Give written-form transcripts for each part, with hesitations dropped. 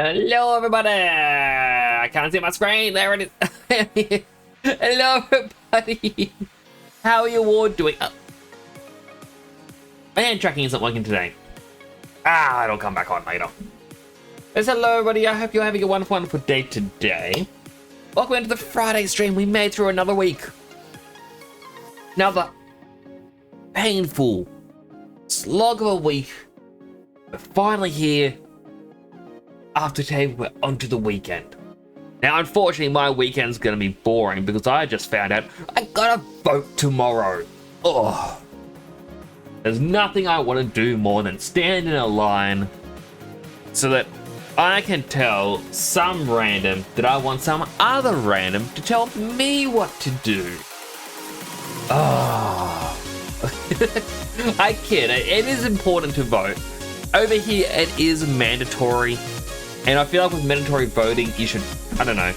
Hello, everybody! I can't see my screen. There it is. Hello, everybody. How are you all doing? My hand tracking isn't working today. It'll come back on later. Yes, hello, everybody. I hope you're having a wonderful, wonderful day today. Welcome into the Friday stream. We made it through another week. Another painful slog of a week. We're finally here. After today, we're onto the weekend. Now, unfortunately, my weekend's gonna be boring because I just found out I gotta vote tomorrow. Oh, there's nothing I want to do more than stand in a line so that I can tell some random that I want some other random to tell me what to do. Oh. I kid, it is important to vote. Over here, it is mandatory. And I feel like with mandatory voting, you should, I don't know,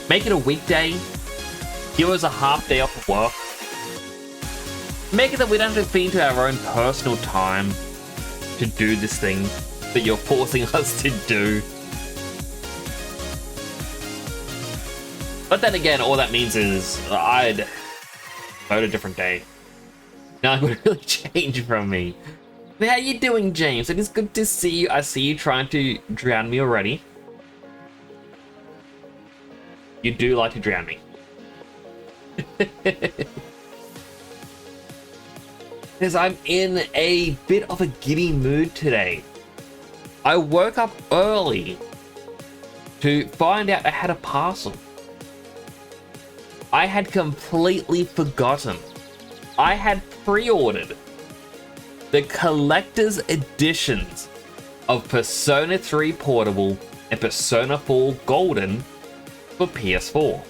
make it a weekday. Give us a half day off of work. Make it that we don't have to feed into our own personal time to do this thing that you're forcing us to do. But then again, all that means is I'd vote a different day. Nothing would really change from me. How you doing, James? It is good to see you. I see you trying to drown me already. You do like to drown me. Because I'm in a bit of a giddy mood today. I woke up early to find out I had a parcel. I had completely forgotten. I had pre-ordered the collector's editions of Persona 3 Portable and Persona 4 Golden for PS4.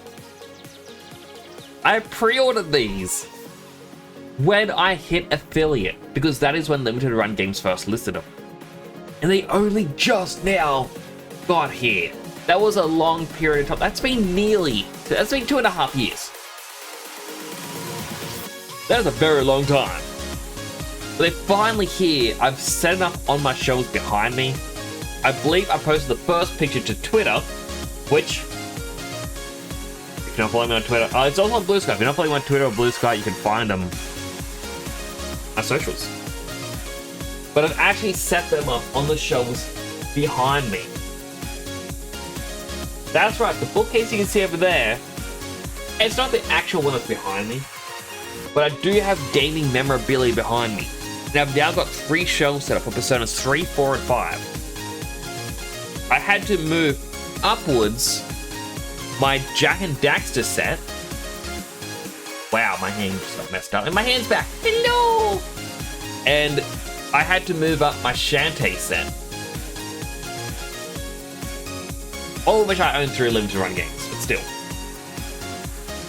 I pre-ordered these when I hit affiliate, because that is when limited run games first listed them. And they only just now got here. That was a long period of time. That's been 2.5 years. That is a very long time. But they're finally here. I've set it up on my shelves behind me. I believe I posted the first picture to Twitter, which, if you're not following me on Twitter, it's also on Blue Sky. If you're not following me on Twitter or Blue Sky, you can find them on socials. But I've actually set them up on the shelves behind me. That's right, the bookcase you can see over there, it's not the actual one that's behind me, but I do have gaming memorabilia behind me. And I've now got 3 shelves set up for Personas 3, 4, and 5. I had to move upwards my Jack and Daxter set. Wow, my hand just got messed up. And my hand's back. Hello! And I had to move up my Shantae set. All of which I own through limited run games, but still.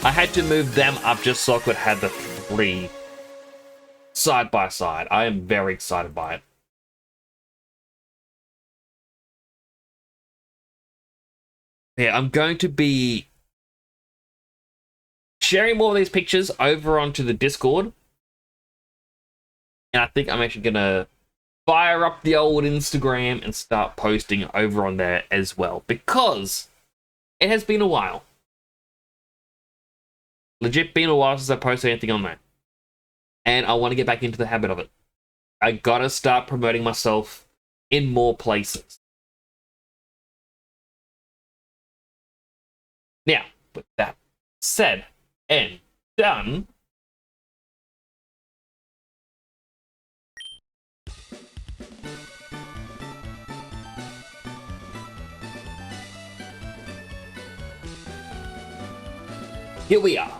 I had to move them up just so I could have the 3 side by side. I am very excited by it. Yeah, I'm going to be sharing more of these pictures over onto the Discord. And I think I'm actually going to fire up the old Instagram and start posting over on there as well. Because it has been a while. Legit been a while since I posted anything on there. And I want to get back into the habit of it. I gotta start promoting myself in more places. Now, with that said and done, here we are.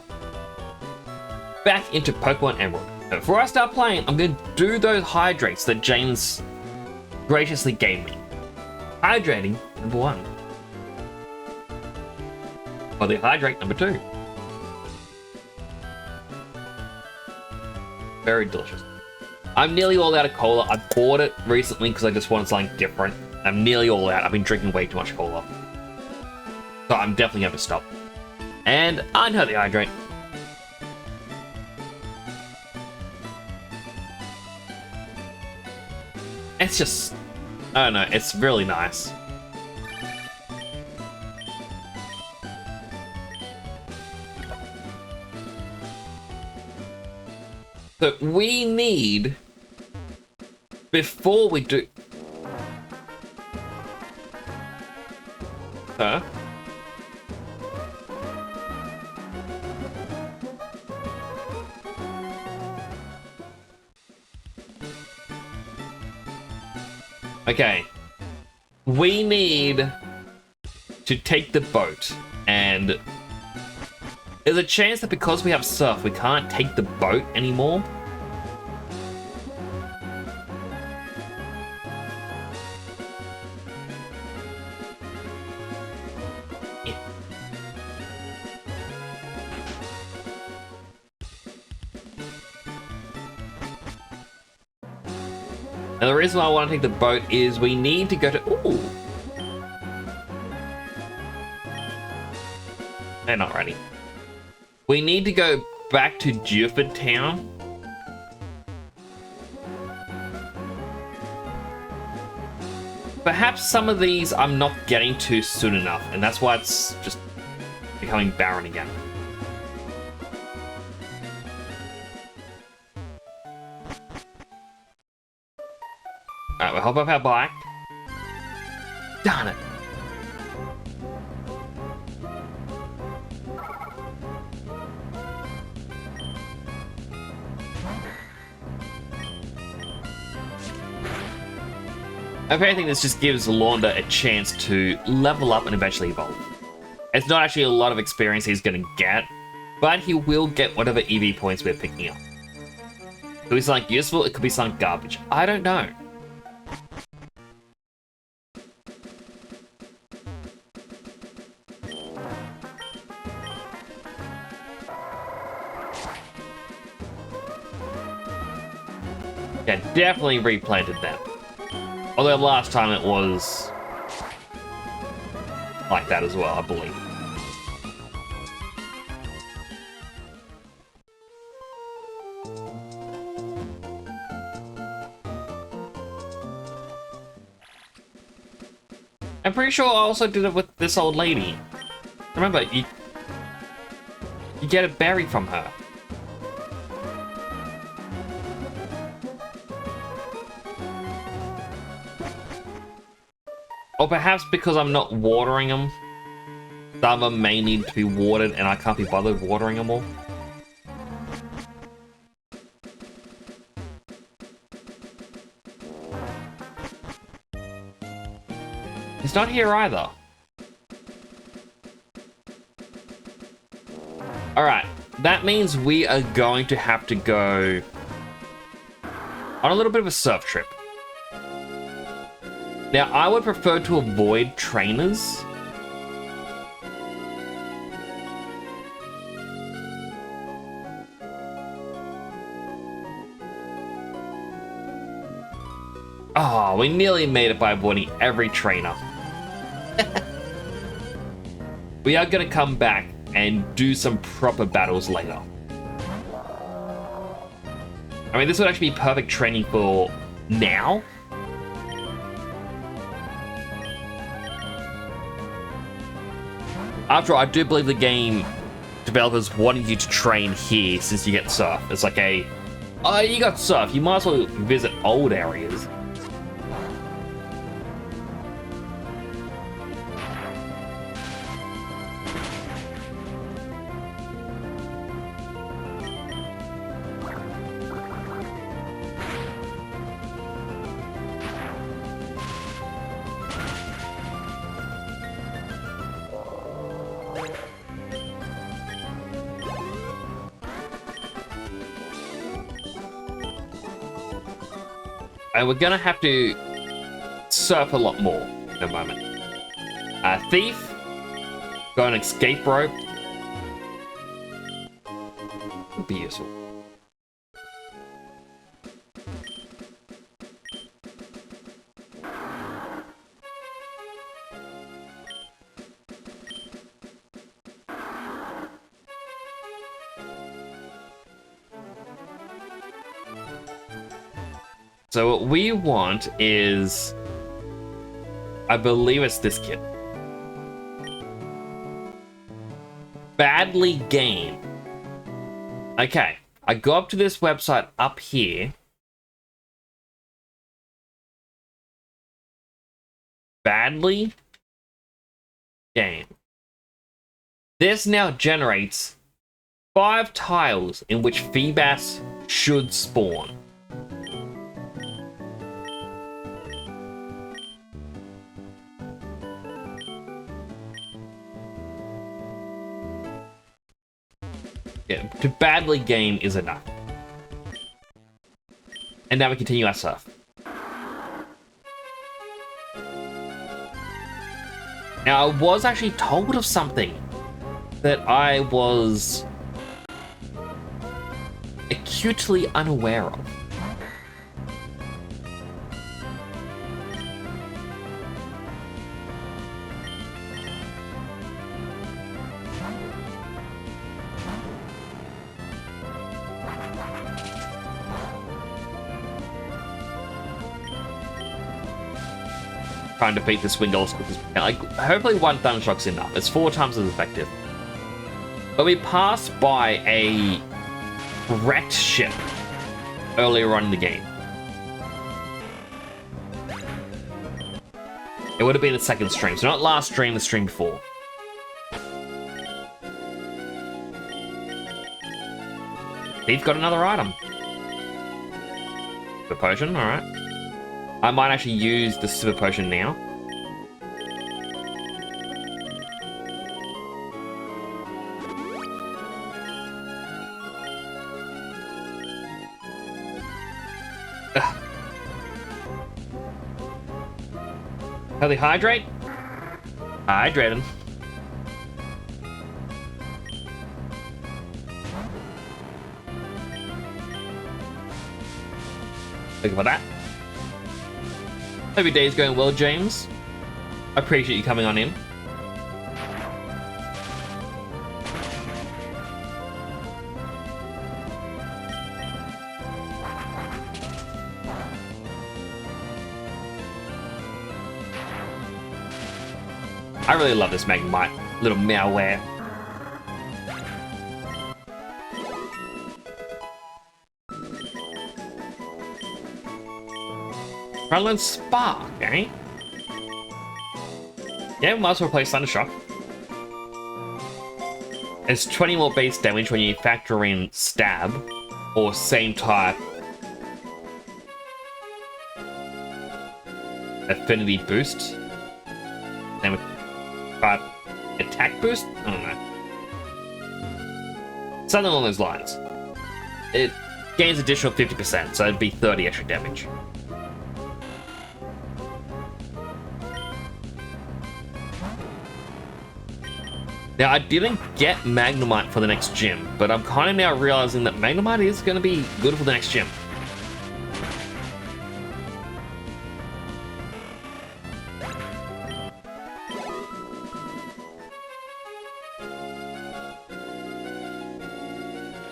Back into Pokemon Emerald. But before I start playing, I'm going to do those hydrates that James graciously gave me. Hydrating, number 1. Or the hydrate, number 2. Very delicious. I'm nearly all out of cola. I bought it recently because I just wanted something different. I'm nearly all out. I've been drinking way too much cola. So I'm definitely going to stop. And unhealthy hydrate. It's just, I don't know, it's really nice. So we need, before we do... Huh? Okay. We need to take the boat, and there's a chance that because we have surf, we can't take the boat anymore. And the reason why I want to take the boat is we need to go to... Ooh! They're not ready. We need to go back to Dewford Town. Perhaps some of these I'm not getting to soon enough, and that's why it's just becoming barren again. Alright, we'll hop up our bike. Darn it. If anything, this just gives Launder a chance to level up and eventually evolve. It's not actually a lot of experience he's going to get, but he will get whatever EV points we're picking up. It could be something useful, it could be something garbage. I don't know. Yeah, definitely replanted them. Although last time it was like that as well, I believe. I'm pretty sure I also did it with this old lady. Remember, you get a berry from her. Or perhaps because I'm not watering them, some of them may need to be watered and I can't be bothered watering them all. He's not here either. Alright, that means we are going to have to go on a little bit of a surf trip. Now, I would prefer to avoid trainers. Oh, we nearly made it by avoiding every trainer. We are going to come back and do some proper battles later. I mean, this would actually be perfect training for now. After all, I do believe the game developers wanted you to train here since you get surf. It's like a, oh, you got surf, you might as well visit old areas. And we're gonna have to surf a lot more in a moment. Thief, got an escape rope. Would be useful. So what we want is, I believe it's this kid. Badly game. Okay, I go up to this website up here. Badly game. This now generates 5 tiles in which Feebas should spawn. Yeah, to badly game is enough. And now we continue our surf. Now, I was actually told of something that I was acutely unaware of. Trying to beat this window as quick as we can. Like, hopefully one Thundershock's enough. It's 4 times as effective. But we passed by a wrecked ship earlier on in the game. It would have been the second stream, so not last stream, the stream before. He's got another item. The potion, alright. I might actually use the super potion now. Ugh. Healthy hydrate? Hydrated. Think about that. Hope your day's going well, James. I appreciate you coming on in. I really love this Magnemite, little malware. Adrenaline Spark, eh? Yeah, might as well play Thundershock. It's 20 more base damage when you factor in Stab, or same type Affinity Boost. Same with type Attack Boost? I don't know. Something along those lines. It gains additional 50%, so it'd be 30 extra damage. Now, I didn't get Magnemite for the next gym, but I'm kind of now realizing that Magnemite is going to be good for the next gym.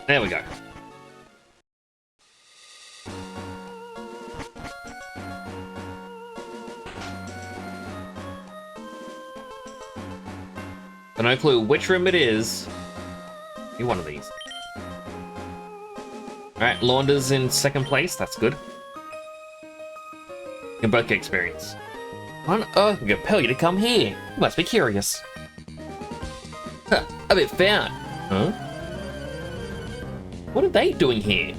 There we go. No clue which room it is. Be one of these. Alright, Launder's in second place. That's good. You can both get experience. What on earth would compel you to come here? You must be curious. Huh, a bit found. Huh? What are they doing here?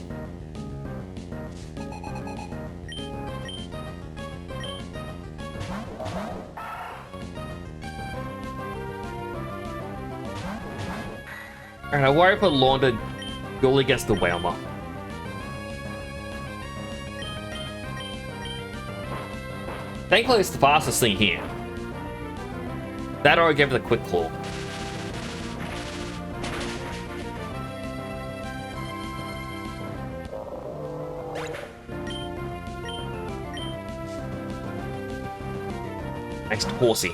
Alright, I worry if I Launder purely against the Whalmer. Thankfully, it's the fastest thing here. That or I give it a Quick Claw. Next, Horsey.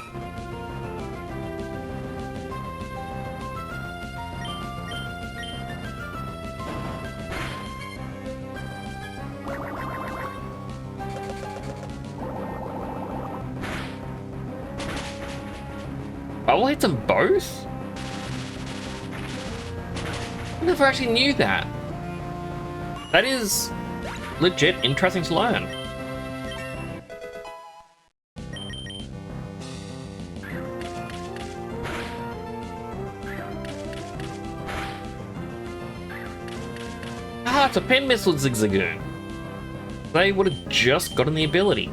Bubble hits them both? I never actually knew that. That is legit interesting to learn. Ah, it's a pen missile Zigzagoon. They would have just gotten the ability.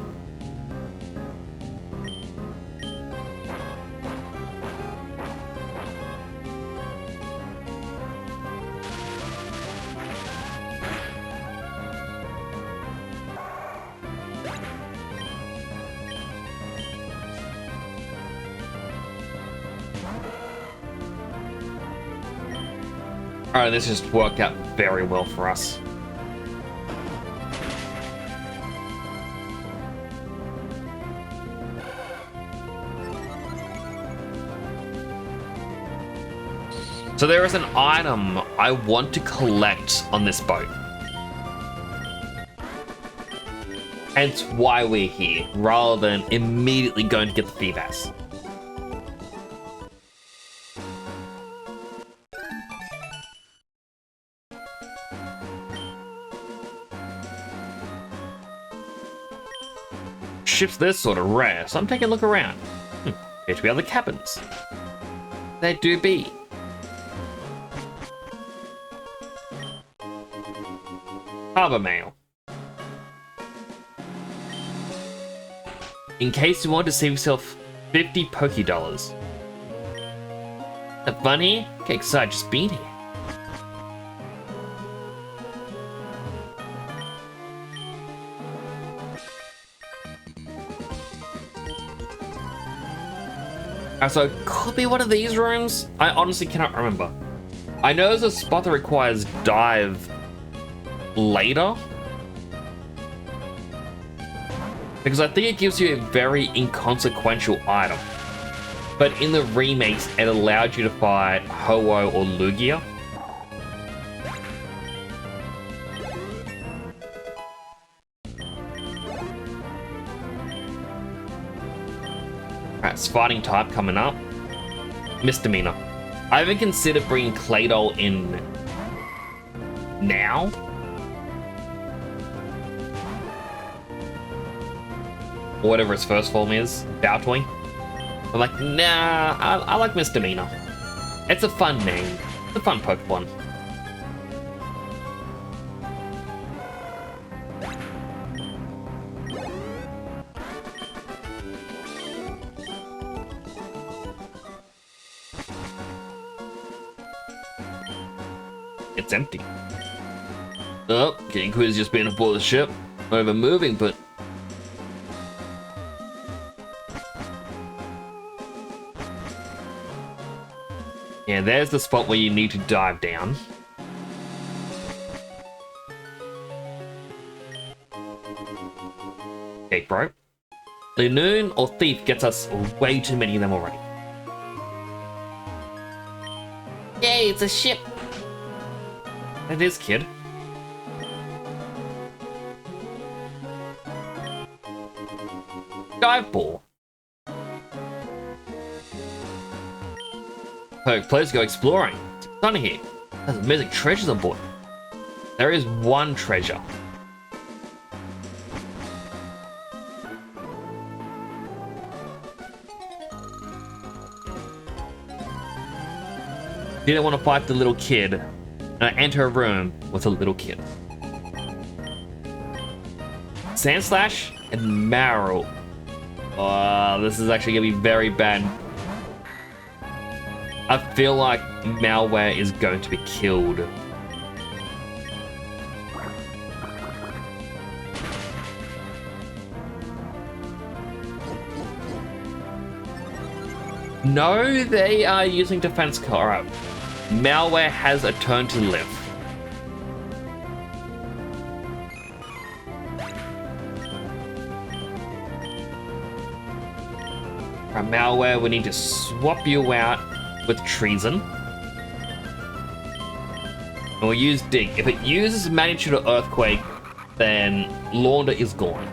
Alright, this just worked out very well for us. So there is an item I want to collect on this boat. Hence why we're here, rather than immediately going to get the Feebas. Ships this sort of rare, so I'm taking a look around. Appear to be other cabins. There do be. Harbor mail. In case you want to save yourself 50 Poké Dollars. That fun here? Get excited just being here. So it could be one of these rooms. I honestly cannot remember. I know there's a spot that requires dive later, because I think it gives you a very inconsequential item. But in the remakes, it allowed you to fight Ho-Oh or Lugia. Alright, fighting type coming up. Misdemeanor. I haven't considered bringing Claydol in now. Or whatever its first form is, Bowtoy. I'm like, nah, I like Misdemeanor. It's a fun name. It's a fun Pokemon. It's empty. Oh, getting quiz just being aboard the ship. Not even moving, but yeah, there's the spot where you need to dive down. Okay, bro. Linoon or Thief gets us way too many of them already. Yay, it's a ship! It is, kid. Dive ball. Players go exploring. It's sunny here. There's amazing treasures on board. There is one treasure. Didn't want to fight the little kid, and I enter a room with a little kid. Sandslash and Marrow. Oh, this is actually gonna be very bad. I feel like Malware is going to be killed. No, they are using defense car. Malware has a turn to live. Malware, we need to swap you out with Treason. And we'll use Dig. If it uses Magnitude or Earthquake, then Launder is gone.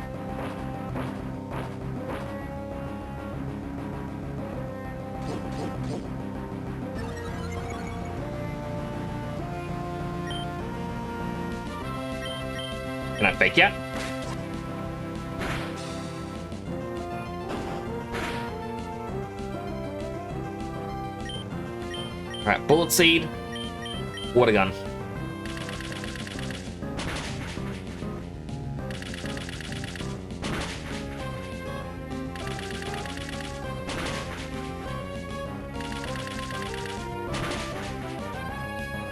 Can I fake yet? Alright, bullet seed. Water gun.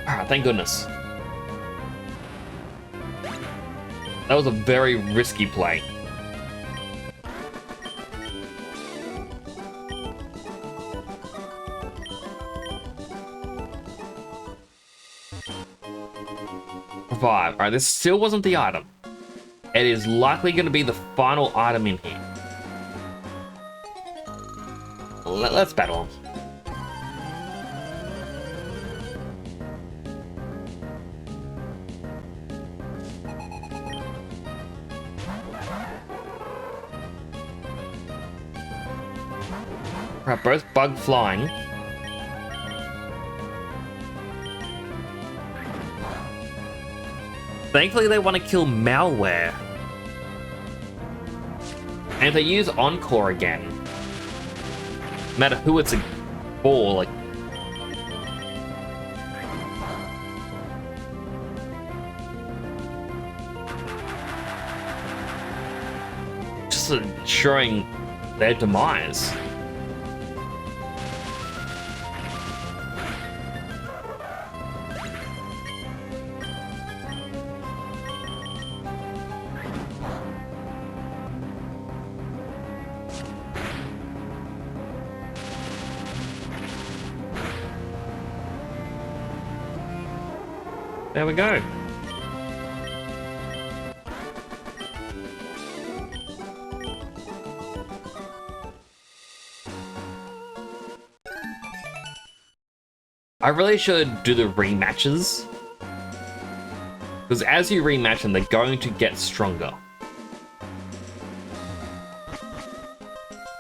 Alright, thank goodness. That was a very risky play. Revive. Alright, this still wasn't the item. It is likely going to be the final item in here. Let's battle him. Right, both bug flying. Thankfully, they want to kill malware. And if they use Encore again, no matter who it's for, like... just ensuring their demise. There we go. I really should do the rematches. Because as you rematch them, they're going to get stronger.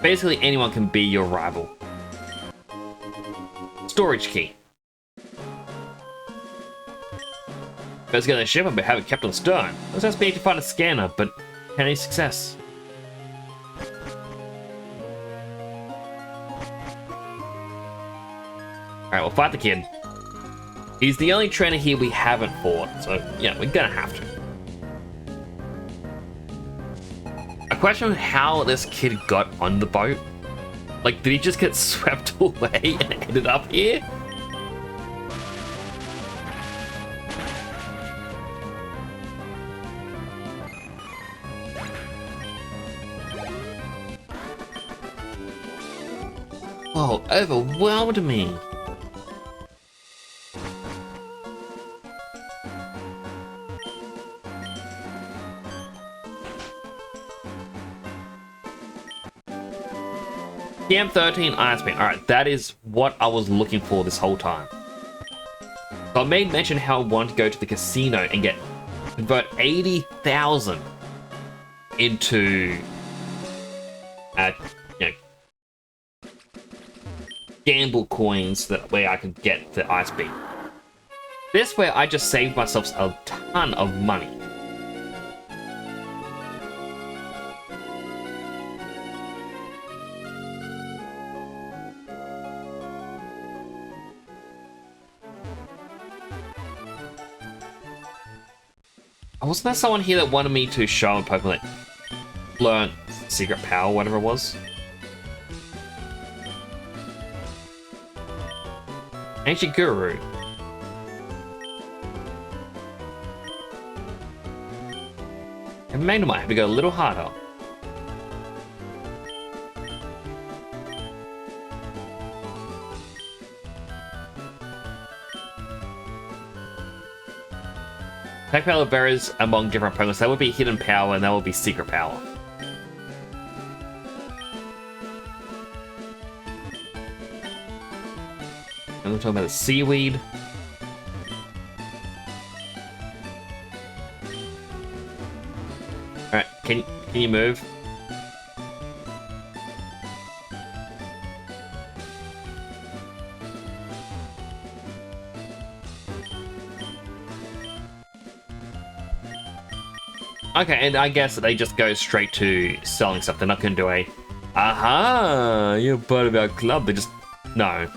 Basically, anyone can be your rival. Storage key. Let's get the ship and have it kept on stern. Let's ask me to find a scanner, but any success? Alright, we'll fight the kid. He's the only trainer here we haven't fought, so yeah, we're gonna have to. I question how this kid got on the boat. Like, did he just get swept away and ended up here? Oh, overwhelmed me. TM13 Ice Beam. Alright, that is what I was looking for this whole time. So I made mention how I wanted to go to the casino and convert 80,000 into you know, gamble coins that way I could get the Ice Beam. This way I just saved myself a ton of money. Wasn't there someone here that wanted me to show a Pokemon that learned secret power, whatever it was? Ancient Guru. And maybe I might have to go a little harder. Attack power varies among different Pokemon. So that would be hidden power and that would be secret power. And we're talking about the seaweed. Alright, can you move? Okay, and I guess they just go straight to selling stuff. They're not going to do a, aha, you're part of our club. They just, no.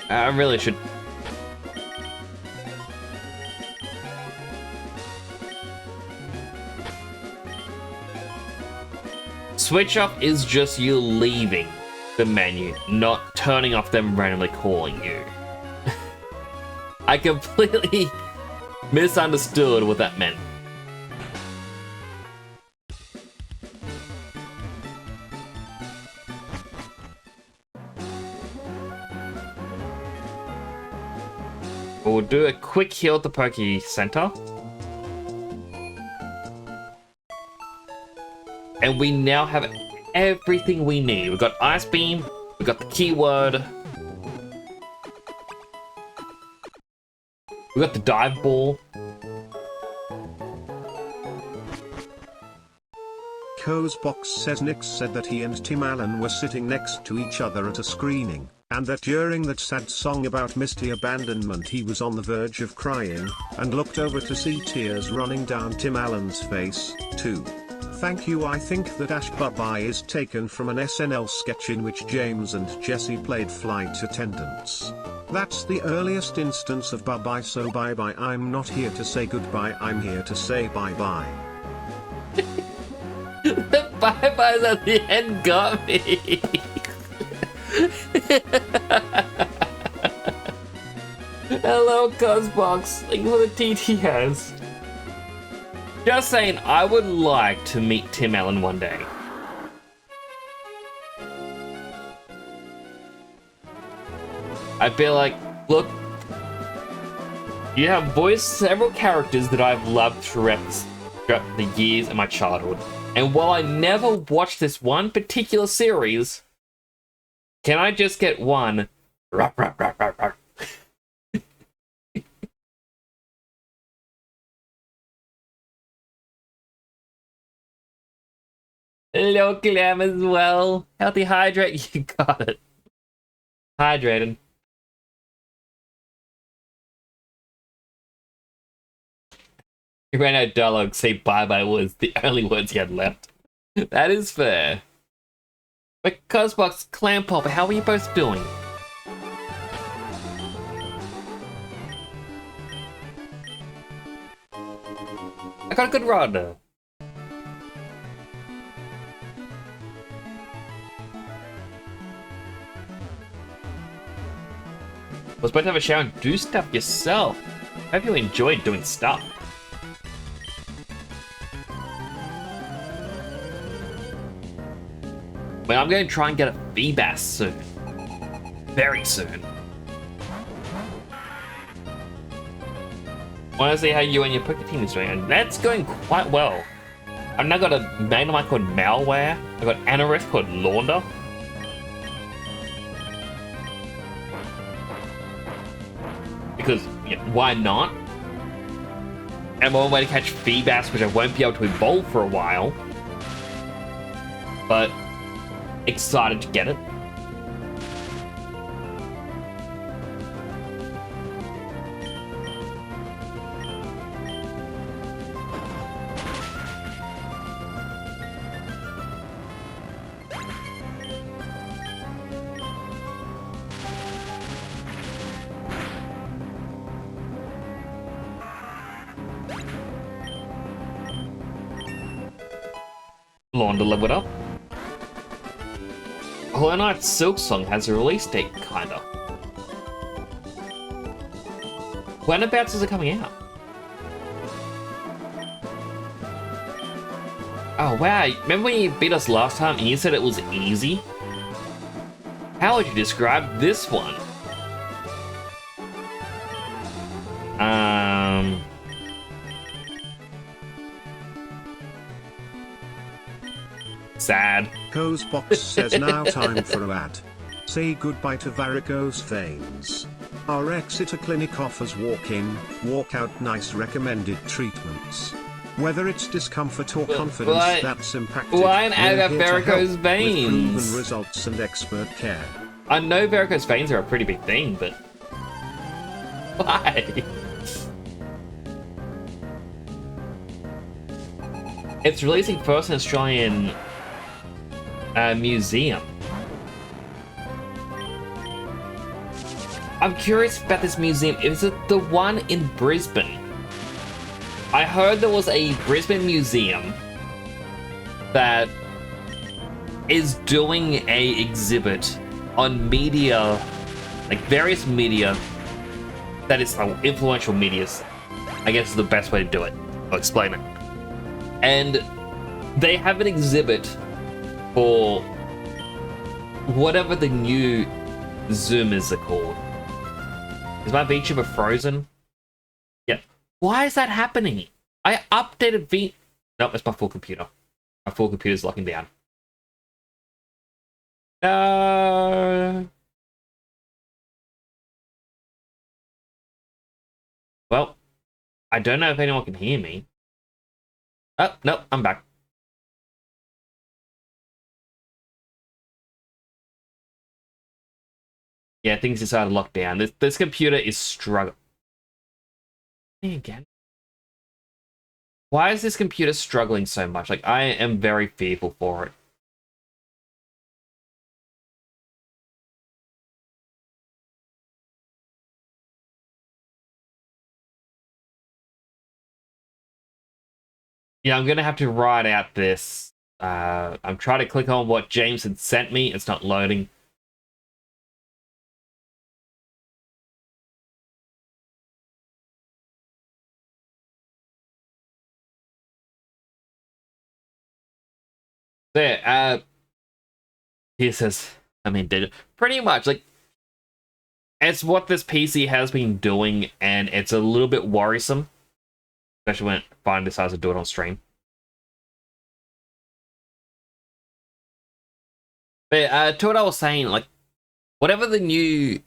I really should. Switch off is just you leaving the menu, not turning off them randomly calling you. I completely misunderstood what that meant. We'll do a quick heal at the Poke Center. And we now have everything we need. We've got Ice Beam, we've got the keyword, we've got the Dive Ball. Cozebox says Nick said that he and Tim Allen were sitting next to each other at a screening, and that during that sad song about Misty abandonment he was on the verge of crying, and looked over to see tears running down Tim Allen's face, too. Thank you. I think that Ash Bye-Bye is taken from an SNL sketch in which James and Jesse played flight attendants. That's the earliest instance of bye-bye, so bye-bye. I'm not here to say goodbye, I'm here to say bye-bye. The bye-byes at the end got me. Hello, Cosbox. Thank you for the TTS. Just saying, I would like to meet Tim Allen one day. I feel like, look, you have voiced several characters that I've loved throughout the years of my childhood. And while I never watched this one particular series, can I just get one? Ruff, ruff, ruff, ruff, ruff. Hello, Clam as well. Healthy hydrate, you got it. Hydrated. He ran out of dialogue, say bye-bye was the only words he had left. That is fair. But Cosbox, Clam Popper, how are you both doing? I got a good rod. Was supposed to have a shower and do stuff yourself. Hope you enjoyed doing stuff. Well, I'm going to try and get a Feebas soon. Very soon. Want to see how you and your Poké team is doing, and that's going quite well. I've now got a Magnemite called Malware. I've got Anorith called Launder. Because, yeah, why not? And I'm on my way to catch Feebas, which I won't be able to evolve for a while. But excited to get it. Launder leveled up. Hollow Knight Silk Song has a release date, kinda. Whenabouts is it coming out? Oh wow, remember when you beat us last time and you said it was easy? How would you describe this one? Sad. Cozebox says now time for a ad. Say goodbye to varicose veins. Our Exeter clinic offers walk-in, walk-out nice recommended treatments. Whether it's discomfort or confidence that's impacted, why an ad we're about here to varicose help veins? with proven results and expert care. I know varicose veins are a pretty big thing, but why? It's releasing first in Australian museum. I'm curious about this museum. Is it the one in Brisbane? I heard there was a Brisbane museum that is doing a exhibit on media, like various media that is influential medias. I guess is the best way to do it. I'll explain it. And they have an exhibit for whatever the new Zoomers are called. Is my VTuber frozen? Yeah. Why is that happening? I updated Nope, it's my full computer. My full computer's locking down. Well, I don't know if anyone can hear me. Oh, no, I'm back. Yeah, things decided to lock down. This computer is struggling. Again. Why is this computer struggling so much? Like, I am very fearful for it. Yeah, I'm gonna have to write out this. I'm trying to click on what James had sent me. It's not loading. There, he says, I mean, pretty much, like, it's what this PC has been doing, and it's a little bit worrisome. Especially when it finally decides to do it on stream. But, to what I was saying, like, whatever the new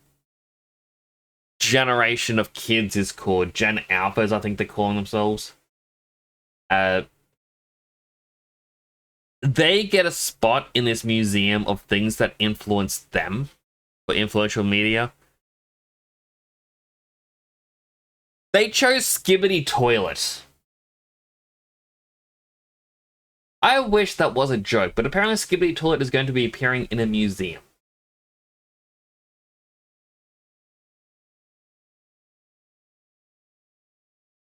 generation of kids is called, Gen Alphas, I think they're calling themselves. They get a spot in this museum of things that influence them for influential media. They chose Skibbity Toilet. I wish that was a joke, but apparently Skibbity Toilet is going to be appearing in a museum.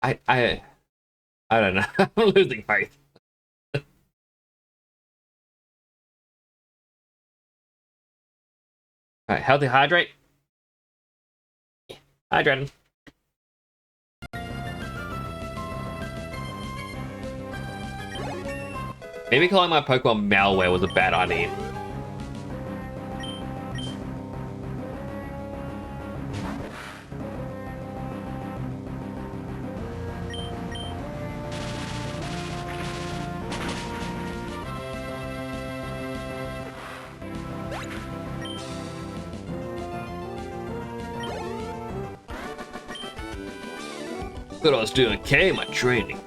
I don't know. I'm losing faith. Alright, healthy hydrate. Hydrating. Maybe calling my Pokemon malware was a bad idea. Thought I was doing okay in my training.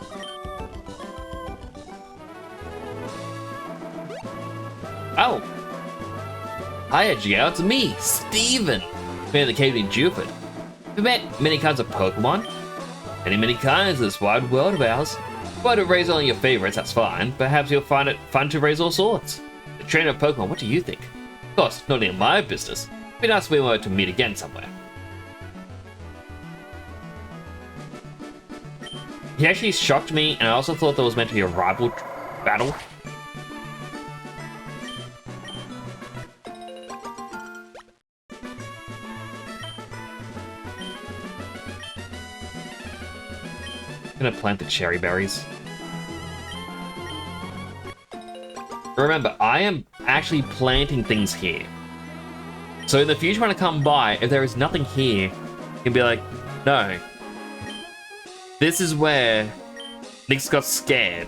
Oh! Hi, GL, it's me, Steven! Man of the cave in Jupiter. We've met many kinds of Pokemon. Many kinds of this wide world of ours. If you want to raise only your favorites, that's fine. Perhaps you'll find it fun to raise all sorts. The trainer of Pokemon, what do you think? Of course, not in my business. It'd be nice if we were to meet again somewhere. He actually shocked me, and I also thought there was meant to be a rival battle. I'm gonna plant the cherry berries. Remember, I am actually planting things here. So in the future when I come by, if there is nothing here, you can be like, no. This is where Nick's got scared.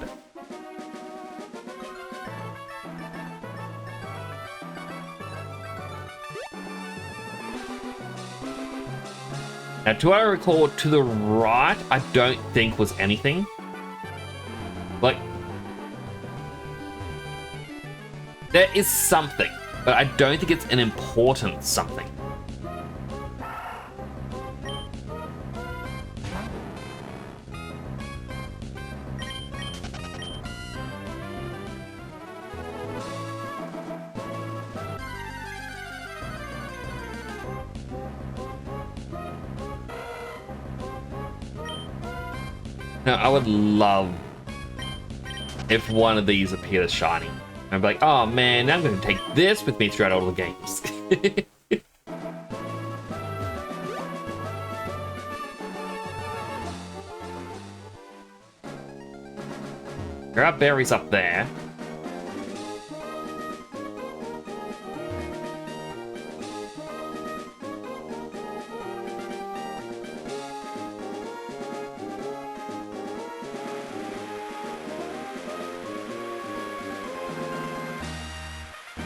To what I recall, to the right, I don't think was anything. Like, there is something, but I don't think it's an important something. Now, I would love if one of these appeared as shiny. I'd be like, oh man, I'm going to take this with me throughout all the games. There are berries up there.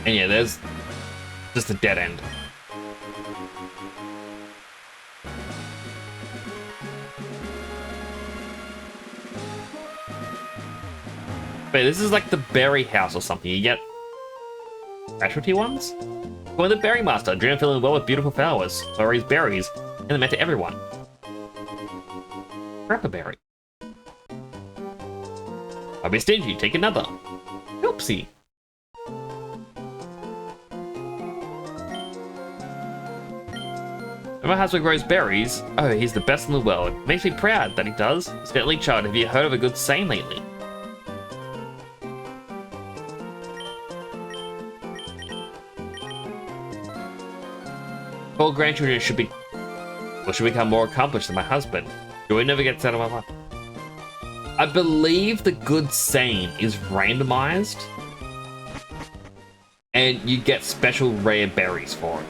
And yeah, there's just a dead end. Wait, this is like the berry house or something. You get specialty ones? Well, the berry master, dream filling well with beautiful flowers. So raise berries, and they're meant to everyone. Grab a berry. I'll be stingy, take another. Oopsie. My husband grows berries. Oh, he's the best in the world. Makes me proud that he does. Incidentally, child, have you heard of a good saying lately? All grandchildren should become more accomplished than my husband. Joy never gets out of my life. I believe the good saying is randomized, and you get special rare berries for it.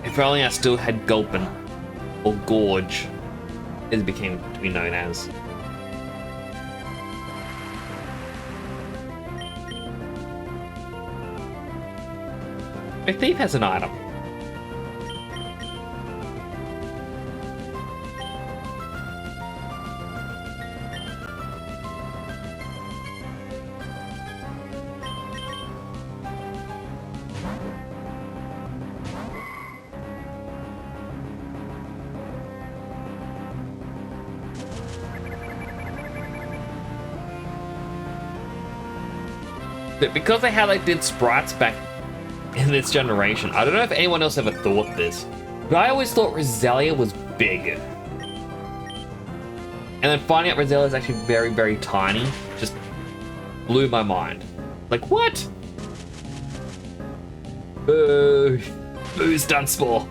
If only I still had Gulpin, or Gorge, as it became to be known as. A thief has an item. But because of how they did sprites back in this generation, I don't know if anyone else ever thought this, but I always thought Roselia was big. And then finding out Roselia is actually very, very tiny just blew my mind. Like, what? Boo. Boo's Dunsmore.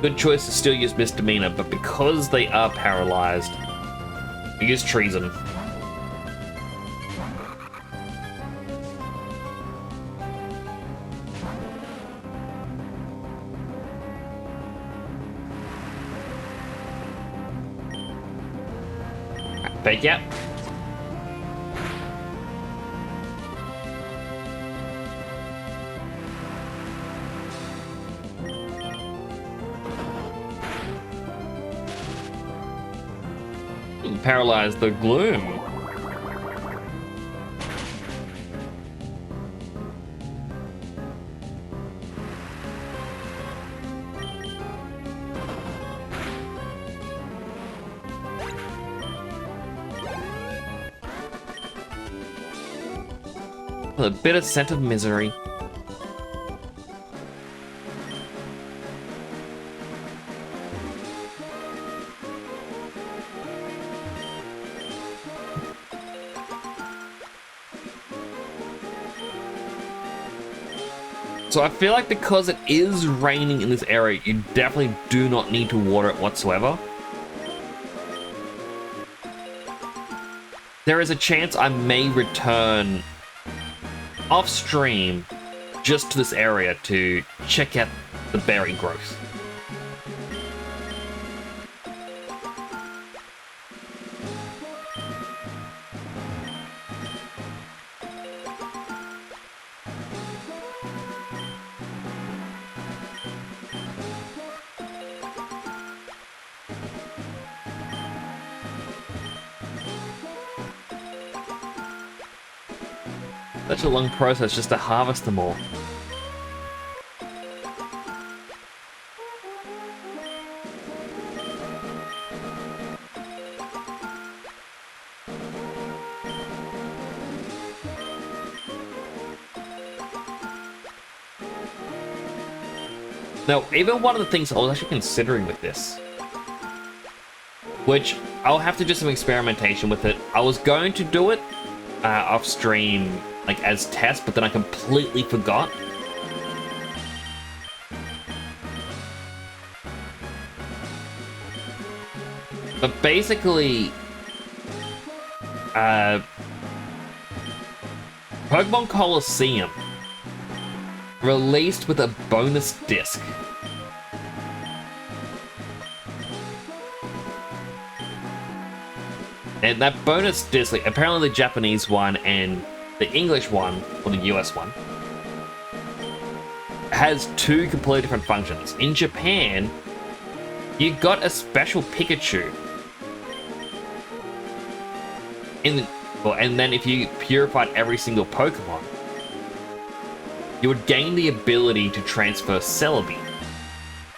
Good choice to still use misdemeanor, but because they are paralyzed, we use treason. Fake out. Paralyze the gloom. with a bitter scent of misery. So I feel like because it is raining in this area, you definitely do not need to water it whatsoever. There is a chance I may return off stream just to this area to check out the berry growth. Such a long process just to harvest them all. Now, even one of the things I was actually considering with this, which I'll have to do some experimentation with it. I was going to do it off stream, like as test, but then I completely forgot. But basically, Pokemon Coliseum released with a bonus disc. And that bonus disc, like, apparently the Japanese one and the English one, or the US one, has two completely different functions. In Japan, you got a special Pikachu. And then if you purified every single Pokemon, you would gain the ability to transfer Celebi.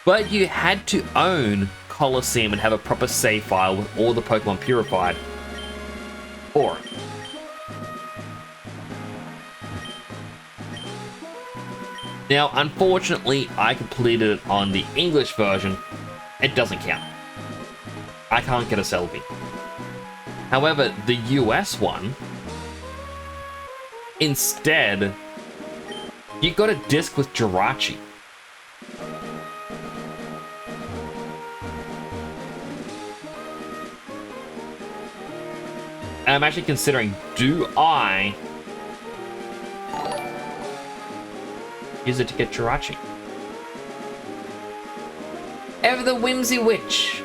But you had to own Coliseum and have a proper save file with all the Pokemon purified for it. Now, unfortunately, I completed it on the English version. It doesn't count. I can't get a Celebi. However, the US one, instead, you got a disc with Jirachi. And I'm actually considering, do I use it to get Jirachi? Ever the Whimsy Witch.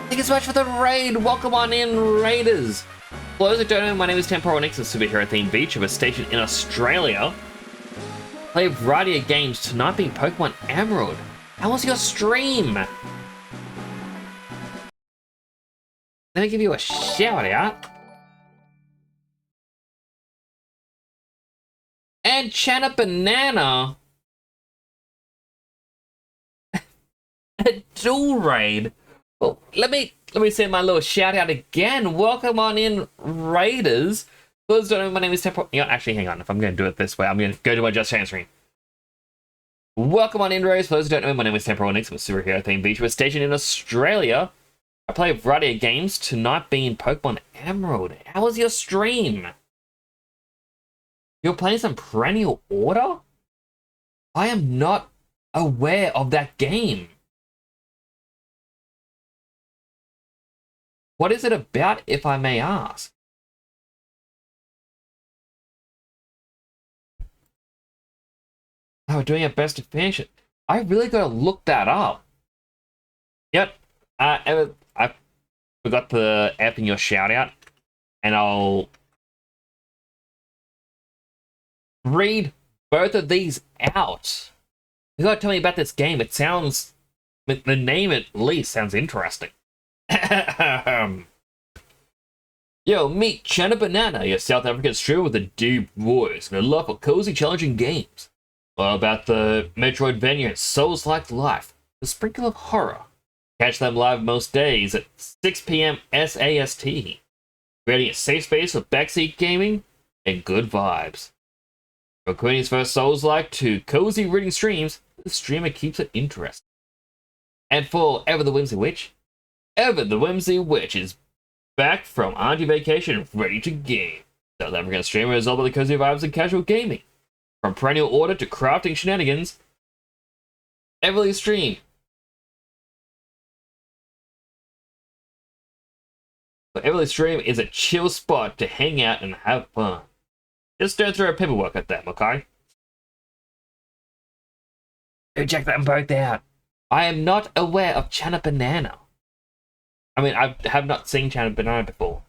Thank you so much for the raid. Welcome on in, Raiders. For those who don't know, my name is Temporal Nix, a superhero themed VTuber stationed in Australia. Play a variety of games, tonight being Pokemon Emerald. How was your stream? Let me give you a shout out. And Chana Banana. A dual raid. Well, let me send my little shout out again. Welcome on in, Raiders. For those who don't know, my name is Temporal. You know, actually, hang on. If I'm going to do it this way, I'm going to go to my Just Chat screen. Welcome on in, Raiders. For those who don't know, my name is Temporal Nix. I'm a superhero themed VTuber stationed in Australia. I play a variety of games, tonight being Pokemon Emerald. How was your stream? You're playing some Perennial Order? I am not aware of that game. What is it about, if I may ask? Oh, we're doing our best to finish it. I really gotta look that up. Yep. I forgot the app in your shout out, and I'll read both of these out. You gotta tell me about this game. It sounds, the name at least sounds interesting. Yo, meet Chana Banana, your South African streamer with a deep voice and a love for cozy, challenging games. All about the Metroidvania Souls-like life, a sprinkle of horror. Catch them live most days at 6 p.m. SAST. Creating a safe space for backseat gaming and good vibes. From Queenie's first Souls-like to cozy reading streams, the streamer keeps it interesting. And for Ever the Whimsy Witch is back from auntie vacation, ready to game. South African streamer is all about the cozy vibes and casual gaming. From perennial order to crafting shenanigans, Everly's stream. But Everly's stream is a chill spot to hang out and have fun. Just don't throw paperwork at them, okay? Go check them both out. I am not aware of Chana Banana. I mean, I have not seen Chana Banana before.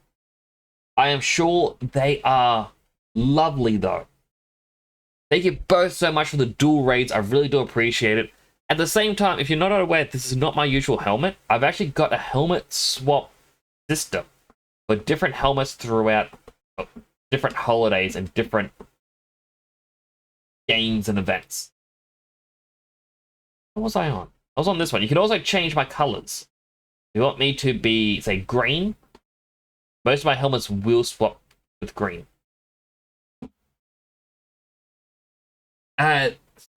I am sure they are lovely, though. Thank you both so much for the dual raids. I really do appreciate it. At the same time, if you're not aware, this is not my usual helmet. I've actually got a helmet swap system for different helmets throughout different holidays and different games and events. What was I on? I was on this one. You can also change my colors. You want me to be, say, green? Most of my helmets will swap with green.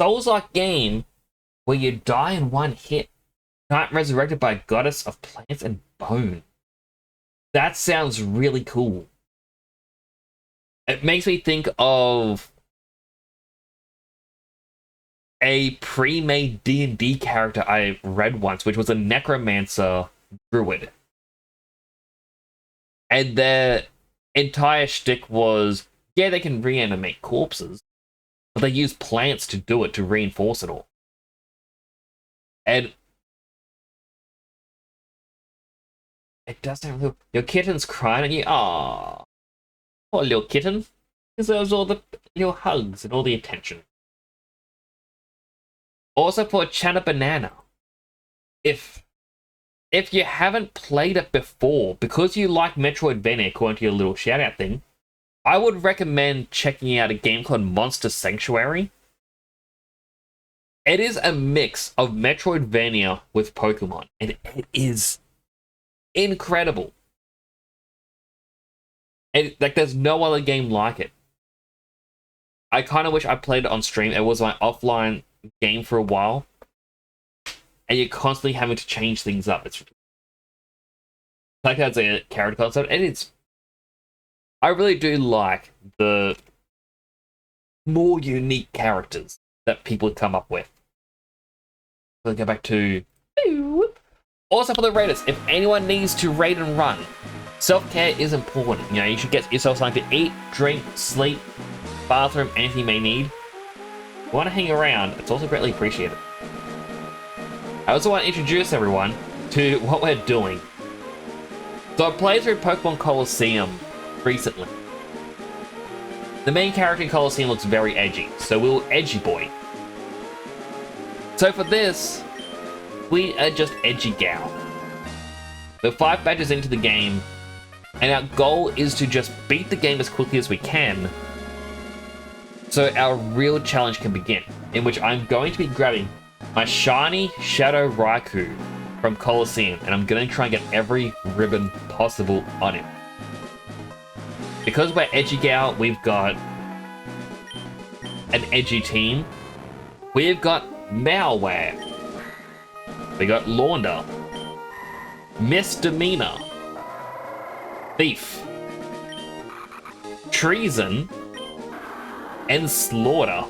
Souls-like game where you die in one hit. Not resurrected by a goddess of plants and bone. That sounds really cool. It makes me think of a pre-made D&D character I read once, which was a necromancer druid. And their entire shtick was, yeah, they can reanimate corpses, but they use plants to do it, to reinforce it all. And it doesn't really... Your kitten's crying at you. Aww. Poor little kitten. Deserves all the little hugs and all the attention. Also for Chana Banana. If you haven't played it before, because you like Metroidvania according to your little shout-out thing, I would recommend checking out a game called Monster Sanctuary. It is a mix of Metroidvania with Pokemon, and it is incredible. And like, there's no other game like it. I kind of wish I played it on stream. It was my offline game for a while, and you're constantly having to change things up. It's like that's a character concept, and it's... I really do like the more unique characters that people come up with. We'll go back to... Also for the raiders, if anyone needs to raid and run, self-care is important. You know, you should get yourself something to eat, drink, sleep, bathroom, anything you may need. If you want to hang around, it's also greatly appreciated. I also want to introduce everyone to what we're doing. So I played through Pokemon Colosseum recently. The main character in Colosseum looks very edgy, so we'll edgy boy. So for this, we are just edgy gal. We're 5 badges into the game, and our goal is to just beat the game as quickly as we can, so our real challenge can begin, in which I'm going to be grabbing my shiny Shadow Raikou from Colosseum, and I'm going to try and get every ribbon possible on him. Because we're edgy gal, we've got an edgy team. We've got Malware. We got Launder. Misdemeanor. Thief. Treason. And Slaughter.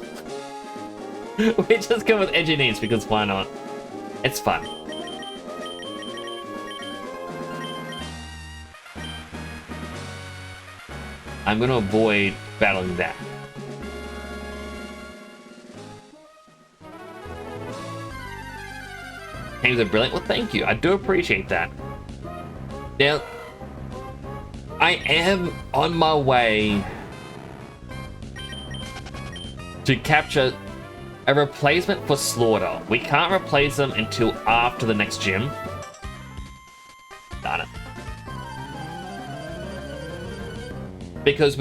We just go with edgy names because why not? It's fun. I'm going to avoid battling that. Names are brilliant. Well, thank you. I do appreciate that. Now, I am on my way to capture a replacement for Slaughter. We can't replace them until after the next gym. Darn it. Because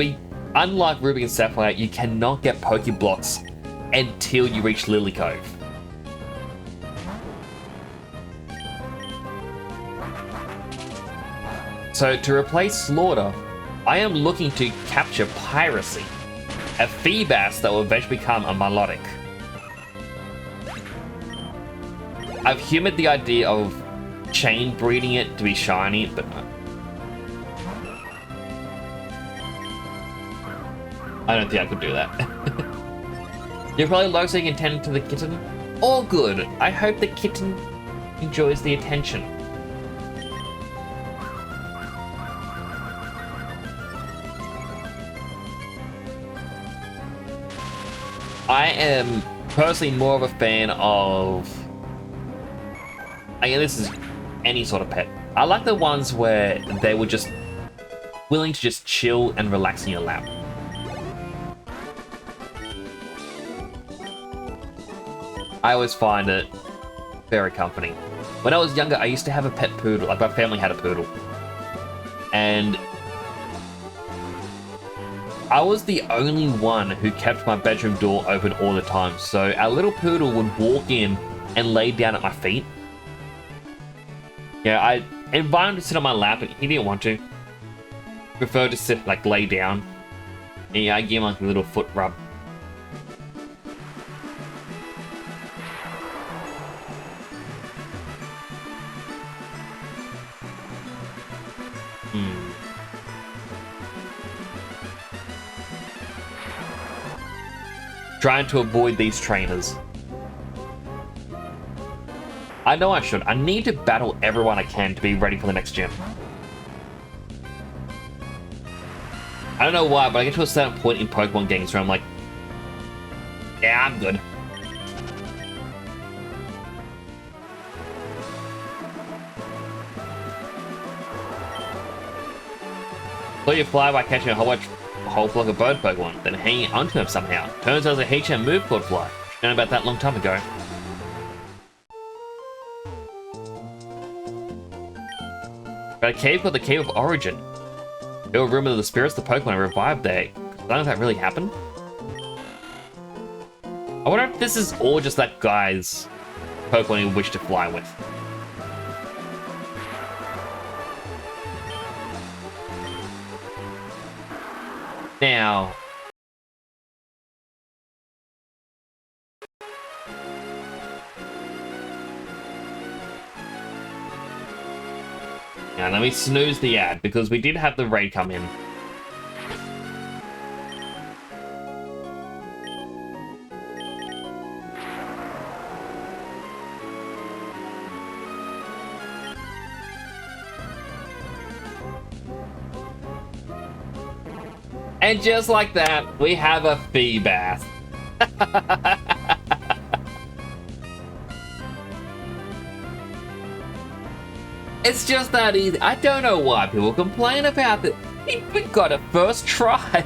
unlike Ruby and Sapphire, you cannot get Pokeblocks until you reach Lily Cove. So to replace Slaughter, I am looking to capture Piracy. a Feebas that will eventually become a melodic. I've humored the idea of chain breeding it to be shiny, but I don't think I could do that. You're probably low so you can tend to the kitten. All good. I hope the kitten enjoys the attention. I am personally more of a fan of... Again, this is any sort of pet. I like the ones where they were just willing to just chill and relax in your lap. I always find it very comforting. When I was younger, I used to have a pet poodle. Like, my family had a poodle. And I was the only one who kept my bedroom door open all the time. So our little poodle would walk in and lay down at my feet. Yeah, I invited him to sit on my lap, but he didn't want to. He preferred to sit, like, lay down. And yeah, I gave him like a little foot rub. Trying to avoid these trainers. I know I should. I need to battle everyone I can to be ready for the next gym. I don't know why, but I get to a certain point in Pokemon games where I'm like, yeah, I'm good. So you fly by catching a whole flock of bird Pokemon, then hanging onto them somehow. Turns out there's a HM move called Fly. Known about that a long time ago. But a cave called the Cave of Origin. There were rumors of the spirits of the Pokemon revived there. I don't know if that really happened. I wonder if this is all just that guy's Pokemon he wished to fly with. Now, let me snooze the ad because we did have the raid come in. And just like that, we have a Feebas. It's just that easy. I don't know why people complain about it. We got it first try.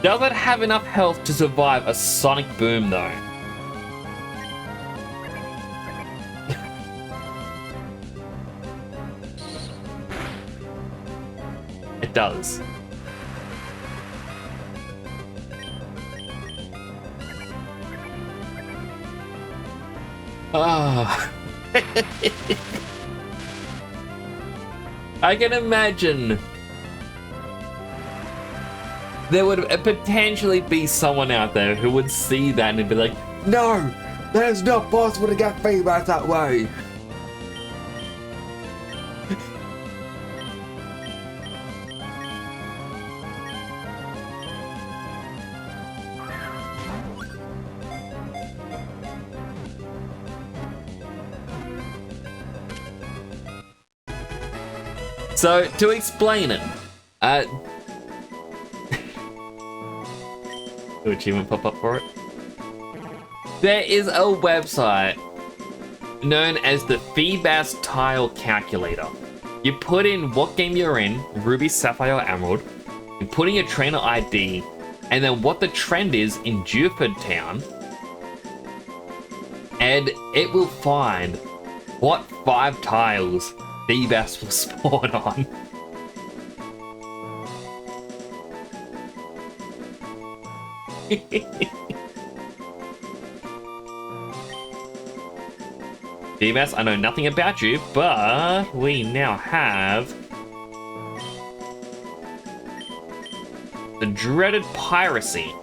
Does it have enough health to survive a sonic boom, though? It does. Ah. I can imagine there would potentially be someone out there who would see that and be like, no, that is not possible to get feedback that way. So, to explain it, achievement pop up for it. There is a website known as the Feebas Tile Calculator. You put in what game you're in, Ruby, Sapphire, or Emerald, you put in your trainer ID, and then what the trend is in Dewford Town, and it will find what 5 tiles Feebas will spawn on. Feebas, I know nothing about you, but we now have the dreaded piracy.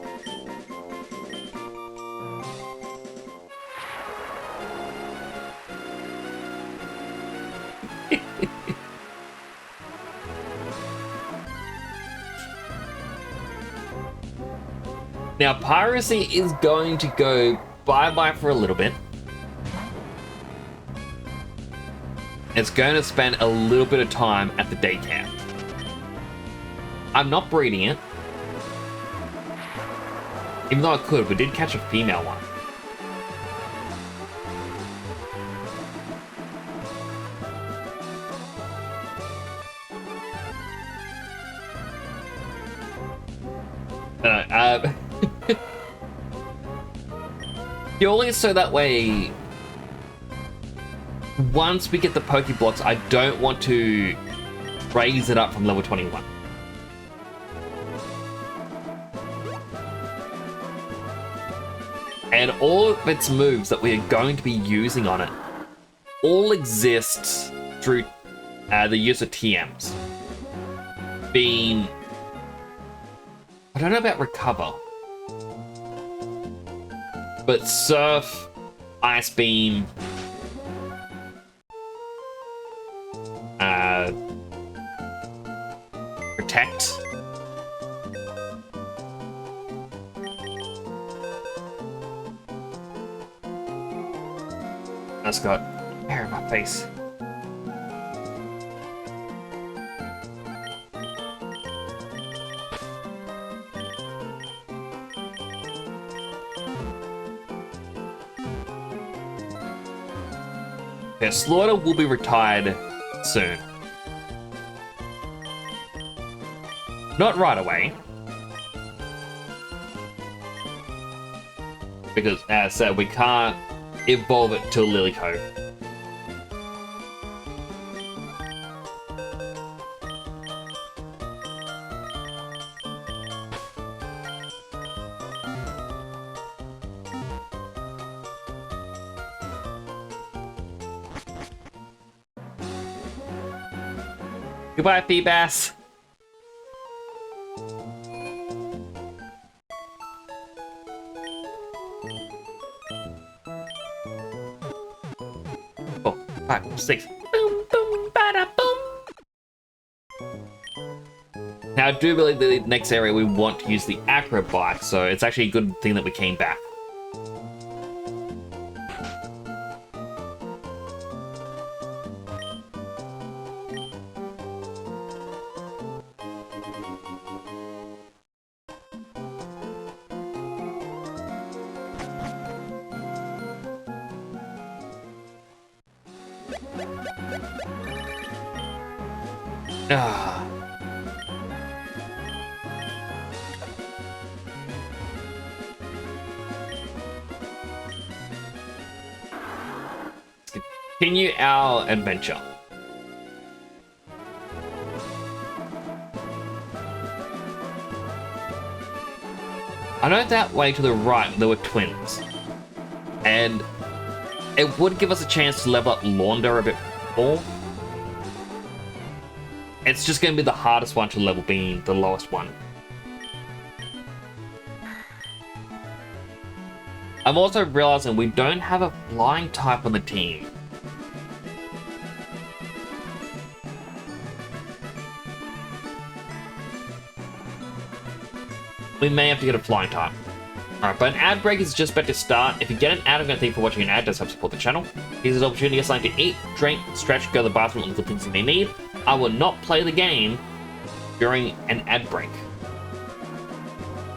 Now, piracy is going to go bye-bye for a little bit. It's going to spend a little bit of time at the daycare. I'm not breeding it. Even though I could, we did catch a female one. Purely so that way, once we get the Pokeblocks, I don't want to raise it up from level 21. And all of its moves that we are going to be using on it all exist through the use of TMs. Being... I don't know about Recover. But Surf, Ice Beam, Protect. That's got hair in my face. Yeah, Slaughter will be retired soon. Not right away. Because, as I said, we can't evolve it to Lilycove. Goodbye, Feebas. Four, 5, 6. Boom, boom, bada, boom. Now, I do believe the next area we want to use the Acro Bike, so it's actually a good thing that we came back. Ah. Let's continue our adventure. I know that way to the right there were twins, and it would give us a chance to level up Launder a bit more. It's just going to be the hardest one to level, being the lowest one. I'm also realizing we don't have a flying type on the team. We may have to get a flying type. Alright, but an ad break is just about to start. If you get an ad, I'm going to thank you for watching an ad. It does help support the channel. Here's an opportunity to get something to eat, drink, stretch, go to the bathroom, and the things you may need. I will not play the game during an ad break.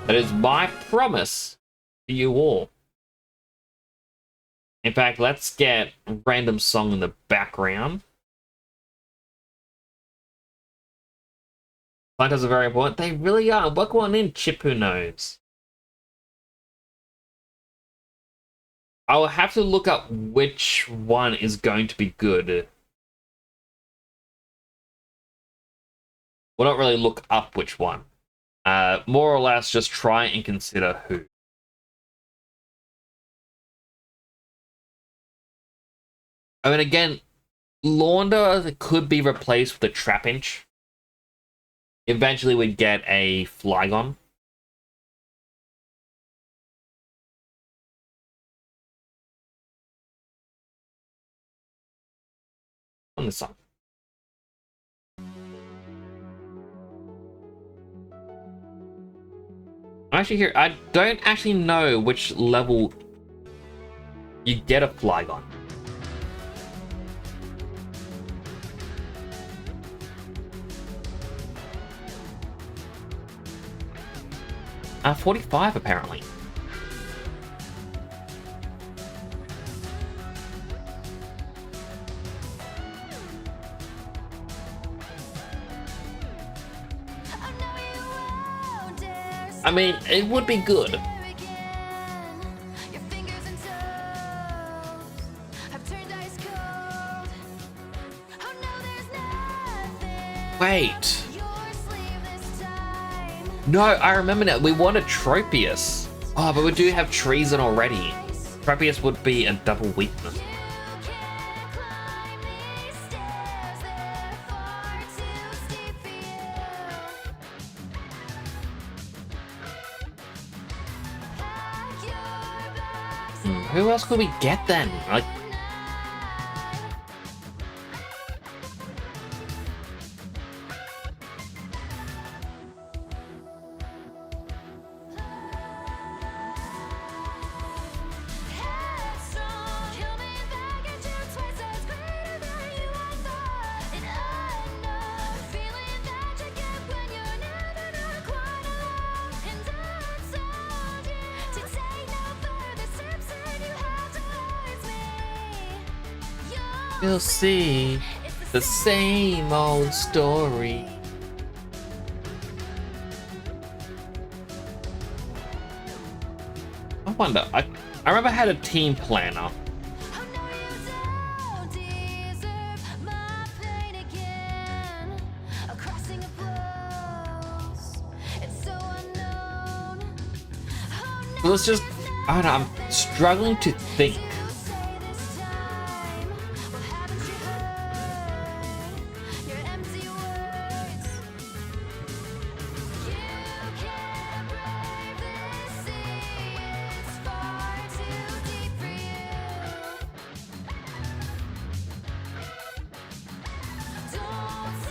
That is my promise to you all. In fact, let's get a random song in the background. Fighters are very important. They really are. Work one in, Chip who knows. I will have to look up which one is going to be good. Well, not really look up which one. More or less just try and consider who. I I mean, again, Launder could be replaced with a Trapinch. Eventually, we'd get a Flygon. On this song. Actually, here, I don't actually know which level you get a Flygon. 45 apparently. I mean, it would be good. Wait. No, I remember now. We wanted Tropius. Oh, but we do have Treason already. Tropius would be a double weakness. Who else could we get then? Like, you'll see the same old story. I wonder, I remember I had a team planner. It was just, I don't know, I'm struggling to think.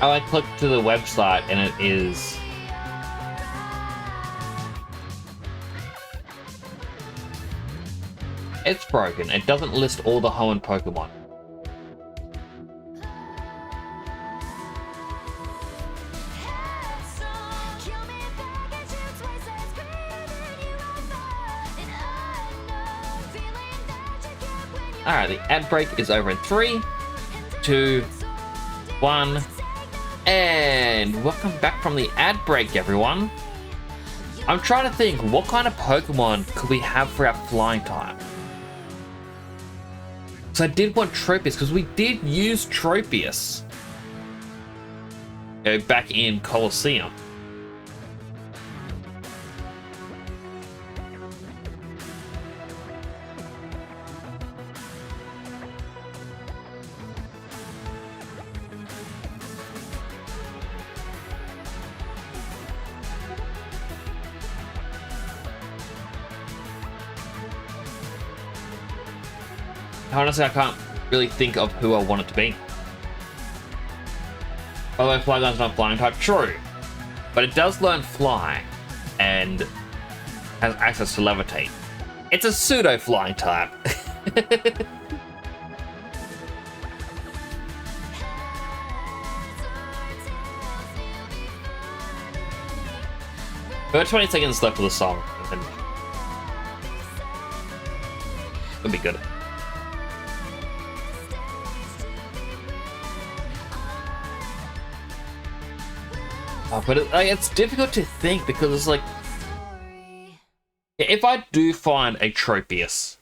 I clicked to the website and it is it's broken. It doesn't list all the Hoenn Pokemon. Alright, the ad break is over in 3, 2, 1. And welcome back from the ad break, everyone. I'm trying to think, what kind of Pokemon could we have for our flying type? So I did want Tropius, because we did use Tropius back in Colosseum. Honestly, I can't really think of who I want it to be. Although Flygon's not flying type, true. But it does learn Fly, and has access to Levitate. It's a pseudo flying type. We've got 20 seconds left of the song, and it'll be good. Oh, but it's difficult to think because it's like, if I do find a Tropius,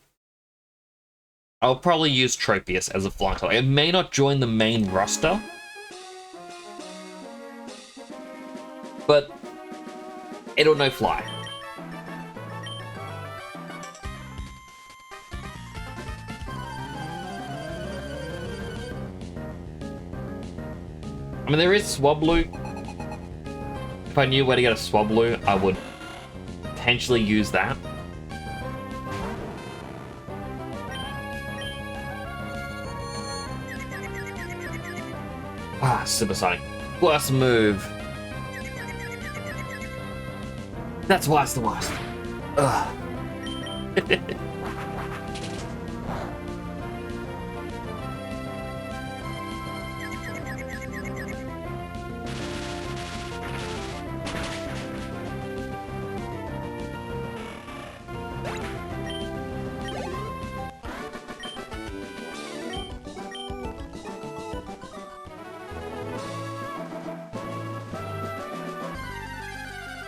I'll probably use Tropius as a flying type. It may not join the main roster, but it'll know Fly. I mean, there is swab loot. If I knew where to get a swab loot, I would potentially use that. Ah, Supersonic. Worst move. That's why it's the worst. Ugh.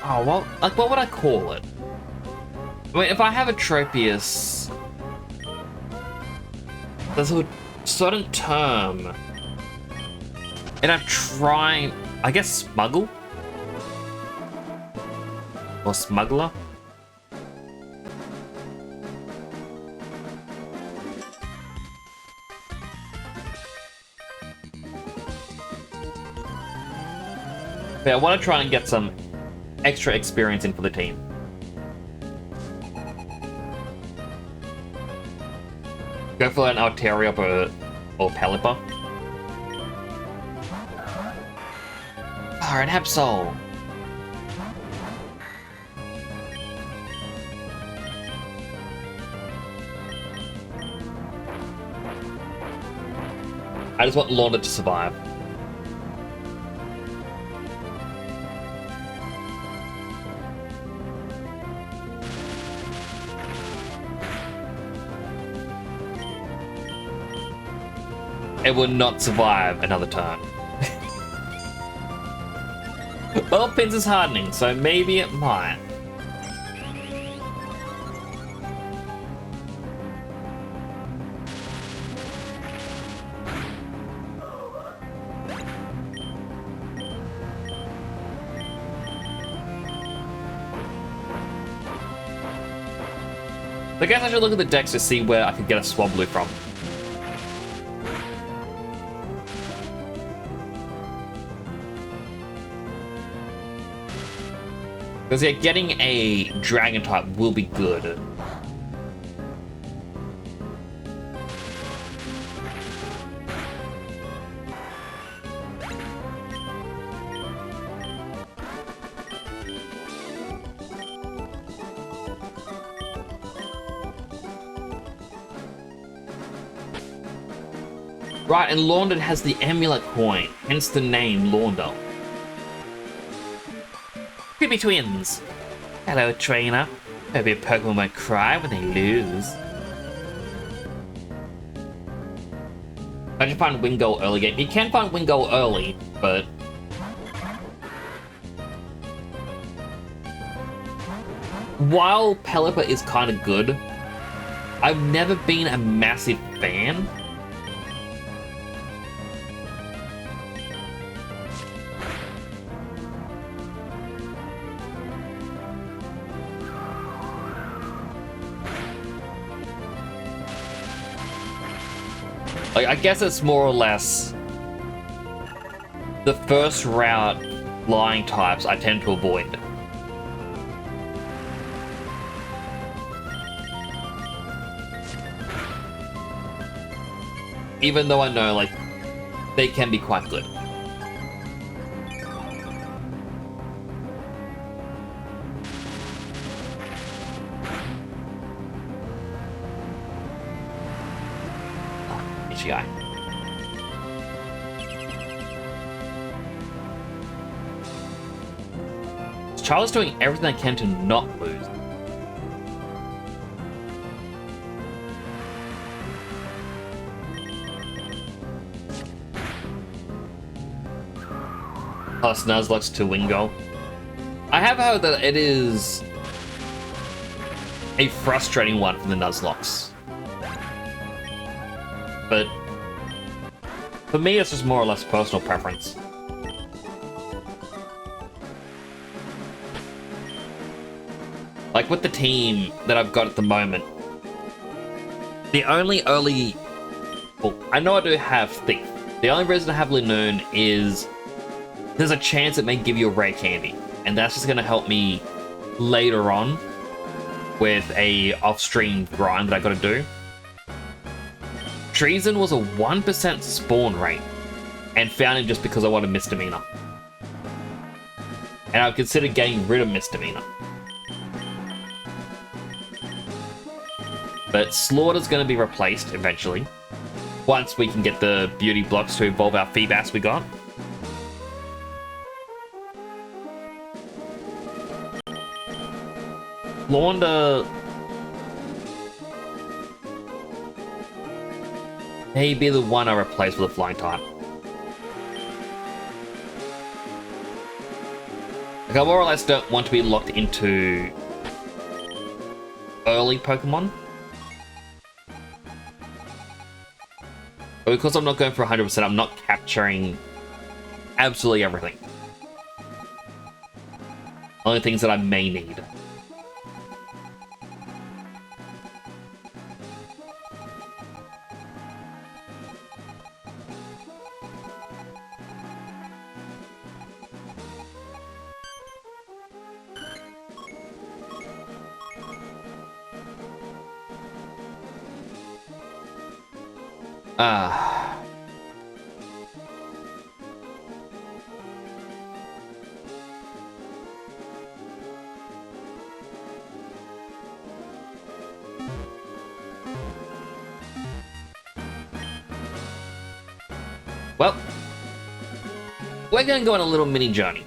Oh, well, like, what would I call it? I mean, if I have a Tropius, there's a certain term, and I'm trying, I guess, smuggle? Or smuggler? Yeah, I want to try and get some extra experience in for the team. Go for an Altaria or Pelipper. Alright, Absol. I just want Launda to survive. It will not survive another turn. Well, Pins is hardening, so maybe it might. I guess I should look at the decks to see where I could get a swab loot from. Because yeah, getting a dragon type will be good. Right, and Launda has the amulet coin, hence the name Launda. Creepy twins. Hello, trainer. Hope your Pokemon won't cry when they lose. I should find Wingull early game. You can find Wingull early, but while Pelipper is kind of good, I've never been a massive fan. Like, I guess it's more or less the first route flying types I tend to avoid. Even though I know, like, they can be quite good. Guy. Charles doing everything I can to not lose. Plus Nuzlocke to Wingull. I have heard that it is a frustrating one for the Nuzlocke. But for me, it's just more or less personal preference. Like with the team that I've got at the moment, the only early... Well, I know I do have Thief. The only reason I have Linoon is there's a chance it may give you a rare candy. And that's just going to help me later on with a off-stream grind that I got to do. Treason was a 1% spawn rate, and found him just because I wanted misdemeanor. And I've considered getting rid of misdemeanor. But Slaughter's going to be replaced eventually, once we can get the beauty blocks to evolve our Feebas we got. Launder may be the one I replace with a flying type. Like, I more or less don't want to be locked into early Pokemon. But because I'm not going for 100%, I'm not capturing absolutely everything. Only things that I may need. Well, we're going to go on a little mini journey.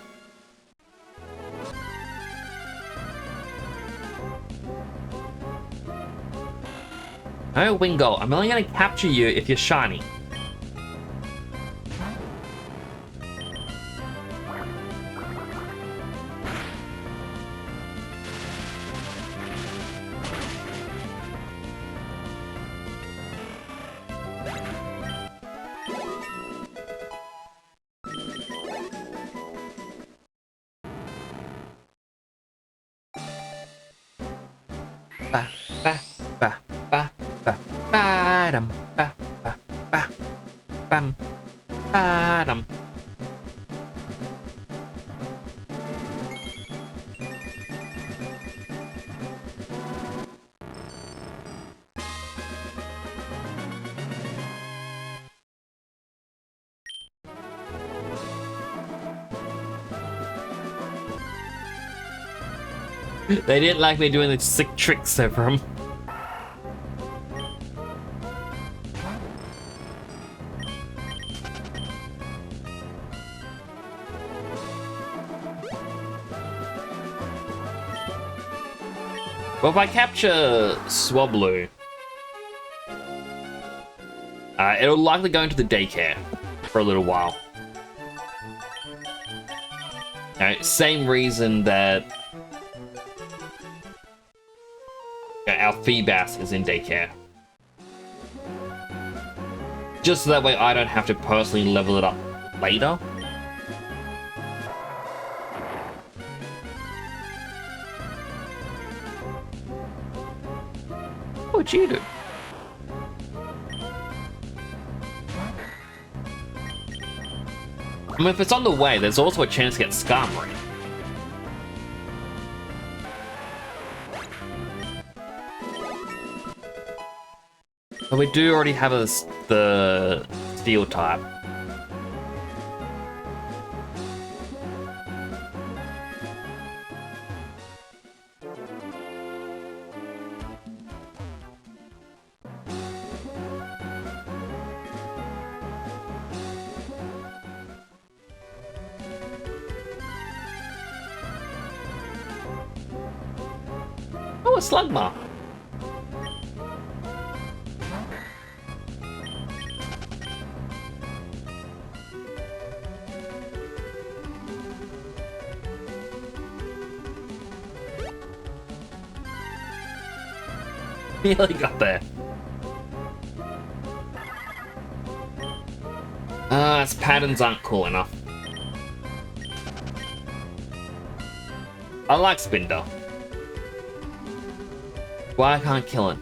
Oh, Wingull, I'm only going to capture you if you're shiny. Ba, ba, ba, ba, ba, ba, dum, ba, ba, ba, bam, ba, dum. They didn't like me doing the sick tricks over them. Well, if I capture Swablu, it'll likely go into the daycare for a little while. Same reason that our Feebas is in daycare. Just so that way I don't have to personally level it up later. What'd you do? I mean, if it's on the way, there's also a chance to get Skarmory. But we do already have the Steel type. Oh, a Slugma. Nearly got there. Its patterns aren't cool enough. I like Spinder. Why I can't kill it?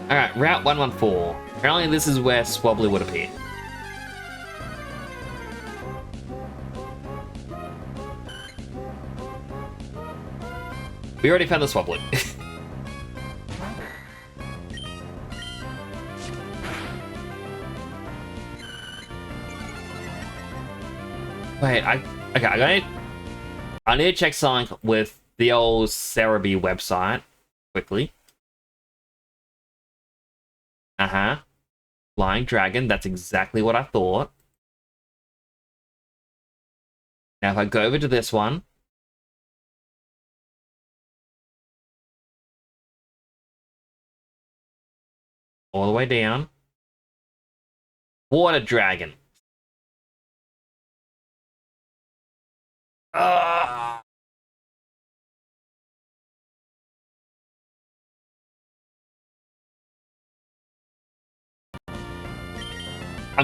Alright, Route 114. Apparently this is where Swablu would appear. We already found the Swablu. Wait, I need to check something with the old Cerebi website quickly. Flying Dragon, that's exactly what I thought. Now if I go over to this one. All the way down. Water Dragon. I'm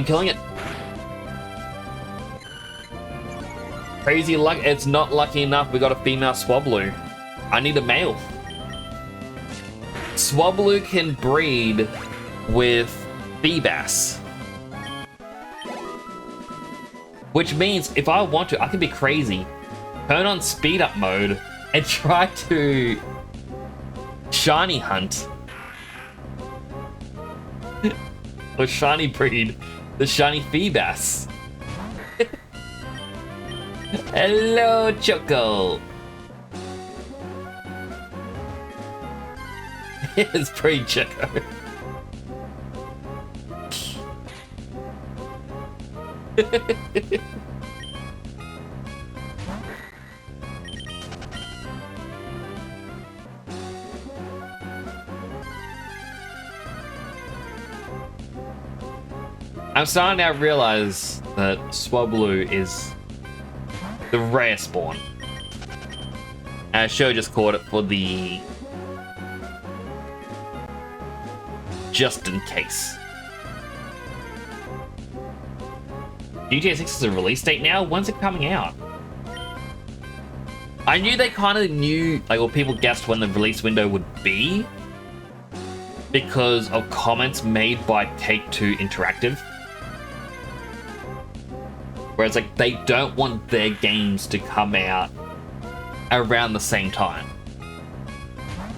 killing it. Crazy luck. It's not lucky enough we got a female Swablu. I need a male. Swablu can breed with Feebas. Which means if I want to, I can be crazy. Turn on speed up mode and try to shiny hunt. Or shiny breed the shiny Feebas. Hello, Choco. It's pretty Choco. I'm starting to now realize that Swablu is the rare spawn. Show just caught it for the just in case. GTA 6 is a release date now? When's it coming out? I knew they kind of knew, like, or people guessed when the release window would be because of comments made by Take-Two Interactive. Whereas, like, they don't want their games to come out around the same time.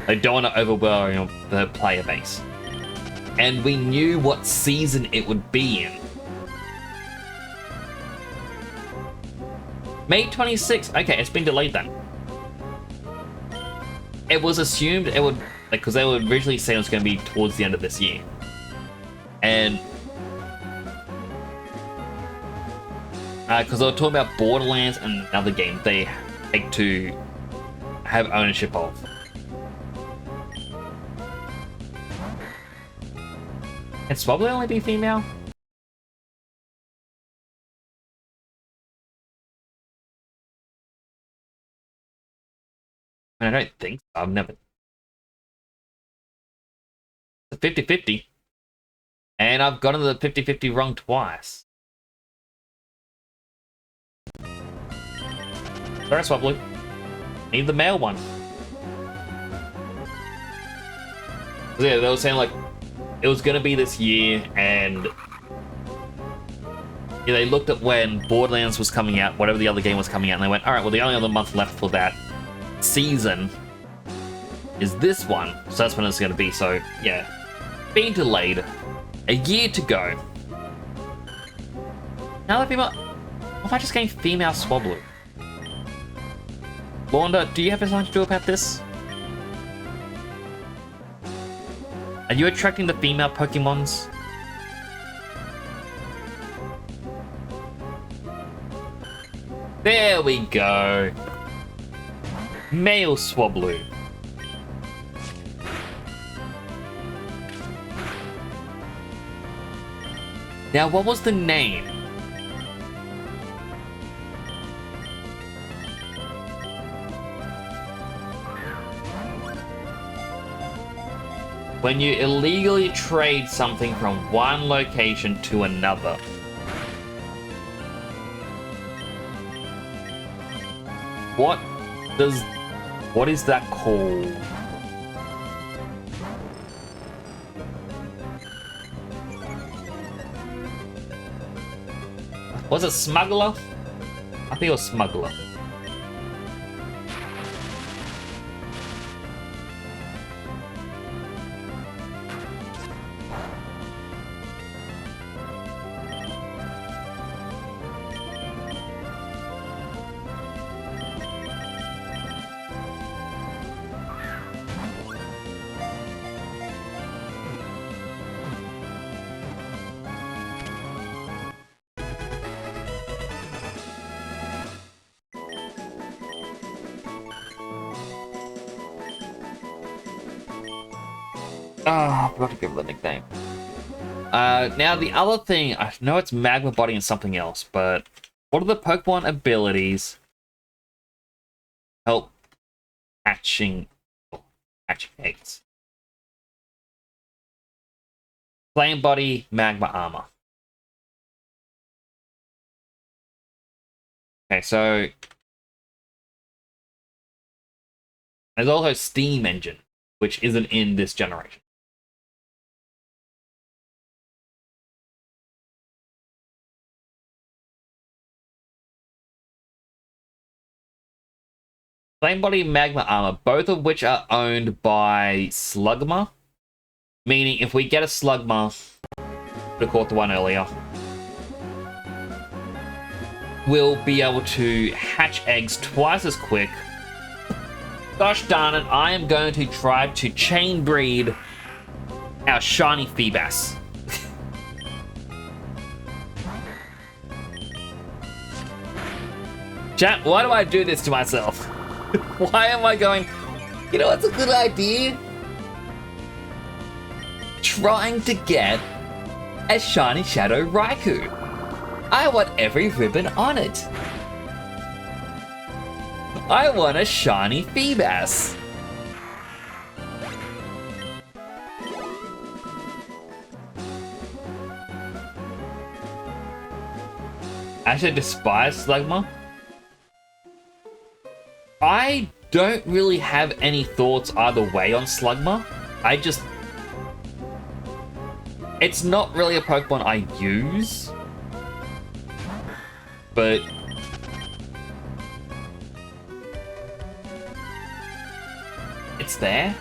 They don't want to overwhelm the player base. And we knew what season it would be in. May 26th. Okay, it's been delayed then. It was assumed it would, like, because they would originally say it was going to be towards the end of this year. And because they were talking about Borderlands and another game they like to have ownership of. Can Swablu only be female? I don't think so. I've never. It's a 50-50. And I've gotten the 50-50 wrong twice. Sorry, Swablu. Need the male one. Yeah, they were saying like it was gonna be this year, and yeah, they looked at when Borderlands was coming out, whatever the other game was coming out, and they went, all right, well, the only other month left for that season is this one, so that's when it's gonna be. So yeah, being delayed, a year to go. Now that people, what if I just getting female Swablu? Launda, do you have something to do about this? Are you attracting the female Pokemons? There we go. Male Swablu. Now, what was the name? When you illegally trade something from one location to another. What is that called? Was it smuggler? I think it was smuggler. Ah, I forgot to give it a nickname. Now the other thing, I know it's Magma Body and something else, but what are the Pokemon abilities help hatching eggs? Flame Body, Magma Armor. Okay, so there's also Steam Engine, which isn't in this generation. Flame Body, Magma Armor, both of which are owned by Slugma. Meaning, if we get a Slugma, we caught the one earlier, we'll be able to hatch eggs twice as quick. Gosh darn it, I am going to try to chain breed our shiny Feebas. Chat, why do I do this to myself? Why am I going, you know what's a good idea? Trying to get a shiny Shadow Raikou. I want every ribbon on it. I want a shiny Feebas. I should despise Slugma. I don't really have any thoughts either way on Slugma. It's not really a Pokemon I use, but it's there.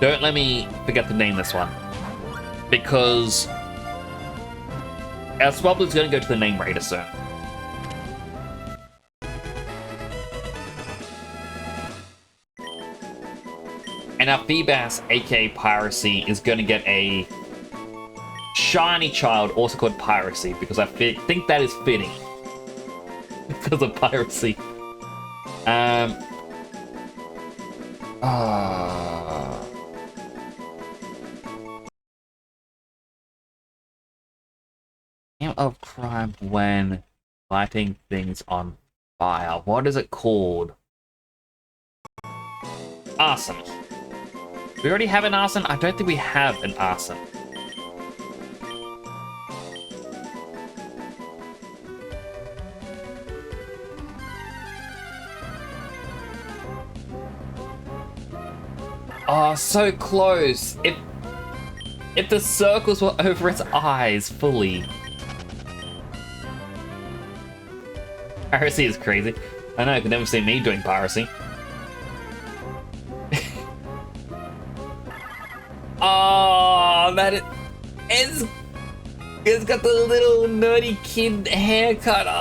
Don't let me forget to name this one, because our Swablu's going to go to the name raider soon. And our Feebas, aka Piracy, is going to get a shiny child, also called Piracy, because I think that is fitting. Because of Piracy. Of crime when lighting things on fire. What is it called? Arson. Do we already have an arson? I don't think we have an arson. Oh, so close. If the circles were over its eyes fully. Piracy is crazy. I know, you can never see me doing piracy. Oh, it's got the little nerdy kid haircut. Oh.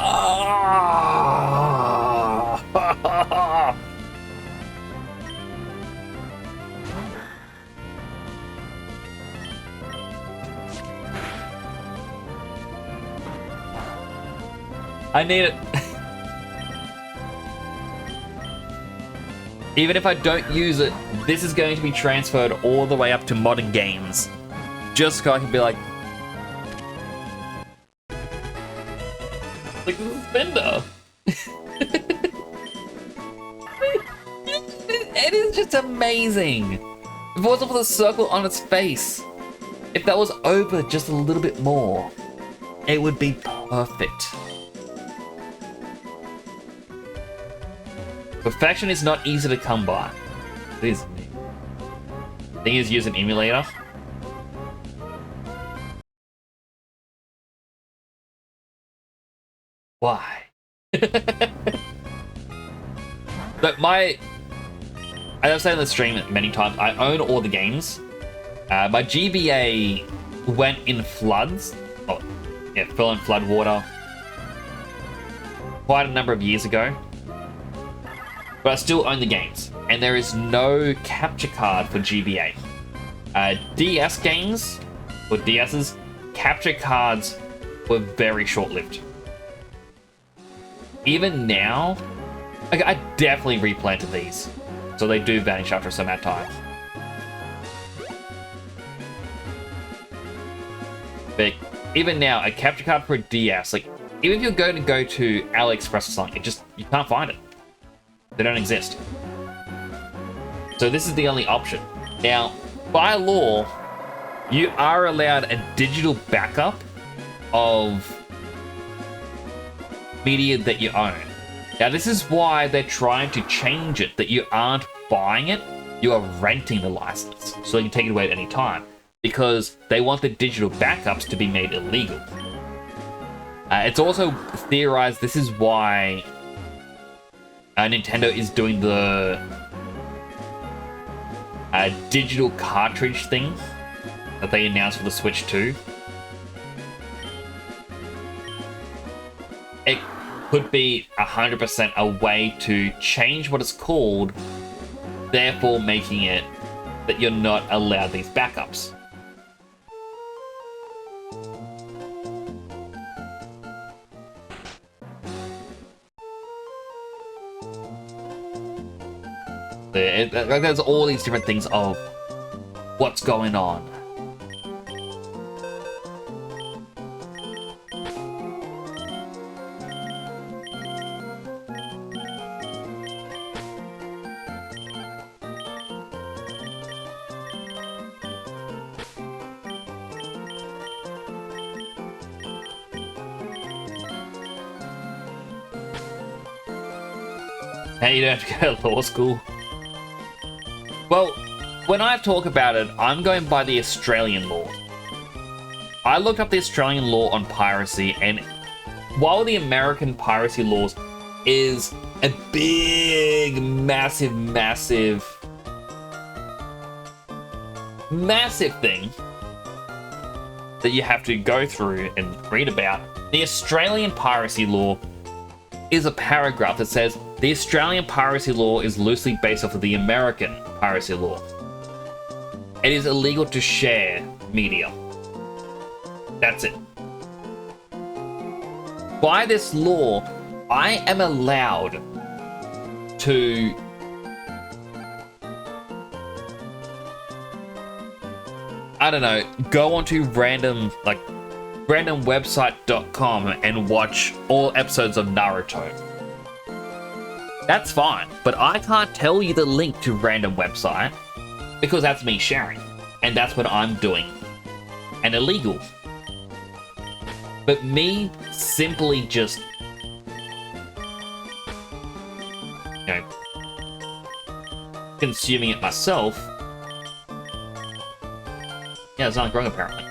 I need it. Even if I don't use it, this is going to be transferred all the way up to modern games. Just so I can be like... Like the suspender. It is just amazing. If it wasn't for the circle on its face, if that was over just a little bit more, it would be perfect. Perfection is not easy to come by. It is me. Thing is, use an emulator. Why? But as I've said in the stream many times, I own all the games. My GBA went in floods. Oh, yeah, fell in flood water quite a number of years ago. but I still own the games. And there is no capture card for GBA. DS games, or DS's, capture cards were very short-lived. Even now, I definitely replanted these, so they do vanish after some amount of time. But even now, a capture card for a DS, like, even if you're going to go to AliExpress or something, you can't find it. They don't exist. So this is the only option. Now, by law, you are allowed a digital backup of media that you own. Now, this is why they're trying to change it, that you aren't buying it, you are renting the license, so you can take it away at any time, because they want the digital backups to be made illegal. It's also theorized this is why Nintendo is doing the digital cartridge thing that they announced for the Switch 2. It could be 100% a way to change what it's called, therefore making it that you're not allowed these backups. There's all these different things of what's going on. Hey, you don't have to go to law school. Well, when I talk about it, I'm going by the Australian law. I looked up the Australian law on piracy, and while the American piracy laws is a big, massive thing that you have to go through and read about, the Australian piracy law is a paragraph that says the Australian piracy law is loosely based off of the American piracy law. It is illegal to share media. That's it. By this law, I am allowed to go onto random website.com and watch all episodes of Naruto. That's fine, but I can't tell you the link to random website because that's me sharing, and that's what I'm doing, and illegal. But me simply just, consuming it myself, yeah, it's not growing apparently.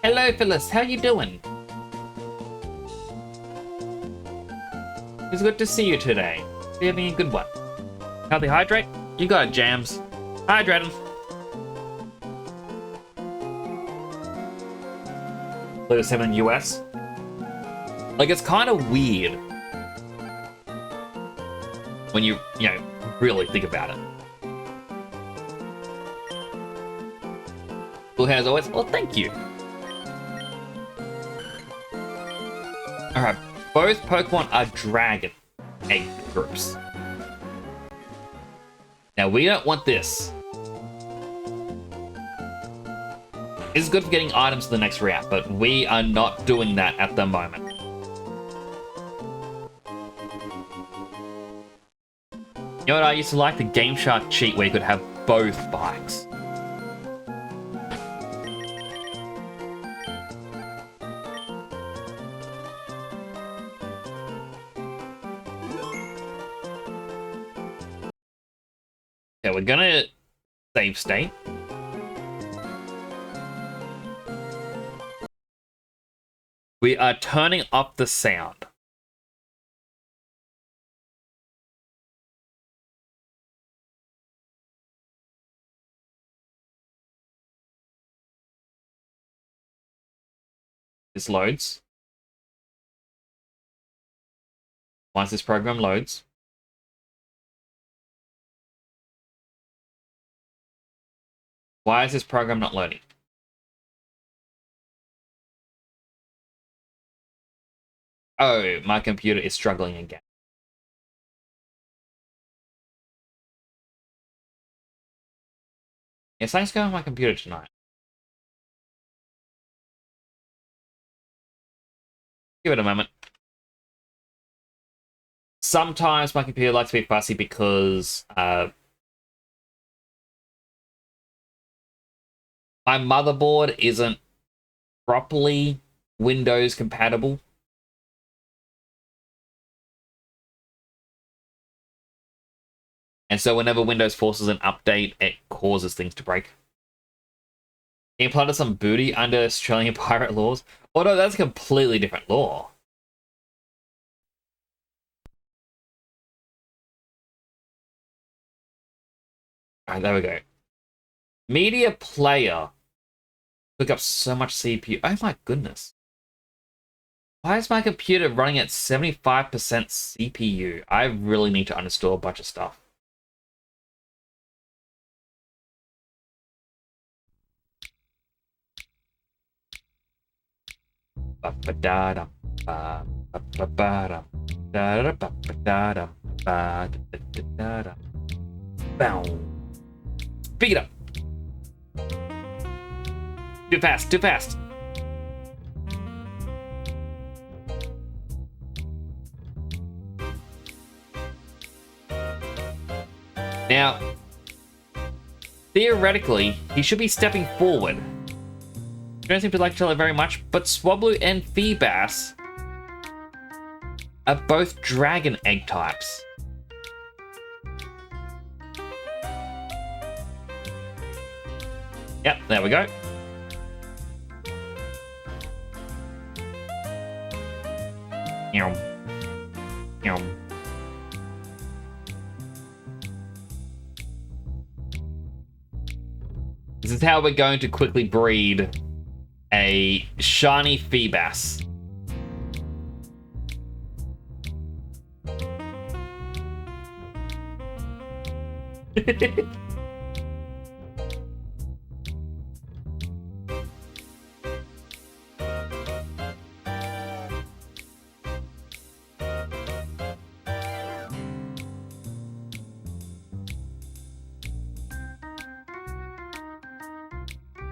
Hello, Phyllis. How you doing? It's good to see you today. You're having a good one. Healthy hydrate? You got it, Jams. Hydrating. Like the 7 US. Like, it's kind of weird when you really think about it. Cool hair as always. Well, thank you. Alright, both Pokemon are dragon egg groups. Now, we don't want this. This is good for getting items to the next route, but we are not doing that at the moment. You know what, I used to like the Game Shark cheat where you could have both bikes. Okay, we're gonna save state. We are turning up the sound. This loads. Once this program loads. Why is this program not loading? Oh, my computer is struggling again. Yeah, something's going on my computer tonight. Give it a moment. Sometimes my computer likes to be fussy because my motherboard isn't properly Windows compatible. And so whenever Windows forces an update, it causes things to break. He implanted some booty under Australian pirate laws. Although that's a completely different law. Alright, there we go. Media player took up so much CPU. Oh my goodness. Why is my computer running at 75% CPU? I really need to uninstall a bunch of stuff. Pick it up. Too fast, too fast. Now, theoretically, he should be stepping forward. Don't seem to like each other very much, but Swablu and Feebas are both dragon egg types. Yep, there we go. Yum. Yum. This is how we're going to quickly breed a shiny Feebas.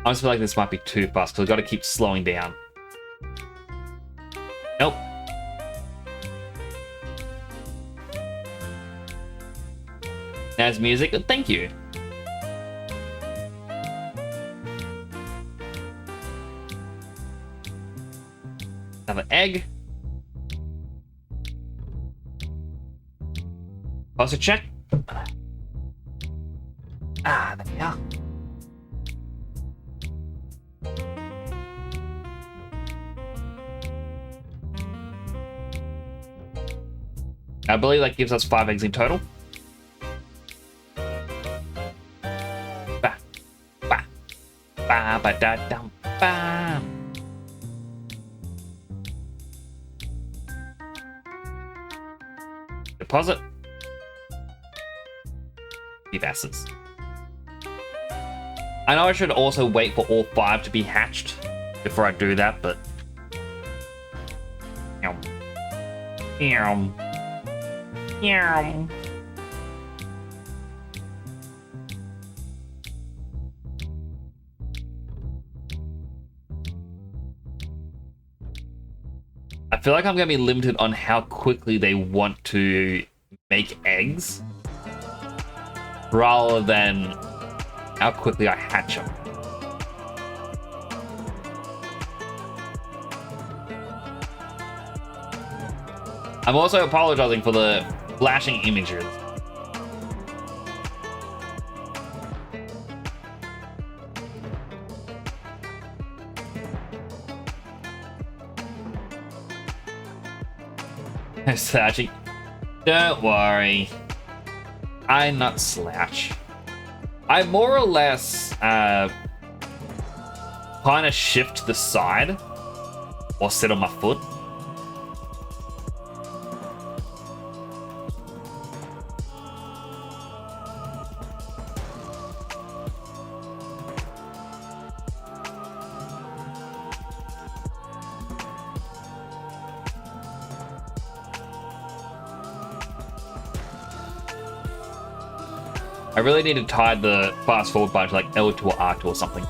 I just feel like this might be too fast because I've got to keep slowing down. Nope. There's music. Thank you. Another egg. Also check. Ah, there we are. I believe that gives us 5 eggs in total. Ba, ba, ba, ba, da, dum, ba. Deposit. Feebas's. I know I should also wait for all 5 to be hatched before I do that, but... Yum. Yum. Yum. I feel like I'm going to be limited on how quickly they want to make eggs rather than how quickly I hatch them. I'm also apologizing for the flashing images. Slouchy. Don't worry. I'm not slouch. I more or less kind of shift to the side or sit on my foot. I really need to tie the fast forward button to like L2 or R2 or something.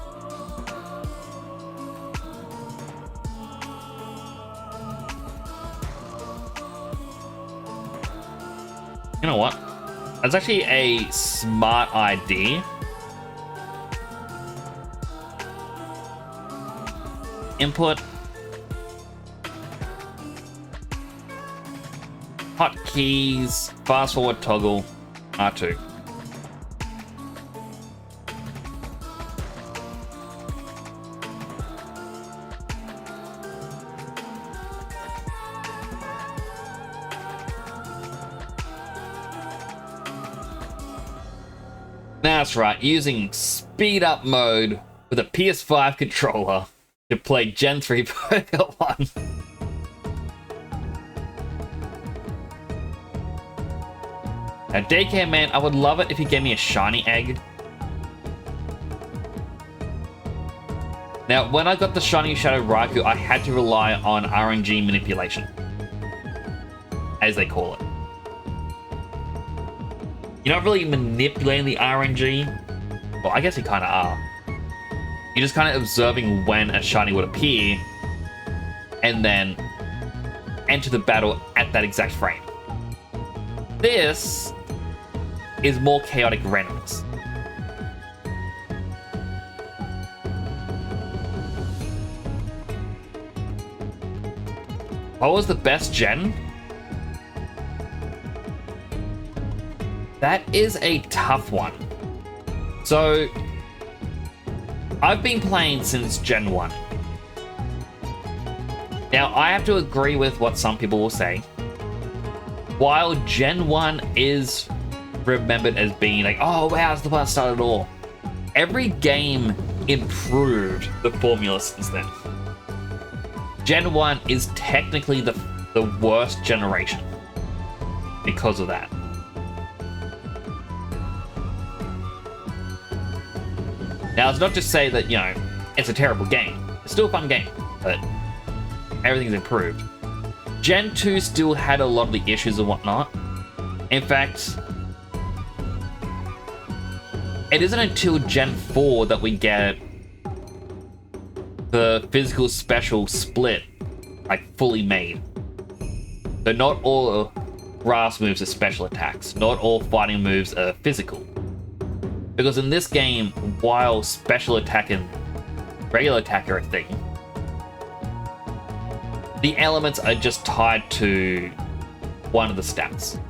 You know what? That's actually a smart idea. Input. Hotkeys. Fast forward toggle. R2. That's right, using speed up mode with a PS5 controller to play Gen 3 Pokemon. Now, Daycare Man, I would love it if you gave me a shiny egg. Now, when I got the shiny Shadow Raikou, I had to rely on RNG manipulation, as they call it. You're not really manipulating the RNG. Well, I guess you kind of are. You're just kind of observing when a shiny would appear and then enter the battle at that exact frame. This is more chaotic randomness. What was the best gen? That is a tough one. So, I've been playing since Gen 1. Now, I have to agree with what some people will say. While Gen 1 is remembered as being like, oh wow, it's the best start at all, every game improved the formula since then. Gen 1 is technically the worst generation because of that. Now, it's not just say that, you know, it's a terrible game. It's still a fun game, but everything's improved. Gen 2 still had a lot of the issues and whatnot. In fact, it isn't until Gen 4 that we get the physical special split, like, fully made. So not all grass moves are special attacks. Not all fighting moves are physical. Because in this game, while special attack and regular attack are a thing, the elements are just tied to one of the stats.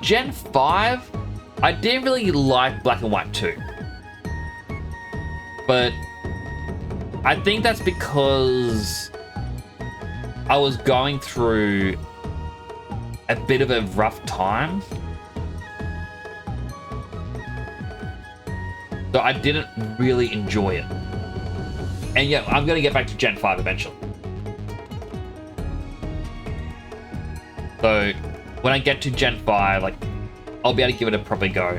Gen 5, I didn't really like Black and White 2. But I think that's because I was going through a bit of a rough time. So I didn't really enjoy it. And yeah, I'm going to get back to Gen 5 eventually. So when I get to Gen 5, like, I'll be able to give it a proper go.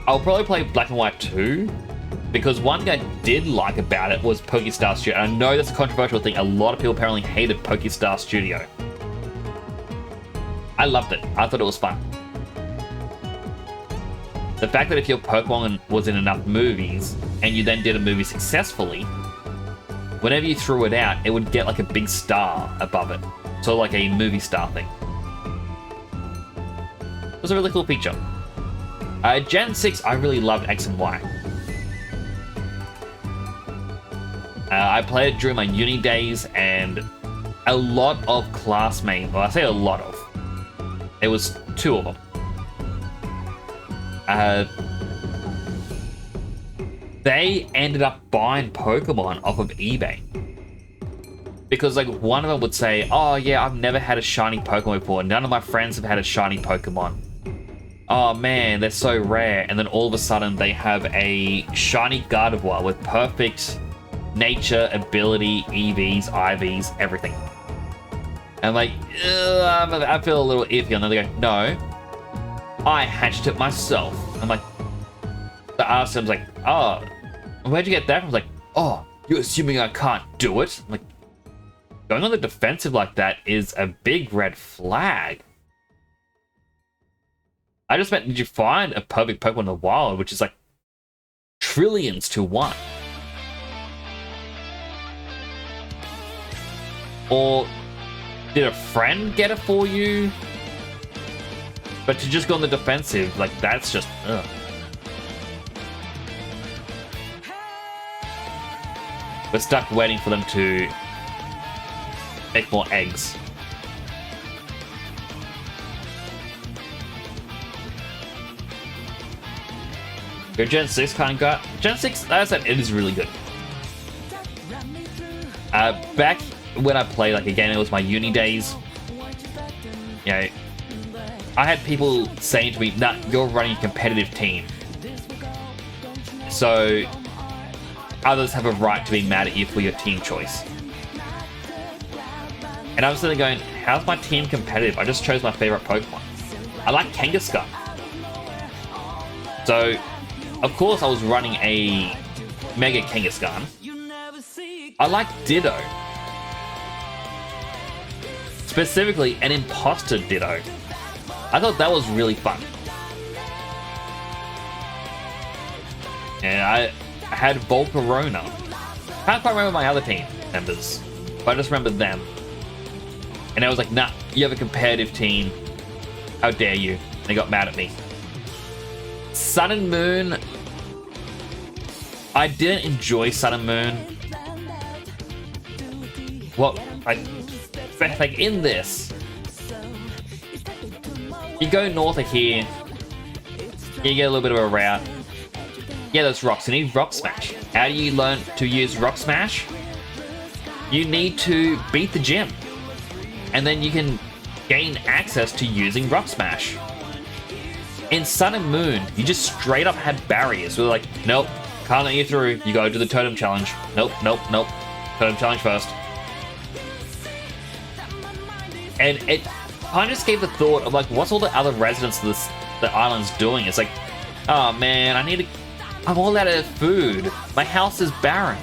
I'll probably play Black and White 2. Because one thing I did like about it was Pokestar Studio. And I know that's a controversial thing. A lot of people apparently hated Pokestar Studio. I loved it. I thought it was fun. The fact that if your Pokemon was in enough movies, and you then did a movie successfully, whenever you threw it out, it would get like a big star above it. So like a movie star thing. It was a really cool feature. Gen 6, I really loved X and Y. I played it during my uni days, and a lot of classmates, well, I say a lot of, it was 2 of them. They ended up buying Pokemon off of eBay. Because like one of them would say, oh yeah, I've never had a shiny Pokemon before. None of my friends have had a shiny Pokemon. Oh man, they're so rare. And then all of a sudden they have a shiny Gardevoir with perfect nature, ability, EVs, IVs, everything. And I'm like, I feel a little iffy. And then they go, no, I hatched it myself. I'm like, the asked him, like, oh, where'd you get that from? I was like, oh, You're assuming I can't do it? Like, going on the defensive like that is a big red flag. I just meant, did you find a perfect Pokemon in the wild, which is like trillions to one? Or did a friend get it for you? But to just go on the defensive, like, that's just, ugh. We're stuck waiting for them to make more eggs. Your Gen 6 kind of got... Gen 6, as I said, it is really good. Back when I played, like, again, it was my uni days. You know, I had people saying to me, nah, you're running a competitive team. So, others have a right to be mad at you for your team choice. And I was sitting there going, how's my team competitive? I just chose my favorite Pokemon. I like Kangaskhan. So, of course I was running a Mega Kangaskhan. I like Ditto. Specifically, an imposter Ditto. I thought that was really fun. And I had Volcarona. Can't quite remember my other team members, but I just remember them. And I was like, nah, you have a competitive team. How dare you? They got mad at me. Sun and Moon. I didn't enjoy Sun and Moon. Well, like in this, you go north of here, you get a little bit of a route. Yeah, there's rocks. You need Rock Smash. How do you learn to use Rock Smash? You need to beat the gym. And then you can gain access to using Rock Smash. In Sun and Moon, you just straight up had barriers. We were like, nope, can't let you through. You gotta do the Totem Challenge. Nope, nope, nope. Totem Challenge first. And it kind of just gave the thought of like, what's all the other residents of the island's doing? It's like, oh man, I'm all out of food. My house is barren.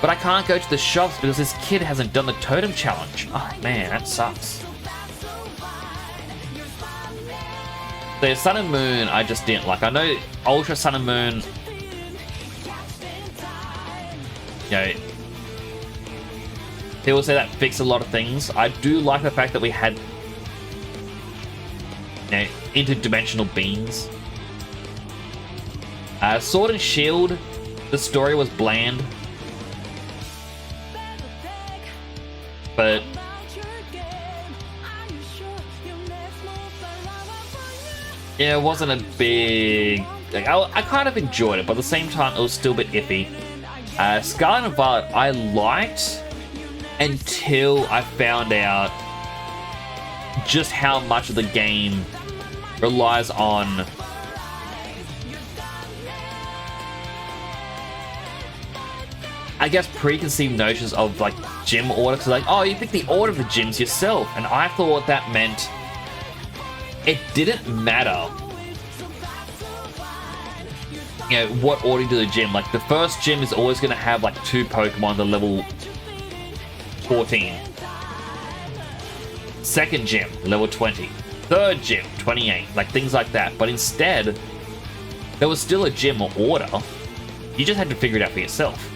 But I can't go to the shops because this kid hasn't done the Totem Challenge. Oh man, that sucks. The Sun and Moon, I just didn't like. I know Ultra Sun and Moon, you know, people say that fixed a lot of things. I do like the fact that we had, you know, interdimensional beings. Sword and Shield, the story was bland. But yeah, it wasn't a big... Like, I kind of enjoyed it, but at the same time, it was still a bit iffy. Scarlet and Violet, I liked until I found out just how much of the game relies on I guess preconceived notions of like gym order. So like, oh, you pick the order of the gyms yourself, and I thought that meant it didn't matter, you know, what order you do the gym. Like the first gym is always going to have like 2 Pokemon to level 14. Second gym, level 20. Third gym, 28. Like things like that. But instead, there was still a gym order. You just had to figure it out for yourself.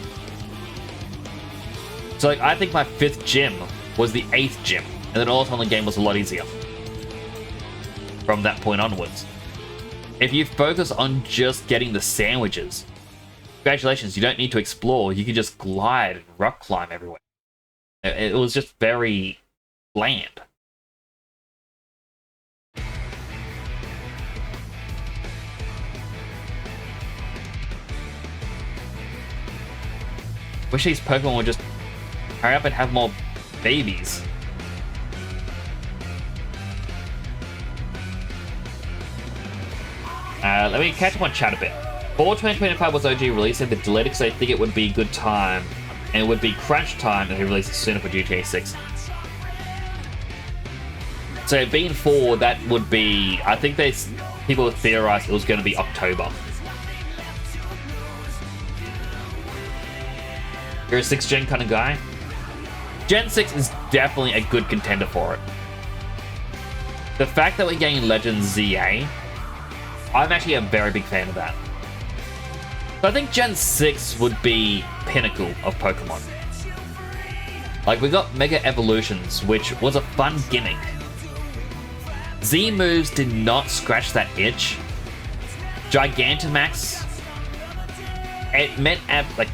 So like, I think my 5th gym was the 8th gym, and then all of a sudden the game was a lot easier from that point onwards. If you focus on just getting the sandwiches, congratulations, you don't need to explore. You can just glide and rock climb everywhere. It was just very bland. Wish these Pokemon would just hurry up and have more babies. Let me catch up on chat a bit. Fall 2025 was OG released, but delayed because I think it would be good time, and it would be crunch time if they released it sooner for GTA 6. So being 4, that would be, I think people theorized it was going to be October. You're a 6th gen kind of guy? Gen 6 is definitely a good contender for it. The fact that we're getting Legends ZA, I'm actually a very big fan of that. So I think Gen 6 would be pinnacle of Pokemon. Like, we got Mega Evolutions, which was a fun gimmick. Z moves did not scratch that itch. Gigantamax, it meant like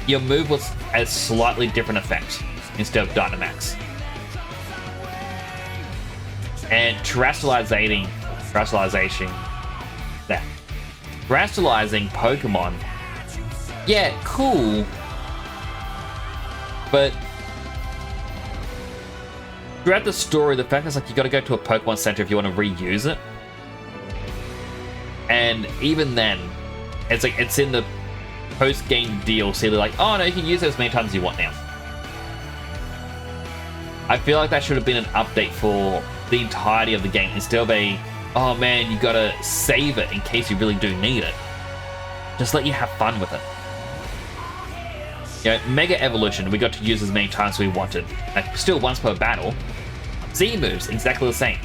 your move was a slightly different effect instead of Dynamax. And terrestrializing Pokemon, yeah, cool, but throughout the story, the fact is like you got to go to a Pokemon Center if you want to reuse it, and even then, it's like it's in the post-game DLC. They're like, oh no, you can use it as many times as you want now. I feel like that should have been an update for the entirety of the game instead of a, oh man, you gotta save it in case you really do need it. Just let you have fun with it. You know, Mega Evolution, we got to use as many times as we wanted. Like, still once per battle. Z moves, exactly the same.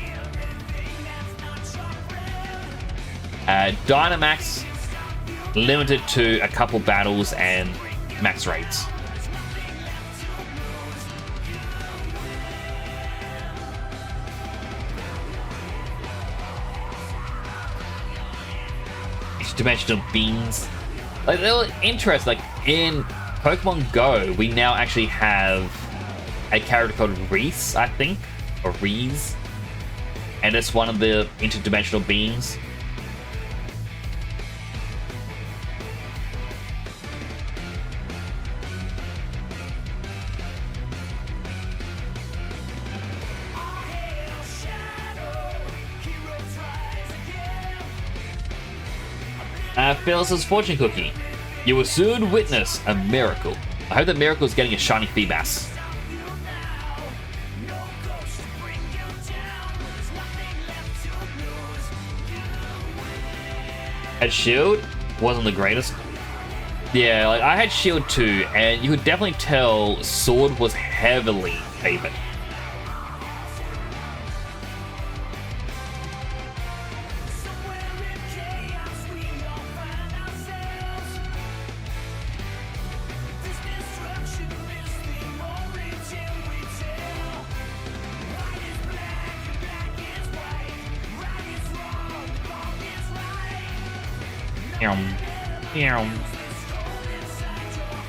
Dynamax, limited to a couple battles and max rates. Dimensional beams. Like, they're interesting. Like, in Pokemon Go, we now actually have a character called Reese, I think, or Reese, and it's one of the interdimensional beings. Phyllis's fortune cookie. You will soon witness a miracle. I hope that miracle is getting a shiny Feebas. Had Shield wasn't the greatest. Yeah, like I had Shield too, and you could definitely tell Sword was heavily favored.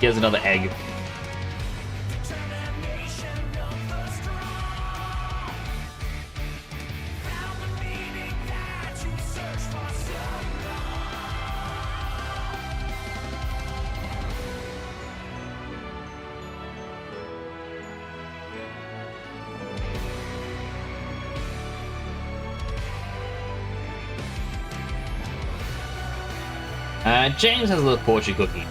Here's another egg. James has a little fortune cookie.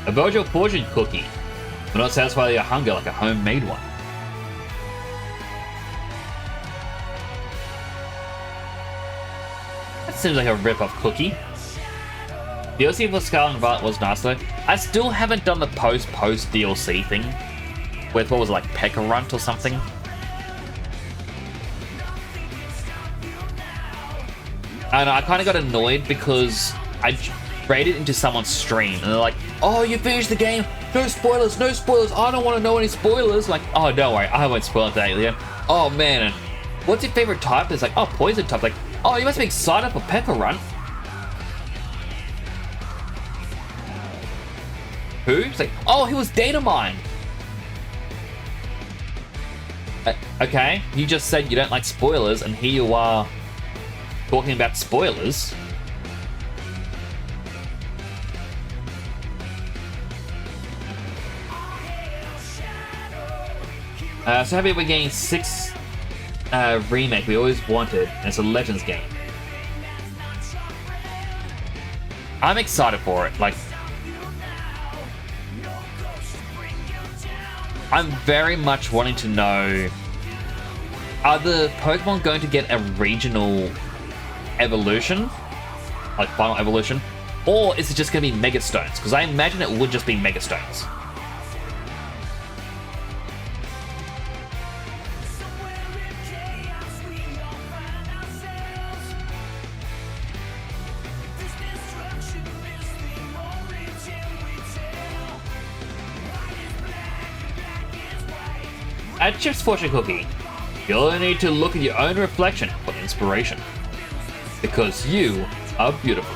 A Bojo fortune cookie will not satisfy your hunger like a homemade one. That seems like a rip-off cookie. DLC for Scarlet and Violet was nice though. I still haven't done the post DLC thing with, what was it, like Pekka Runt or something? I know, I kind of got annoyed because I raided into someone's stream and they're like, oh, you finished the game, no spoilers, no spoilers, I don't want to know any spoilers. Like, oh, don't worry, I won't spoil it today, Liam. Oh man, and what's your favorite type? It's like, oh, poison type. Like, oh, you must be excited for Pekka Runt. Who? It's like, oh, he was data mined. Okay, you just said you don't like spoilers and here you are talking about spoilers. So happy we're getting 6 remake we always wanted, and it's a Legends game. I'm excited for it. Like, I'm very much wanting to know, are the Pokemon going to get a regional evolution? Like final evolution? Or is it just going to be Mega Stones? Because I imagine it would just be Mega Stones. At Chip's Fortune Cookie, you only need to look at your own reflection for inspiration. Because you are beautiful.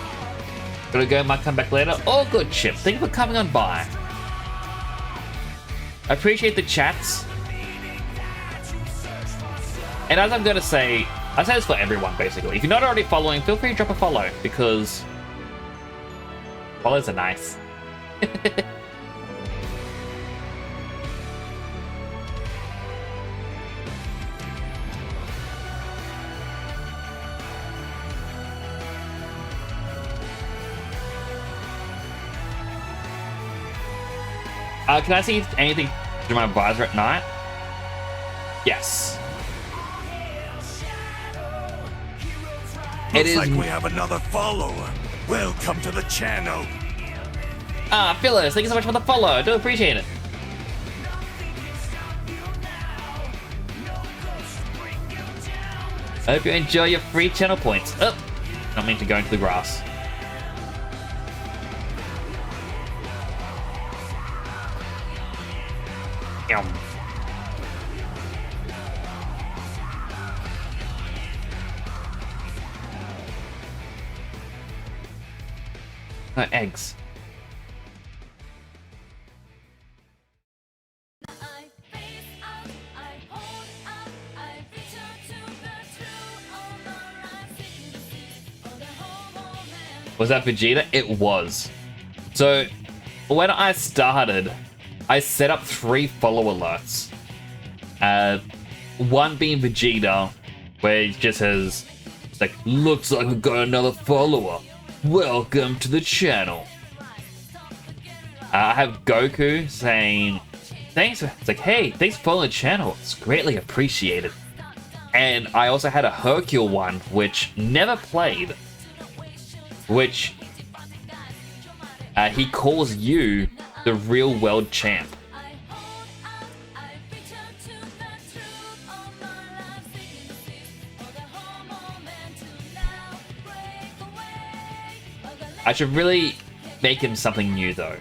Gotta go, might come back later. All good, Chip. Thank you for coming on by. I appreciate the chats. And as I'm gonna say, I say this for everyone basically. If you're not already following, feel free to drop a follow because follows are nice. Can I see anything through my visor at night? Yes. Looks like we have another follower. Welcome to the channel. Phyllis, thank you so much for the follow. I do appreciate it. I hope you enjoy your free channel points. Oh, not mean to go into the grass. Yum. No eggs. Was that Vegeta? It was. So, when I started, I set up 3 follow alerts. One being Vegeta, where it just says, like, looks like we've got another follower. Welcome to the channel. I have Goku saying, thanks. It's like, hey, thanks for following the channel. It's greatly appreciated. And I also had a Hercule one, which never played. Which he calls you the real world champ. I should really make him something new though.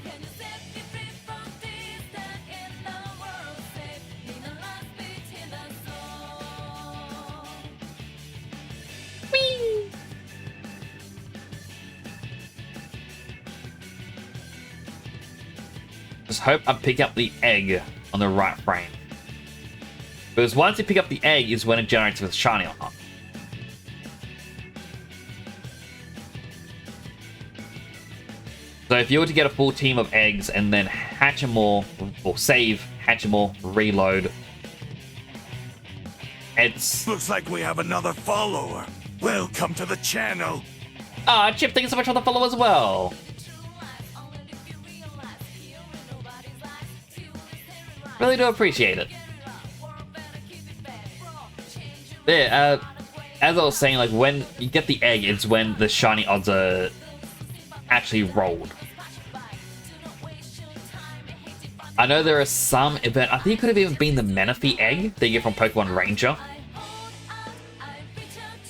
Just hope I pick up the egg on the right frame. Because once you pick up the egg is when it generates with shiny or not. So if you were to get a full team of eggs and then hatch them all, or save, hatch them all, reload, it's... Looks like we have another follower. Welcome to the channel. Chip, thank you so much for the follow as well. Really do appreciate it. Yeah, as I was saying, like, when you get the egg, it's when the shiny odds are actually rolled. I know there are some event, I think it could have even been the Menifee egg that you get from Pokemon Ranger.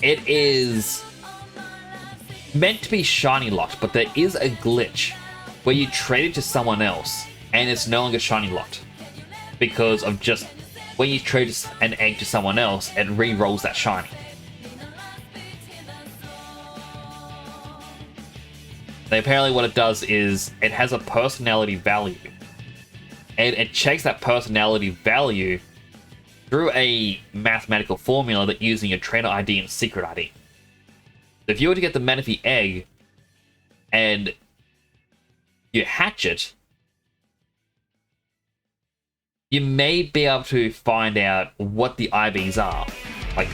It is meant to be shiny locked, but there is a glitch where you trade it to someone else and it's no longer shiny locked. Because of just when you trade an egg to someone else, it re-rolls that shiny. And apparently what it does is it has a personality value. And it checks that personality value through a mathematical formula that using your trainer ID and secret ID. So if you were to get the Menifee egg and you hatch it, you may be able to find out what the IVs are, like,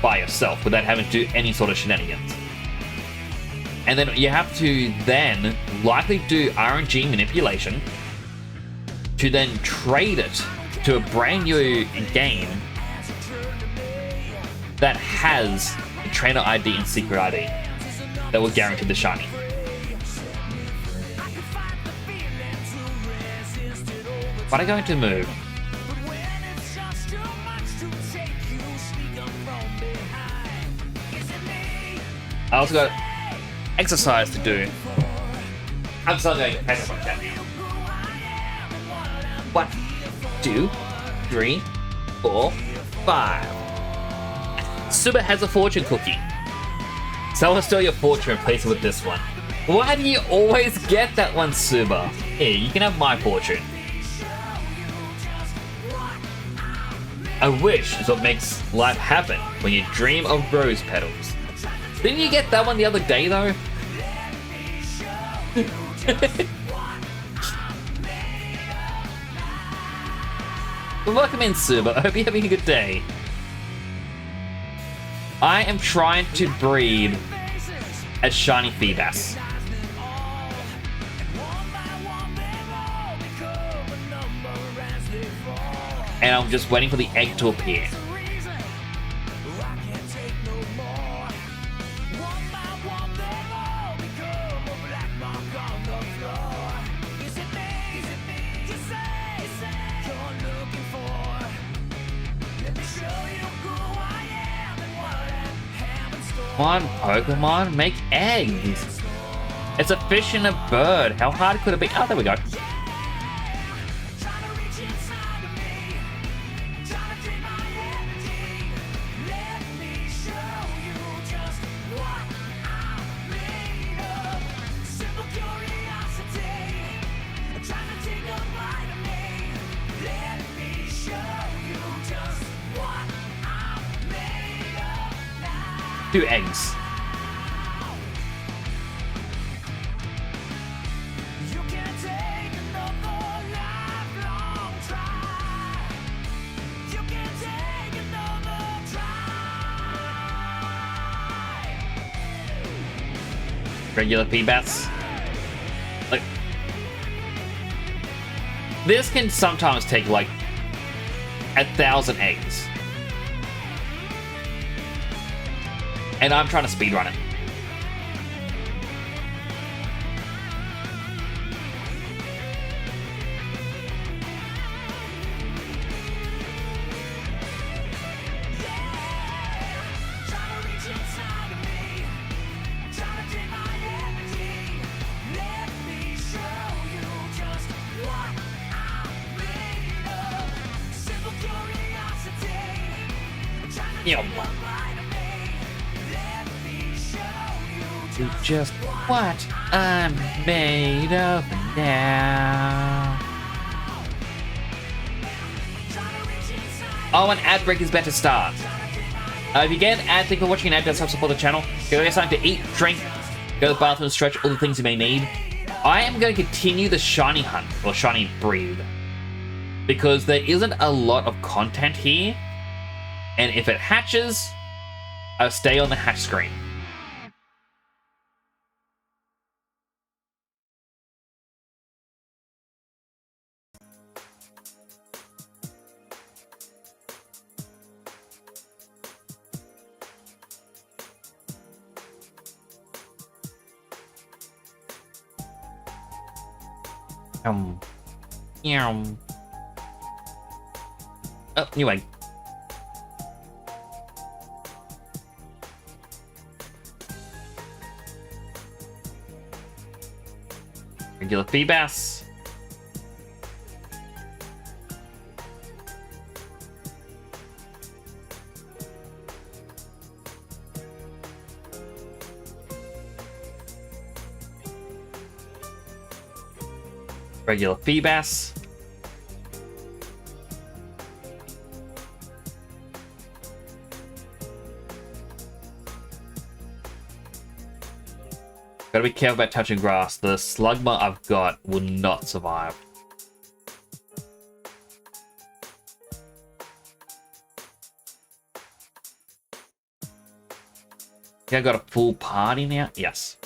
by yourself, without having to do any sort of shenanigans. And then you have to then likely do RNG manipulation to then trade it to a brand new game that has the trainer ID and secret ID that will guarantee the shiny. What are you going to move? I also got exercise to do. I'm still going to catch up on that. What? 2, 3, 4, 5. Suba has a fortune cookie. Someone steal your fortune and replace it with this one. Why do you always get that one, Suba? Here, you can have my fortune. A wish is what makes life happen when you dream of rose petals. Didn't you get that one the other day, though? Welcome in, Suba. I hope you're having a good day. I am trying to breed a shiny Feebas. And I'm just waiting for the egg to appear. Come on, Pokemon, make eggs. It's a fish and a bird. How hard could it be? Oh, there we go. Two eggs. Regular Feebas. Like, this can sometimes take like 1,000 eggs. And I'm trying to speedrun it. To just what I'm made of now. Oh, an ad break is better start. If you get an ad, think of watching an ad does help support the channel. Go get something to eat, drink, go to the bathroom, stretch, all the things you may need. I am going to continue the shiny hunt, or shiny breed, because there isn't a lot of content here, and if it hatches, I'll stay on the hatch screen. Oh, new egg. Regular Feebas. Regular Feebas. Gotta be careful about touching grass. The Slugma I've got will not survive. Okay, I got a full party now? Yes.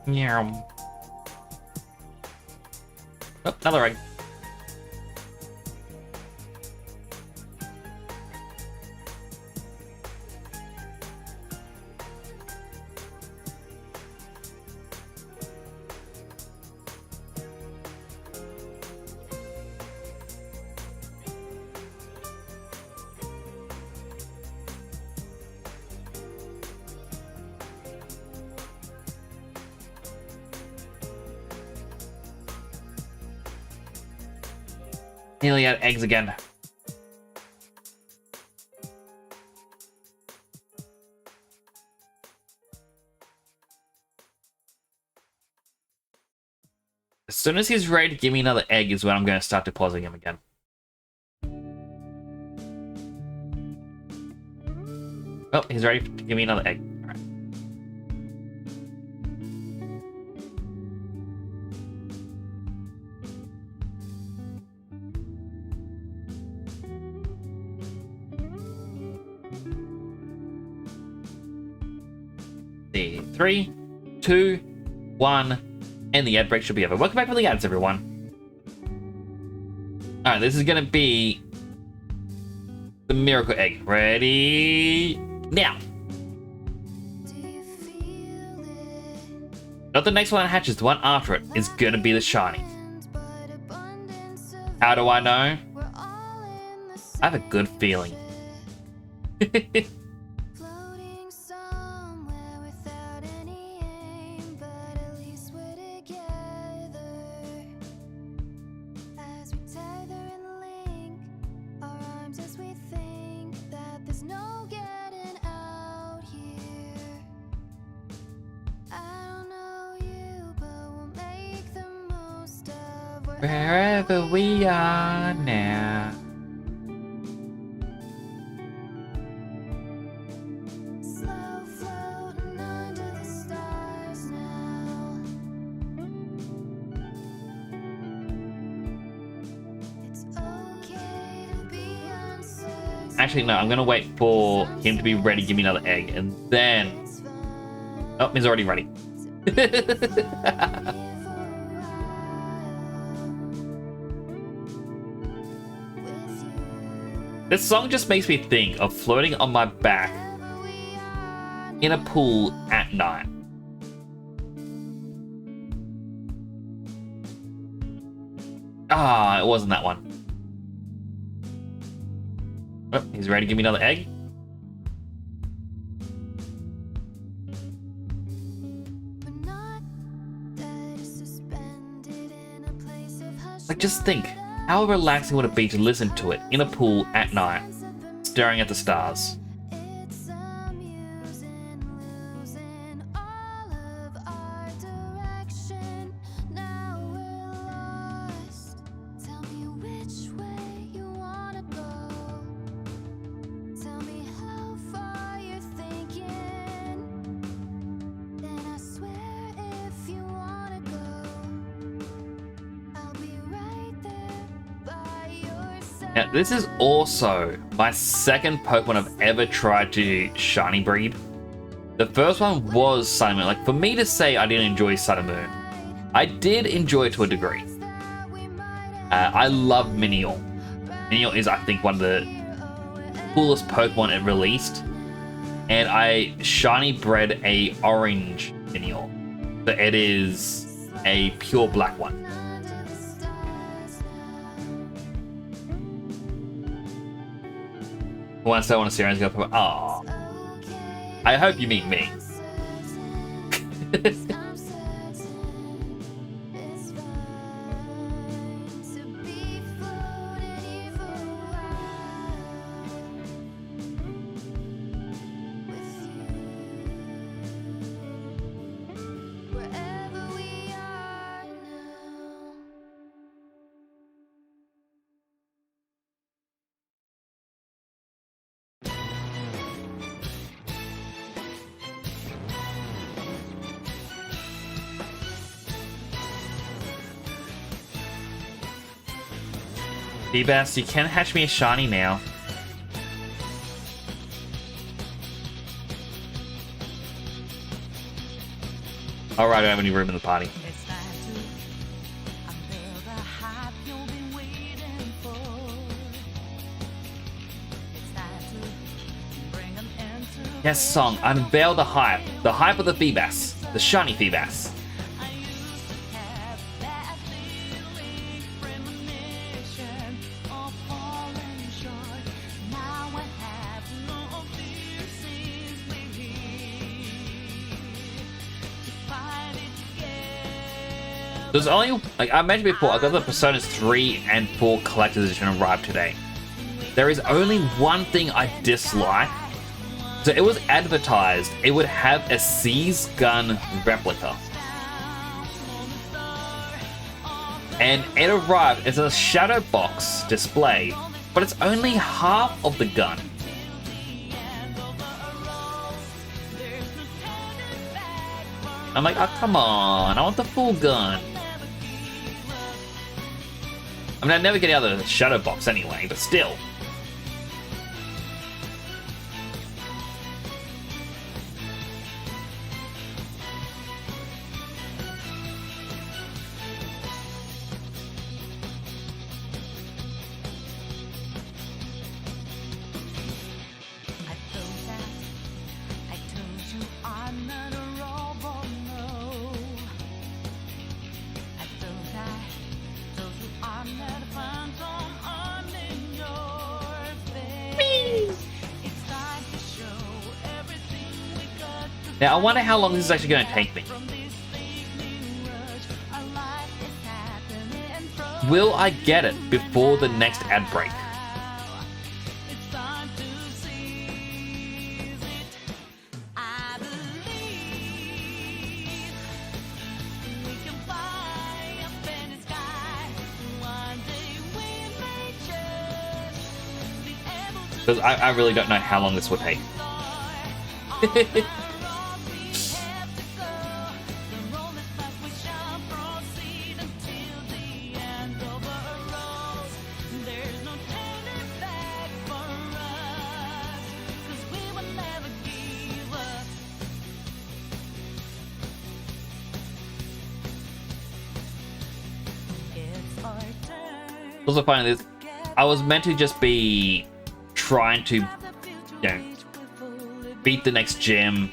Meow. Oh, another egg. Nearly out of eggs again. As soon as he's ready to give me another egg is when I'm going to start depositing him again. Oh, he's ready to give me another egg. All right. See, 3, 2, 1, and the ad break should be over. Welcome back from the ads, everyone. Alright, this is gonna be the miracle egg. Ready? Now! Not the next one that hatches, the one after it is gonna be the shiny. How do I know? I have a good feeling. Wherever we are now. Slow floating under the stars now. It's okay to be uncertain. Actually, no, I'm gonna wait for him to be ready, give me another egg, and then... Oh, he's already ready. This song just makes me think of floating on my back in a pool at night. Ah, it wasn't that one. Oh, he's ready to give me another egg. Like, just think, how relaxing would it be to listen to it in a pool at night, staring at the stars? It's amusing, losing all of our direction. Now we're lost. Tell me which way you wanna go. Tell me how far you're thinking. Then I swear if you wanna go, I'll be right there by your side. Now, this is also my second Pokemon I've ever tried to shiny breed. The first one was Sun and Moon. Like, for me to say I didn't enjoy Sun and Moon, I did enjoy it to a degree. I love Minior. Minior is, I think, one of the coolest Pokemon it released. And I shiny bred a orange Minior. So it is a pure black one. Once I want to see her, I go, "Aw, I hope you meet me." Wherever we are now. Feebas, you can hatch me a shiny now. Alright, I don't have any room in the party. It's time to unveil the hype you've been waiting for. It's time to bring an end to Yes, song, unveil the hype of the Feebas, the shiny Feebas. I used to have that feeling, premonition of falling short. Now I have no fear since we're here to fight it together. There's only, like I mentioned before, I got the Personas 3 and 4 Collector's Edition arrived today. There is only one thing I dislike. So it was advertised it would have a Seize gun replica. And it arrived as a shadow box display, but it's only half of the gun. I'm like, oh come on, I want the full gun. I mean, I'd never get out of the shadow box anyway, but still. I thought that I told you I'm not a robot, no. I thought I told you I'm not a phantom, I'm in your face. It's time to show everything we got to Now, I wonder how long this is actually going to take me. from this evening rush. Our life is happening from Will I get it before the next ad break? it's time to seize it. I believe we can fly up in the sky. One day we may just be able to Because I really don't know how long this will take. Also funny this, I was meant to just be trying to, beat the next gym,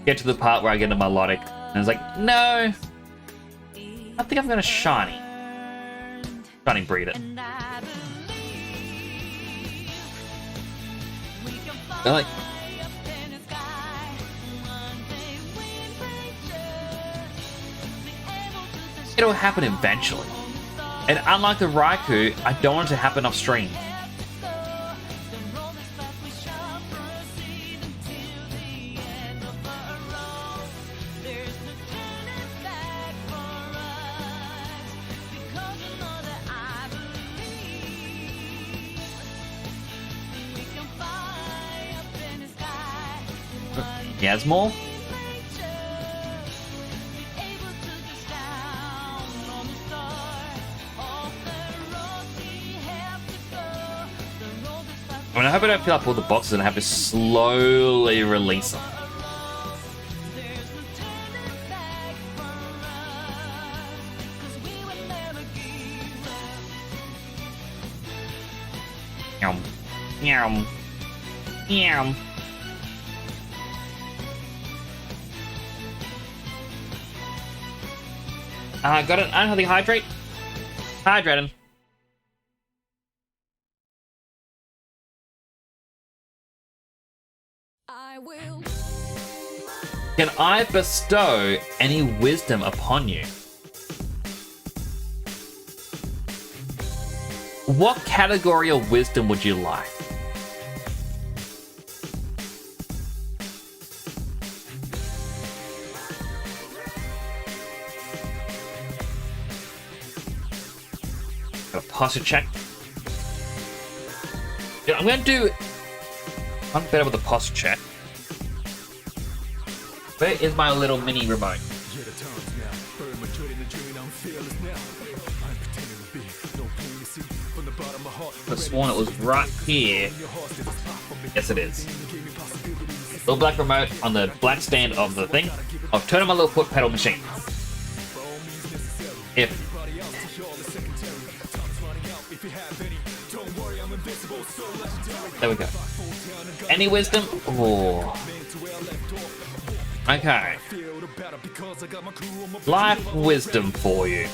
get to the part where I get a melodic, and it's like, no, I think I'm gonna shiny breed it. They're like, it'll happen eventually. And unlike the Raikou, I don't want it to happen off stream. Yasmore? I mean, I hope I don't fill up all the boxes and I have to slowly release them. Yum. Yum. Yum. Got it. Unhealthy hydrate. Hydrating. I will. Can I bestow any wisdom upon you? What category of wisdom would you like? Got a posture check. Yeah, I'm gonna do. I'm better with the posture check. Where is my little mini remote? I sworn it was right here. Yes, it is. Little black remote on the black stand of the thing. I'll turn on my little foot pedal machine. If. There we go. Any wisdom? Oh. Okay. Life wisdom for you.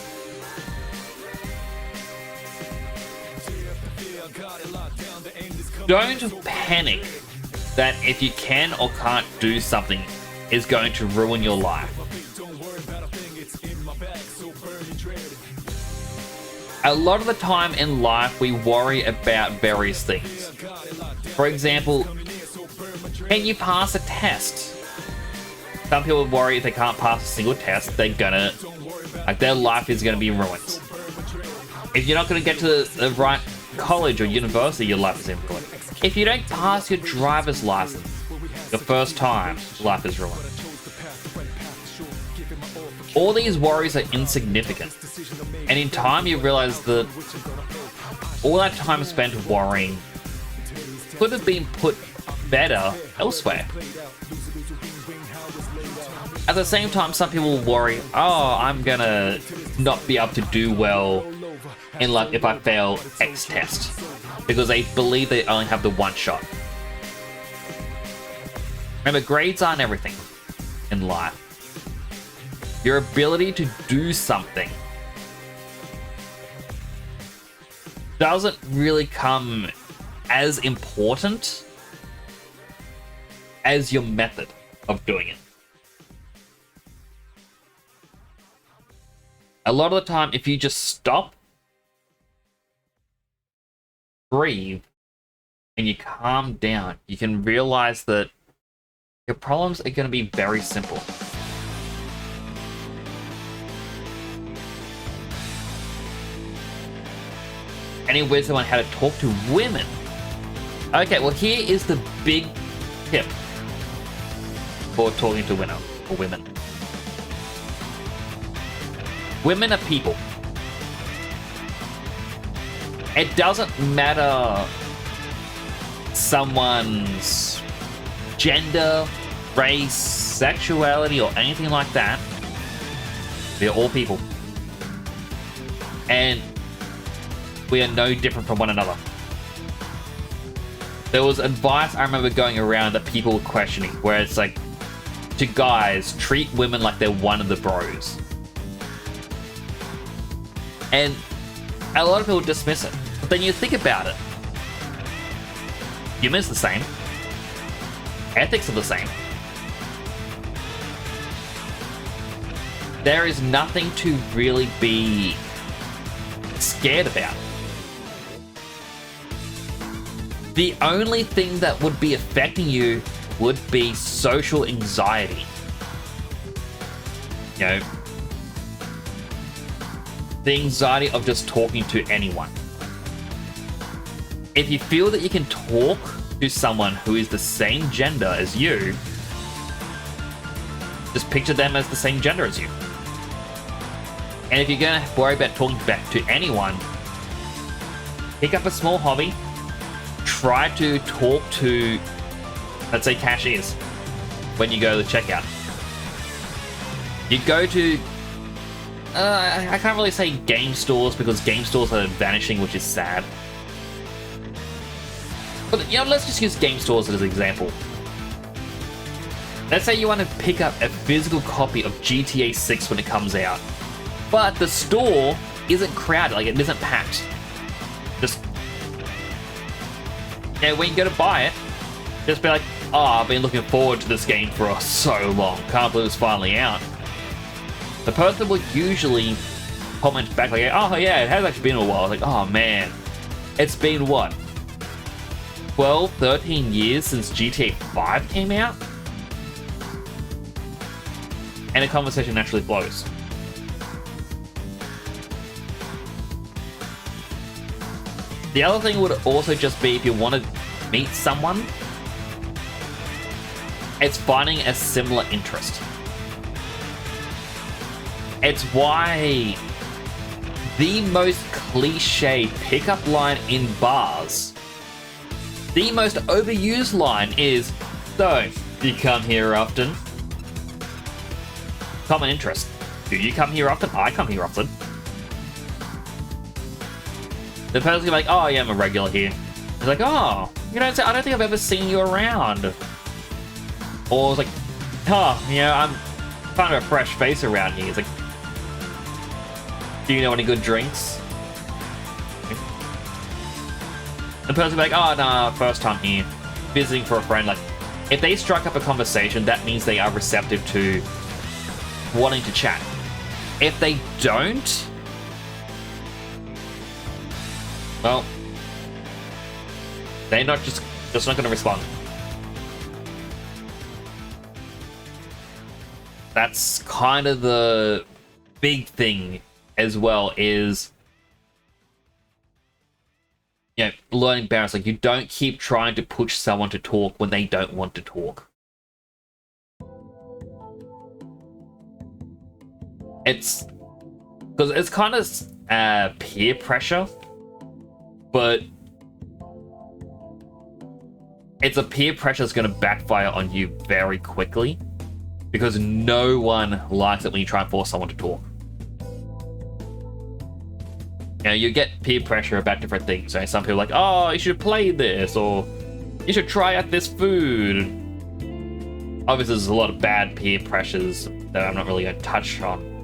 Don't panic that if you can or can't do something is going to ruin your life. A lot of the time in life, we worry about various things. For example, can you pass a test? Some people worry if they can't pass a single test, they're gonna, like, their life is gonna be ruined. If you're not gonna get to the right college or university, your life is ruined. If you don't pass your driver's license the first time, life is ruined. All these worries are insignificant. And in time, you realize that all that time spent worrying could have been put better elsewhere. At the same time, some people worry, oh, I'm gonna not be able to do well in life if I fail X test, because they believe they only have the one shot. Remember, grades aren't everything in life. Your ability to do something doesn't really come as important as your method of doing it. A lot of the time, if you just stop, breathe, and you calm down, you can realize that your problems are going to be very simple. Any wisdom on how to talk to women? Okay, well, here is the big tip for talking to women or women. Women are people. It doesn't matter someone's gender, race, sexuality, or anything like that. We're all people. And we are no different from one another. There was advice I remember going around that people were questioning, where it's like, to guys, treat women like they're one of the bros. And a lot of people dismiss it. But then you think about it. Humor's the same. Ethics are the same. There is nothing to really be scared about. The only thing that would be affecting you would be social anxiety. You know, the anxiety of just talking to anyone. If you feel that you can talk to someone who is the same gender as you, just picture them as the same gender as you. And if you're going to worry about talking back to anyone, pick up a small hobby, try to talk to, let's say, cashiers when you go to the checkout. You go to, I can't really say game stores because game stores are vanishing, which is sad. But, you know, let's just use game stores as an example. Let's say you want to pick up a physical copy of GTA 6 when it comes out, but the store isn't crowded, like it isn't packed. Just, yeah, when you go to buy it, just be like, oh, I've been looking forward to this game for so long. Can't believe it's finally out. The person will usually comment back like, oh yeah, it has actually been a while. Like, oh man, it's been what? 12, 13 years since GTA 5 came out? And a conversation naturally flows. The other thing would also just be if you want to meet someone, it's finding a similar interest. It's why the most cliche pickup line in bars, the most overused line is, so, do you come here often? Common interest. Do you come here often? I come here often. The person's gonna be like, oh yeah, I'm a regular here. It's like, oh, you know, I don't think I've ever seen you around. Or it's like, oh, you know, I'm kind of a fresh face around here. It's like, do you know any good drinks? The person will be like, oh, nah, first time here, visiting for a friend. Like, if they strike up a conversation, that means they are receptive to wanting to chat. If they don't, Well, they're not just not going to respond. That's kind of the big thing as well, is, you know, learning balance. Like, you don't keep trying to push someone to talk when they don't want to talk. It's because it's kind of peer pressure, but it's a peer pressure that's going to backfire on you very quickly, because no one likes it when you try and force someone to talk. You know, you get peer pressure about different things. Right? Some people are like, oh, you should play this, or you should try out this food. Obviously, there's a lot of bad peer pressures that I'm not really going to touch on.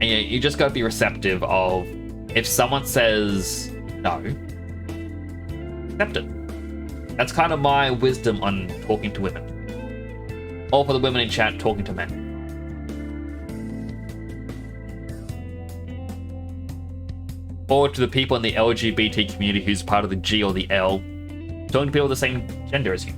And yeah, you just got to be receptive of, if someone says no, accept it. That's kind of my wisdom on talking to women. Or for the women in chat, talking to men. Or to the people in the LGBT community who's part of the G or the L, talking to people of the same gender as you.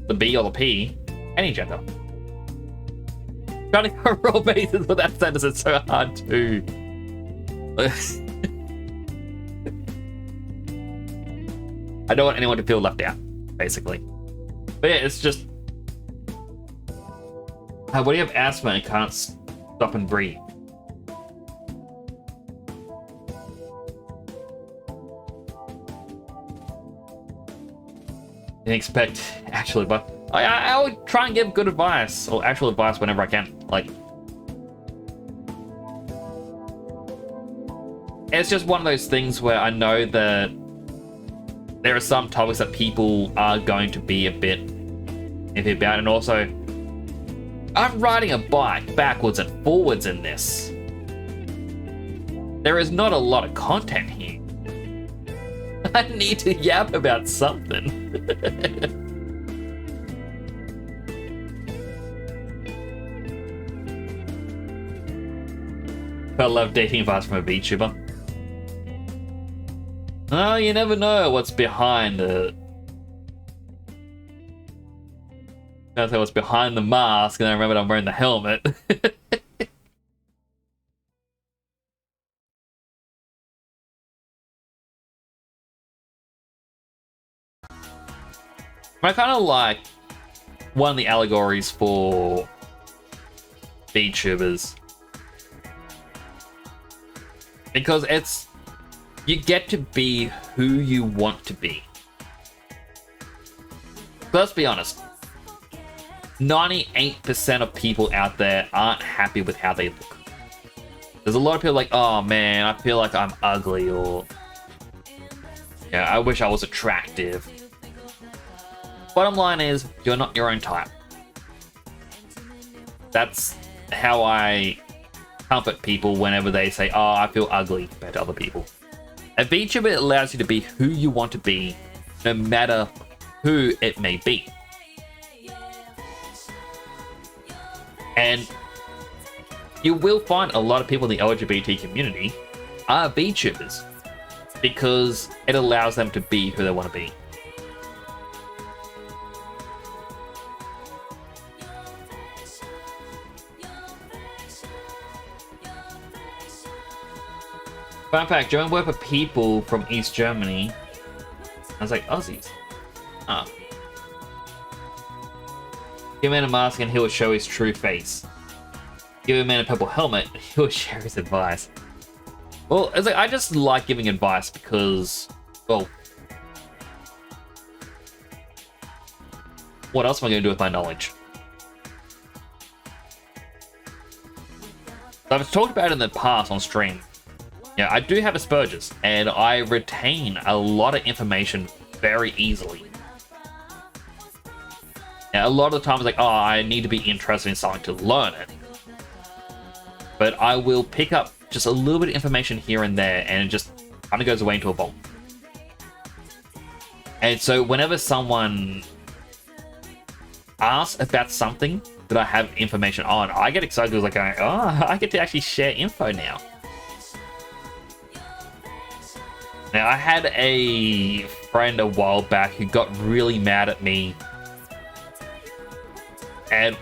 The B or the P, any gender. Trying to cover all bases with that sentence is so hard too. I don't want anyone to feel left out, basically. But yeah, it's just, what do you have asthma and can't stop and breathe? Didn't expect, actually, but I would try and give good advice, or actual advice, whenever I can. Like, it's just one of those things where I know that there are some topics that people are going to be a bit iffy about, and also, I'm riding a bike backwards and forwards in this. There is not a lot of content here. I need to yap about something. I love dating advice from a VTuber. Oh, you never know what's behind it. I say what's behind the mask, and I remembered I'm wearing the helmet. I kind of like one of the allegories for VTubers, because it's, you get to be who you want to be. Let's be honest, 98% of people out there aren't happy with how they look. There's a lot of people like, oh man, I feel like I'm ugly, or yeah, I wish I was attractive. Bottom line is, you're not your own type. That's how I comfort people whenever they say, oh, I feel ugly compared to other people. A VTuber allows you to be who you want to be, no matter who it may be. And you will find a lot of people in the LGBT community are VTubers, because it allows them to be who they want to be. Fun fact, during work with people from East Germany, I was like, Aussies. Ah. Give a man a mask and he will show his true face. Give a man a purple helmet, he will share his advice. Well, it's like, I just like giving advice because, well, what else am I going to do with my knowledge? So I've talked about it in the past on stream. Yeah, I do have Asperger's, and I retain a lot of information very easily. Now, a lot of the time it's like, oh, I need to be interested in something to learn it. But I will pick up just a little bit of information here and there, and it just kind of goes away into a vault. And so whenever someone asks about something that I have information on, I get excited because like, oh, I get to actually share info now. Now, I had a friend a while back who got really mad at me, and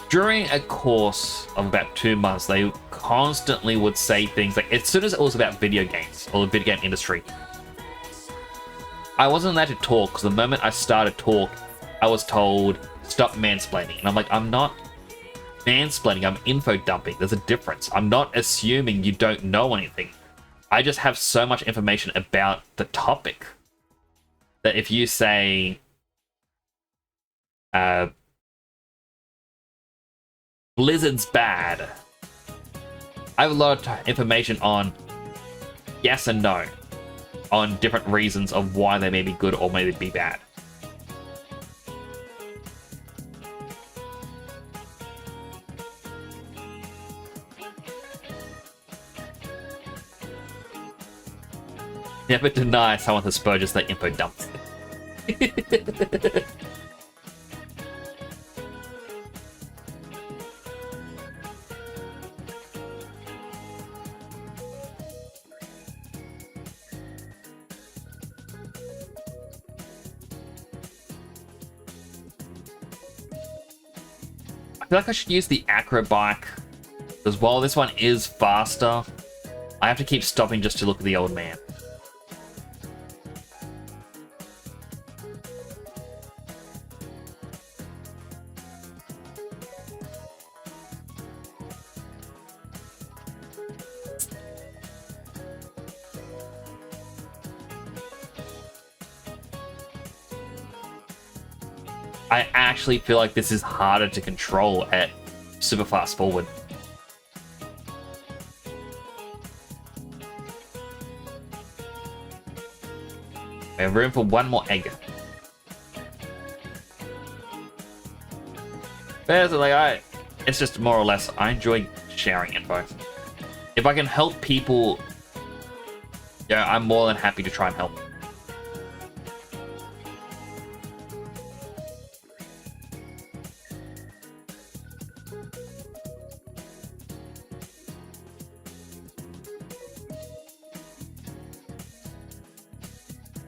during a course of about 2 months, they constantly would say things like, as soon as it was about video games or the video game industry, I wasn't allowed to talk because the moment I started talk, I was told, stop mansplaining. And I'm like, I'm not mansplaining, I'm info dumping. There's a difference. I'm not assuming you don't know anything. I just have so much information about the topic that if you say, Blizzard's bad, I have a lot of information on yes and no, on different reasons of why they may be good or may be bad. Never deny someone who spurges their info dumps. I feel like I should use the acro bike, because while this one is faster, I have to keep stopping just to look at the old man. I actually feel like this is harder to control at super fast forward. We have room for one more egg. But like, it's just more or less, I enjoy sharing info. If I can help people, yeah, I'm more than happy to try and help.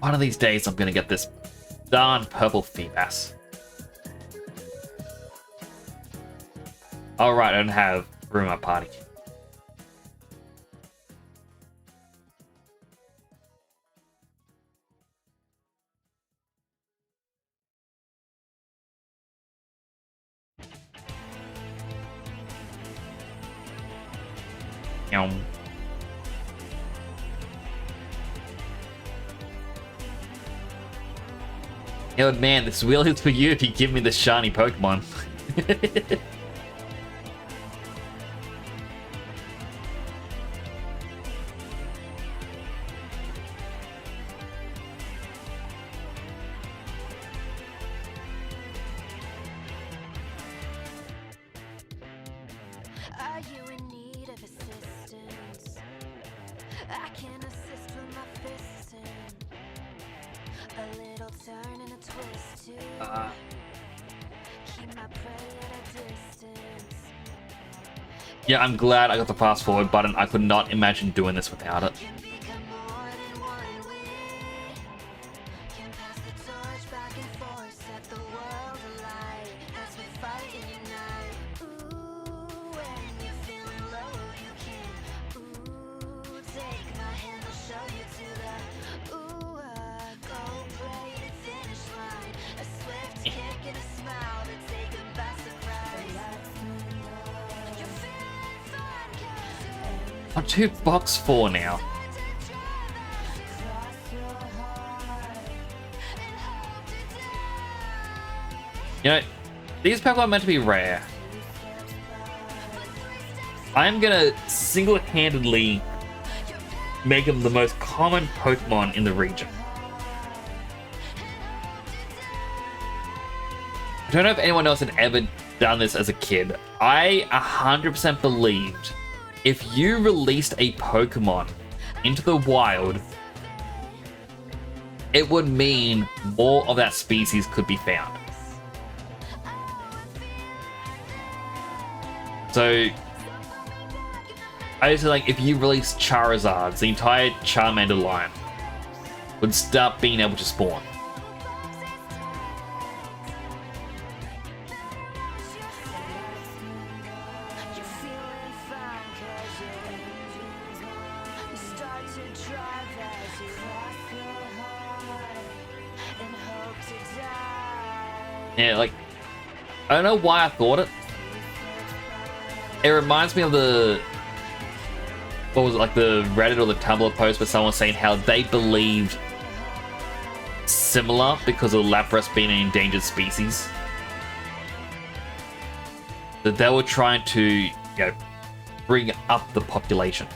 One of these days, I'm gonna get this darn purple Feebas. Alright, I don't have room at my party. Yum. Yo, man, this wheel is for you if you give me the shiny Pokemon. Are you in need of assistance? I can assist with my fisting. A little turn and a twist too. Keep my prey at a distance. Yeah, I'm glad I got the fast forward button. I could not imagine doing this without it. Can become more than one we can pass the torch back and forth, set the world alight as we fight and unite. Ooh, when you're feeling low, you can. Ooh, take my hand, I'll show you to the gold plated finish line. A swift kick and a smile that take them by surprise. You're feeling fine, 'cause I'm 2 box 4 now. You know, these Pokemon are meant to be rare. I'm gonna single-handedly make them the most common Pokemon in the region. I don't know if anyone else had ever done this as a kid. I 100% believed if you released a Pokemon into the wild, it would mean more of that species could be found. So I just like if you release Charizards, the entire Charmander line would start being able to spawn. You're feeling fine 'cause you start to drive as you cross your heart and hope to die. Yeah, like I don't know why I thought it. It reminds me of the what was it, like the Reddit or the Tumblr post where someone was saying how they believed similar because of Lapras being an endangered species. That they were trying to, you know, bring up the population.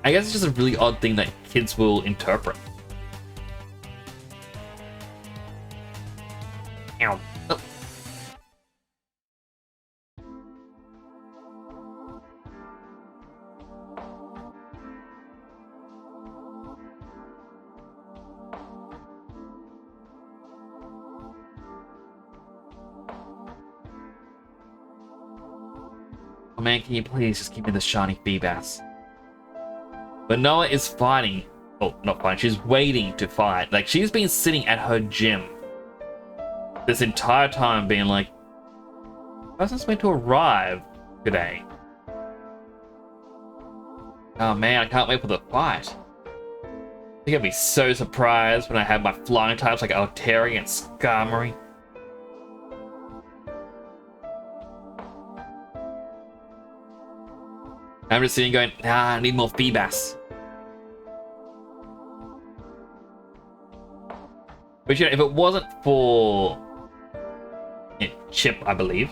I guess it's just a really odd thing that kids will interpret. Ow. Oh. Oh man, can you please just give me the shiny Feebas? But Noah is fighting. Oh, not fighting. She's waiting to fight. Like, she's been sitting at her gym this entire time being like, person's meant to arrive today. Oh man, I can't wait for the fight. You're gonna be so surprised when I have my flying types like Alteri and Skarmory. I'm just sitting going, I need more Feebas. But you know, if it wasn't for Chip, I believe,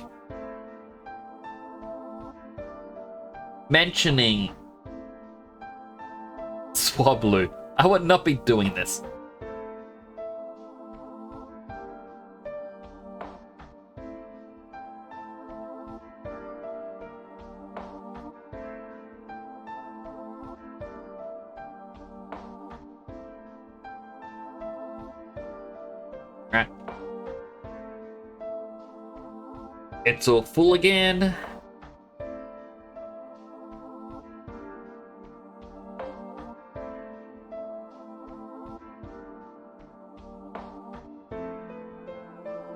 mentioning Swablu, I would not be doing this. Right. It's all full again.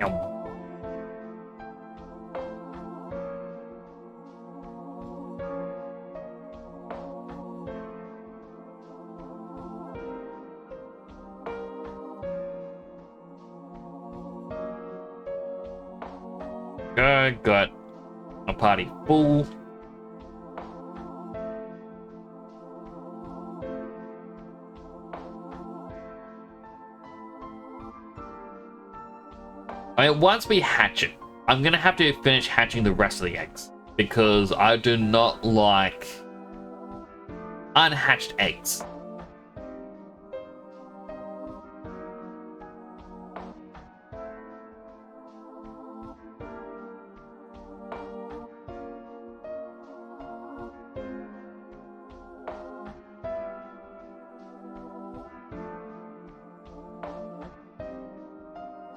Yum. Got a party full. I mean, once we hatch it, I'm gonna have to finish hatching the rest of the eggs because I do not like unhatched eggs.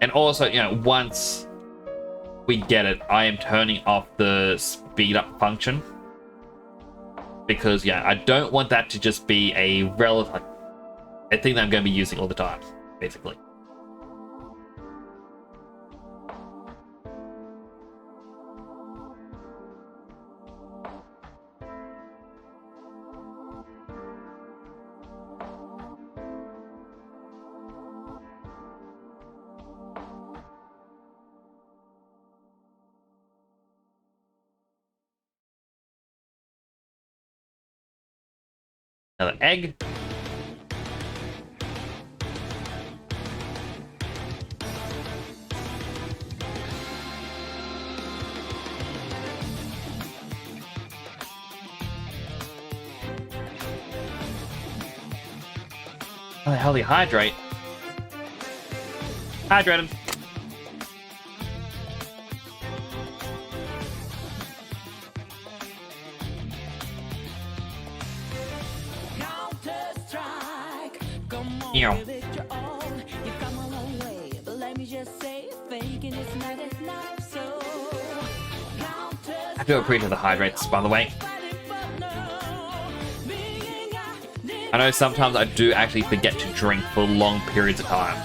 And also, you know, once we get it, I am turning off the speed up function. Because, yeah, I don't want that to just be a relative, a thing that I'm going to be using all the time, basically. Another egg. How the hell do you hydrate? Hydrated. Counter-Strike, come on, Meow. give it your all. You've come a long way, but let me just say, faking it's not enough. So, do appreciate the hydrates, by the way. I know sometimes I do actually forget to drink for long periods of time.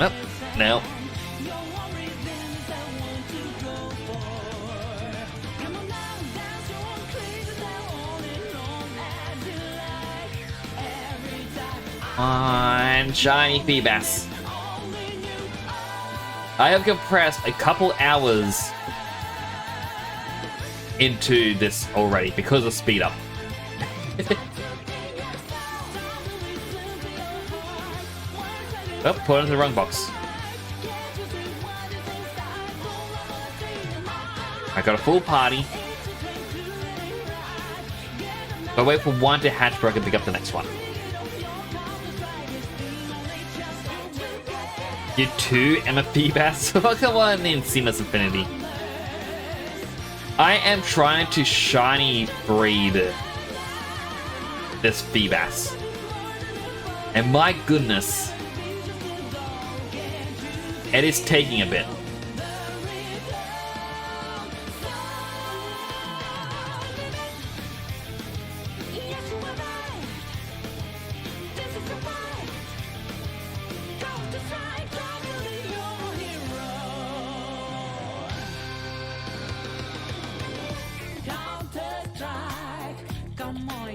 Oh, no. On shiny Feebas. I have compressed a couple hours into this already because of speed up. Oh, put it into the wrong box. I got a full party. I'll wait for one to hatch before I can pick up the next one. You too, Emma Feebas? Oh, come on in, Seamless Infinity. I am trying to shiny breed this Feebas. And my goodness, it is taking a bit.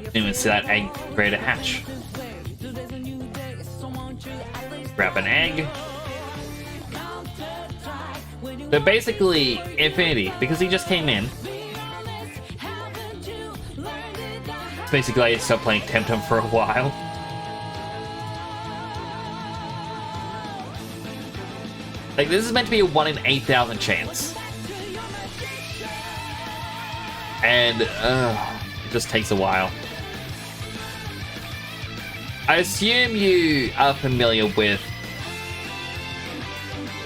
Didn't even see that egg ready to hatch. Grab an egg. So basically, Infinity, because he just came in. Basically, I stopped playing Temtem for a while. Like, this is meant to be a 1 in 8,000 chance. And, it just takes a while. I assume you are familiar with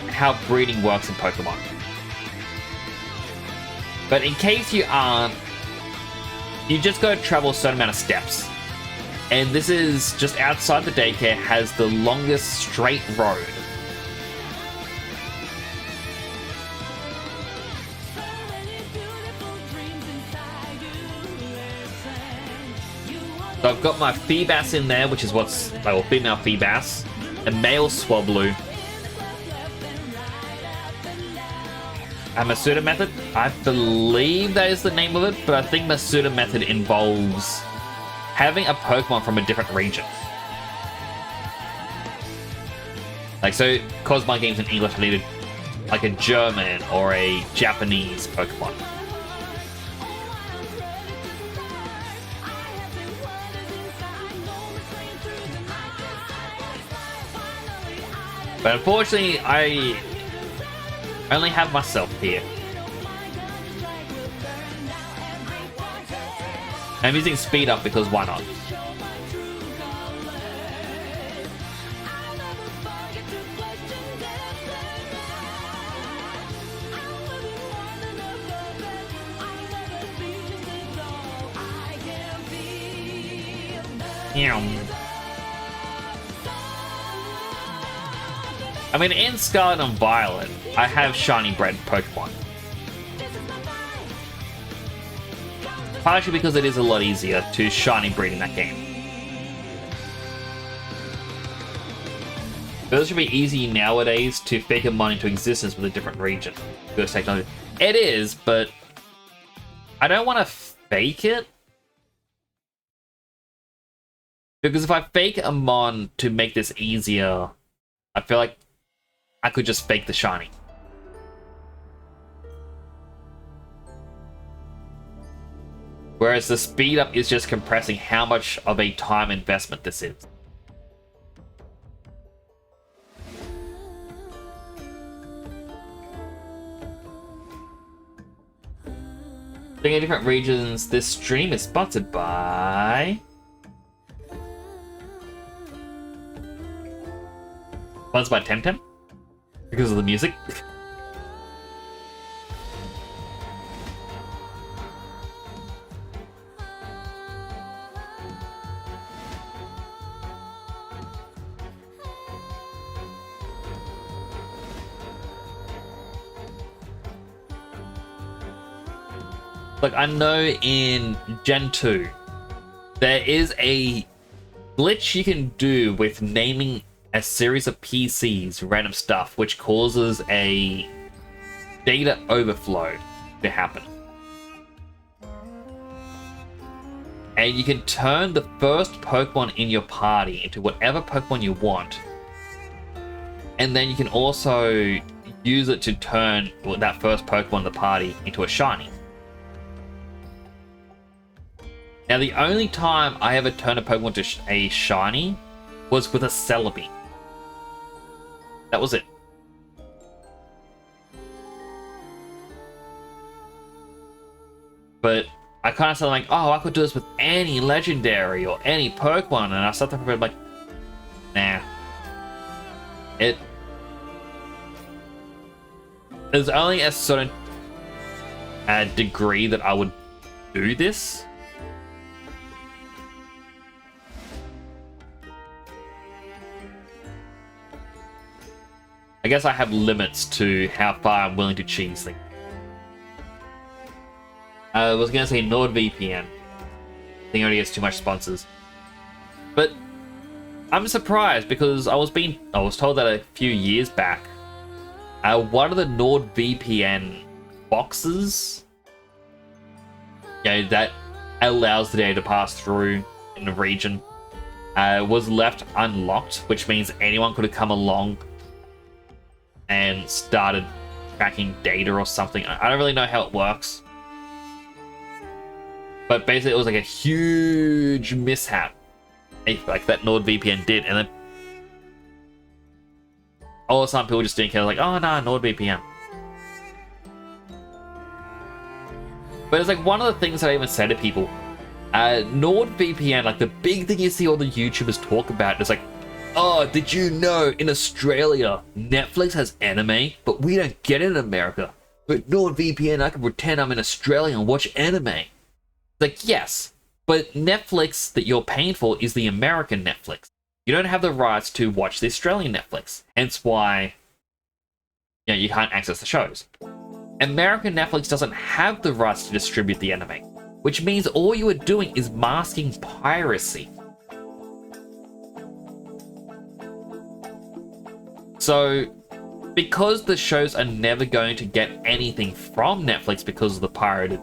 how breeding works in Pokemon. But in case you aren't, you just gotta travel a certain amount of steps. And this is just outside the daycare, has the longest straight road. So I've got my Feebas in there, which is what's, well, female Feebas, a male Swablu, a Masuda method. I believe that is the name of it, but I think Masuda method involves having a Pokemon from a different region. Like, so, cause my game's in English, I needed like a German or a Japanese Pokemon. But unfortunately, I only have myself here. I'm using speed up because why not? I mean, in Scarlet and Violet, I have shiny bred Pokemon. Partially because it is a lot easier to shiny breed in that game. But it should be easy nowadays to fake a mon into existence with a different region. Because technology. It is, but I don't want to fake it. Because if I fake a mon to make this easier, I feel like I could just fake the shiny. Whereas the speed up is just compressing how much of a time investment this is. Being in different regions, this stream is sponsored by Sponsored by Temtem because of the music. Like, I know in Gen 2, there is a glitch you can do with naming a series of PCs, random stuff, which causes a data overflow to happen. And you can turn the first Pokemon in your party into whatever Pokemon you want. And then you can also use it to turn that first Pokemon in the party into a shiny. Now, the only time I ever turned a Pokemon to a shiny was with a Celebi. That was it. But I kind of started like, oh, I could do this with any legendary or any Pokemon, and I started thinking like, nah. There's only a certain degree that I would do this. I guess I have limits to how far I'm willing to cheese things. I was gonna say NordVPN. I think it already gets too much sponsors. But I'm surprised because I was told that a few years back, one of the NordVPN boxes, that allows the data to pass through in the region, was left unlocked, which means anyone could have come along and started tracking data or something. I don't really know how it works. But basically it was like a huge mishap like that NordVPN did, and then all of a sudden people just didn't care, like, oh no, NordVPN. But it's like one of the things that I even say to people, NordVPN, like the big thing you see all the YouTubers talk about is like, oh, did you know in Australia, Netflix has anime, but we don't get it in America. But NordVPN, I can pretend I'm in Australia and watch anime. It's like, yes, but Netflix that you're paying for is the American Netflix. You don't have the rights to watch the Australian Netflix. Hence why, you can't access the shows. American Netflix doesn't have the rights to distribute the anime, which means all you are doing is masking piracy. So, because the shows are never going to get anything from Netflix because of the pirated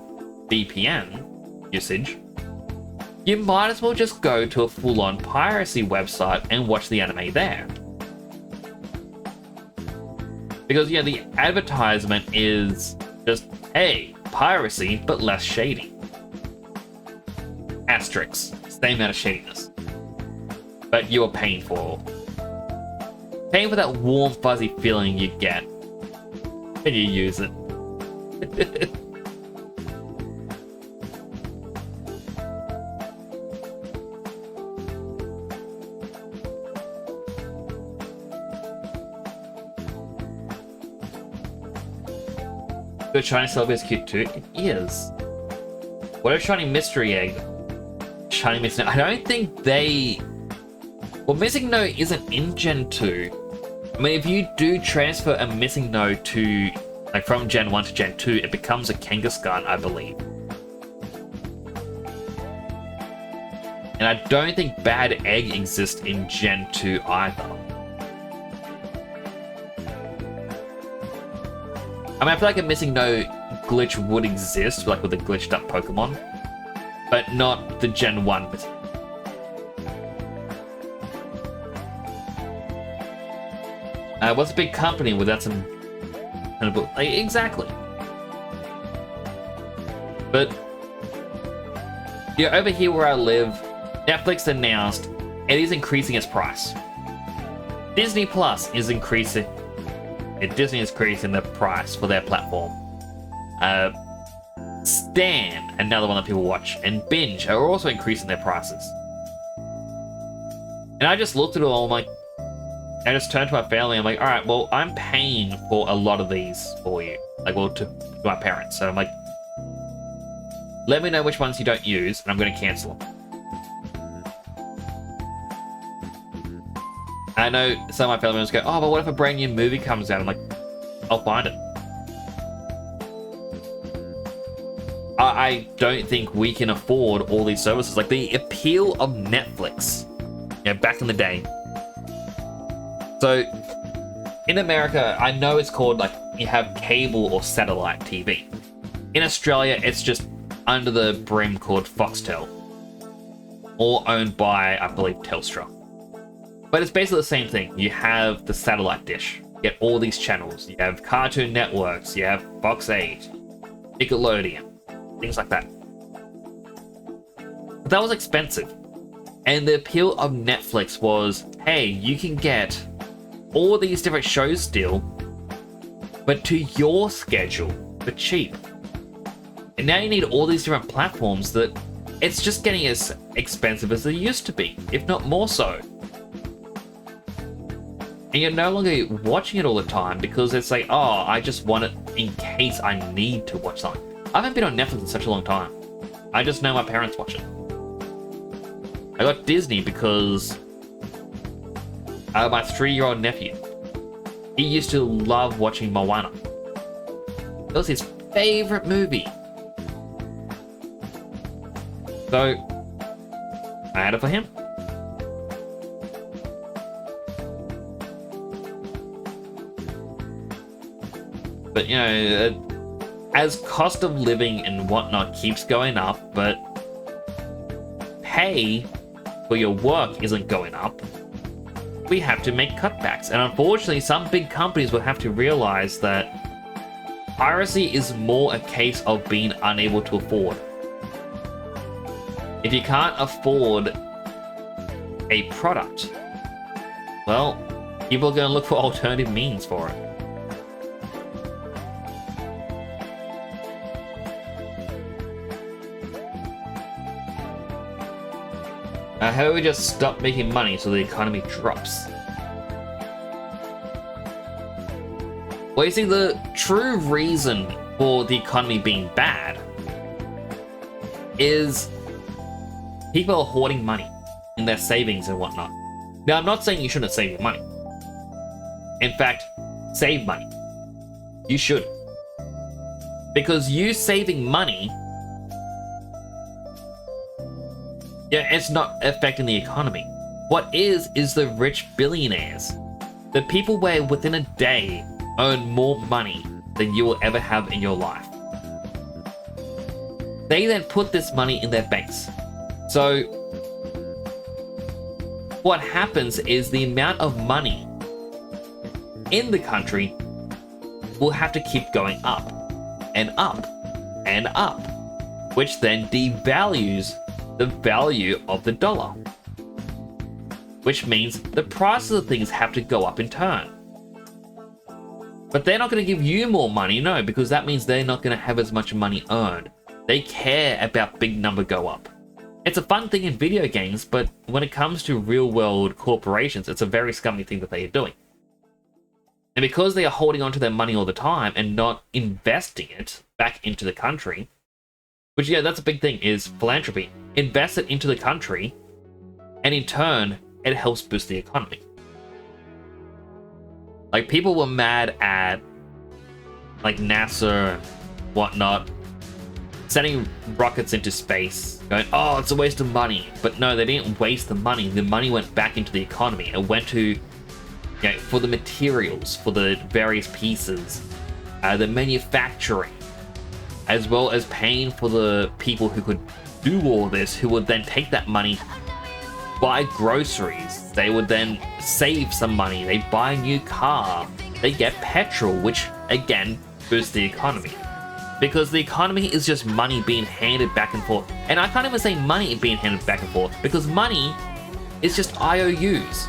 VPN usage, you might as well just go to a full-on piracy website and watch the anime there. Because, the advertisement is just, hey, piracy, but less shady. Asterisks, same amount of shadiness. But you're paying for that warm, fuzzy feeling you get when you use it. Good shiny Celebi is cute too. It is. What if shiny mystery egg? Shiny mystery. I don't think they. Well, missing node isn't in Gen 2. I mean, if you do transfer a missing node to, like, from Gen 1 to Gen 2, it becomes a Kangaskhan, I believe. And I don't think Bad Egg exists in Gen 2 either. I mean, I feel like a missing node glitch would exist, like with a glitched up Pokemon, but not the Gen 1 missing. What's a big company without some kind of book? Like, exactly. But over here where I live, Netflix announced it is increasing its price. Disney Plus is increasing. Disney is increasing the price for their platform. Stan, another one that people watch, and Binge are also increasing their prices. And I just looked at it all, I'm like, I just turned to my family. I'm like, all right, well, I'm paying for a lot of these for you. Like, well, to my parents. So I'm like, let me know which ones you don't use, and I'm going to cancel them. I know some of my family members go, oh, but what if a brand new movie comes out? I'm like, I'll find it. I don't think we can afford all these services. Like, the appeal of Netflix, back in the day. So, in America, I know it's called, like, you have cable or satellite TV. In Australia, it's just under the brim called Foxtel. All owned by, I believe, Telstra. But it's basically the same thing. You have the satellite dish. You get all these channels. You have Cartoon Networks. You have Fox 8. Nickelodeon. Things like that. But that was expensive. And the appeal of Netflix was, hey, you can get all these different shows still, but to your schedule for cheap. And now you need all these different platforms that it's just getting as expensive as they used to be, if not more so. And you're no longer watching it all the time because it's like, oh, I just want it in case I need to watch something. I haven't been on Netflix in such a long time. I just know my parents watch it. I got Disney because my 3-year-old nephew, he used to love watching Moana. It was his favorite movie. So, I had it for him. But, you know, as cost of living and whatnot keeps going up, but pay for your work isn't going up, we have to make cutbacks. And unfortunately, some big companies will have to realize that piracy is more a case of being unable to afford. If you can't afford a product, well, people are going to look for alternative means for it. How do we just stop making money so the economy drops? Well, you see, the true reason for the economy being bad is people are hoarding money in their savings and whatnot. Now, I'm not saying you shouldn't save your money. In fact, save money. You should. Because you saving money, yeah, it's not affecting the economy. What is the rich billionaires. The people where within a day earn more money than you will ever have in your life. They then put this money in their banks. So, what happens is the amount of money in the country will have to keep going up and up and up, which then devalues the value of the dollar, which means the prices of things have to go up in turn. But they're not going to give you more money, no, because that means they're not going to have as much money earned. They care about big number go up. It's a fun thing in video games, but when it comes to real world corporations, it's a very scummy thing that they are doing. And because they are holding on to their money all the time and not investing it back into the country, which, yeah, that's a big thing, is philanthropy. Invest it into the country, and in turn, it helps boost the economy. Like, people were mad at, like, NASA and whatnot, sending rockets into space, going, oh, it's a waste of money. But no, they didn't waste the money. The money went back into the economy. It went to, for the materials, for the various pieces, the manufacturing, as well as paying for the people who could do all this, who would then take that money, buy groceries. They would then save some money. They buy a new car. They get petrol, which again boosts the economy. Because the economy is just money being handed back and forth. And I can't even say money being handed back and forth, because money is just IOUs.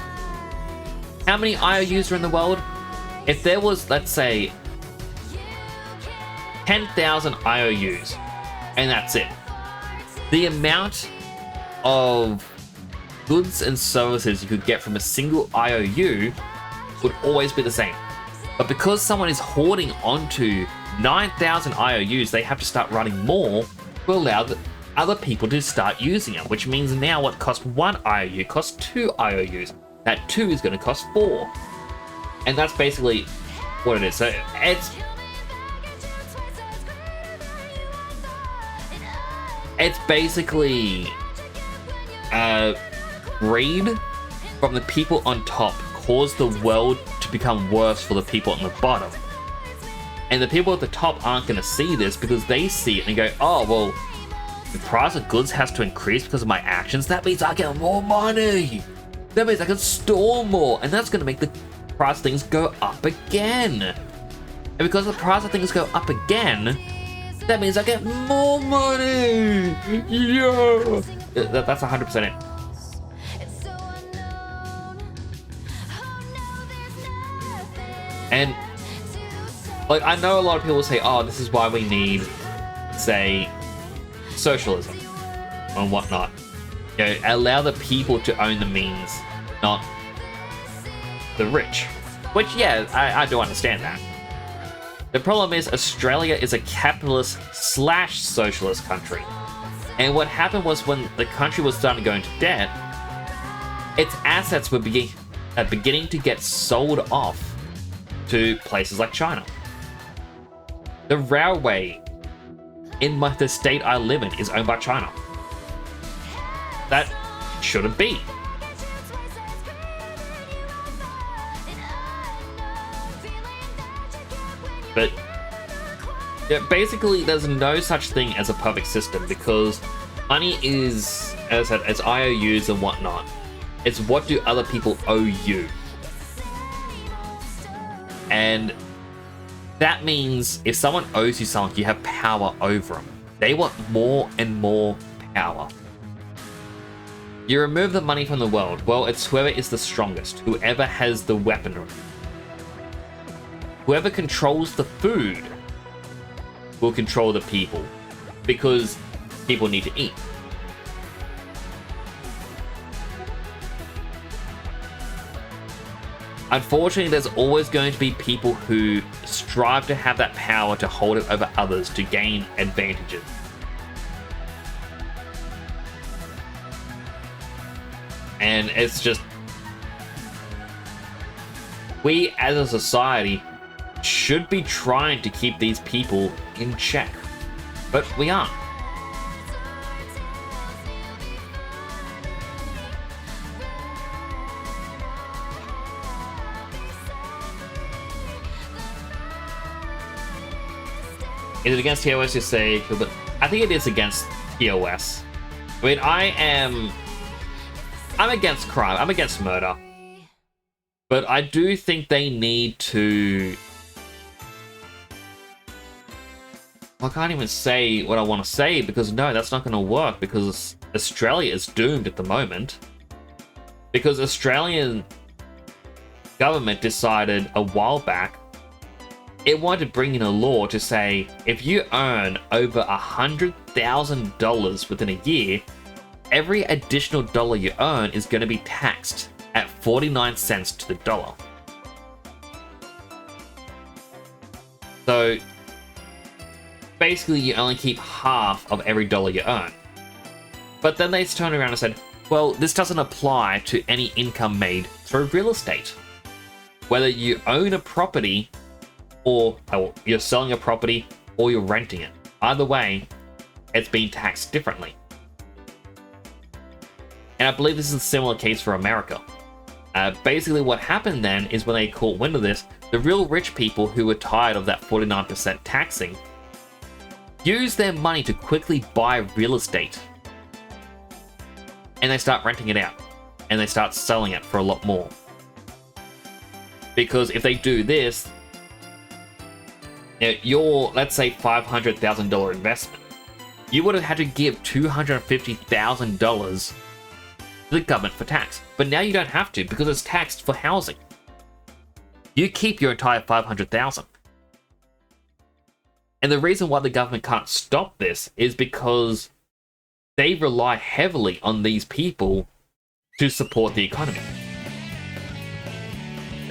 How many IOUs are in the world? If there was, let's say, 10,000 IOUs, and that's it, the amount of goods and services you could get from a single IOU would always be the same. But because someone is hoarding onto 9,000 IOUs, they have to start running more to allow the other people to start using it, which means now what costs 1 IOU costs 2 IOUs. That 2 is going to cost 4. And that's basically what it is. So it's basically greed from the people on top caused the world to become worse for the people on the bottom. And the people at the top aren't going to see this because they see it and go, oh, well, the price of goods has to increase because of my actions. That means I get more money. That means I can store more. And that's going to make the price of things go up again. And because the price of things go up again, that means I get more money. Yeah. That's 100% it. It's so unknown. Oh no, there's nothing And to say. like, I know a lot of people say, oh, this is why we need, say, socialism and whatnot. You know, allow the people to own the means, not the rich. Which, yeah, I do understand that. The problem is Australia is a capitalist / socialist country. And what happened was when the country was starting to go into debt, its assets were beginning to get sold off to places like China. The railway in the state I live in is owned by China. That shouldn't be. But yeah, basically, there's no such thing as a perfect system because money is, as I said, it's IOUs and whatnot. It's what do other people owe you. And that means if someone owes you something, you have power over them. They want more and more power. You remove the money from the world. Well, it's whoever is the strongest, whoever has the weaponry. Whoever controls the food will control the people because people need to eat. Unfortunately, there's always going to be people who strive to have that power to hold it over others to gain advantages. And it's just, we as a society should be trying to keep these people in check, but we aren't. Is it against TOS, you say? But I think it is against TOS. I mean, I'm against crime. I'm against murder. But I do think they need to... I can't even say what I want to say because no, that's not going to work because Australia is doomed at the moment. Because Australian government decided a while back it wanted to bring in a law to say if you earn over $100,000 within a year, every additional dollar you earn is going to be taxed at 49 cents to the dollar. So basically you only keep half of every dollar you earn. But then they turned around and said, well, this doesn't apply to any income made through real estate. Whether you own a property or you're selling a property or you're renting it. Either way, it's being taxed differently. And I believe this is a similar case for America. Basically what happened then is when they caught wind of this, the real rich people who were tired of that 49% taxing use their money to quickly buy real estate. And they start renting it out. And they start selling it for a lot more. Because if they do this, your, let's say, $500,000 investment, you would have had to give $250,000 to the government for tax. But now you don't have to because it's taxed for housing. You keep your entire $500,000. And the reason why the government can't stop this is because they rely heavily on these people to support the economy.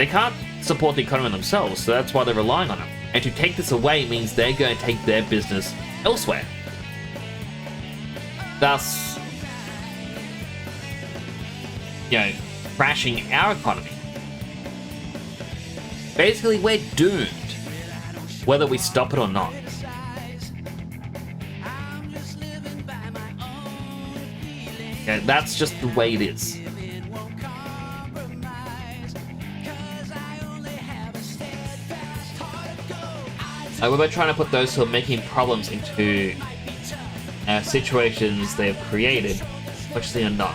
They can't support the economy themselves, so that's why they're relying on them. And to take this away means they're going to take their business elsewhere. Thus, crashing our economy. Basically, we're doomed, whether we stop it or not. That's just the way it is. We're trying to put those who are making problems into situations they have created, which they are not.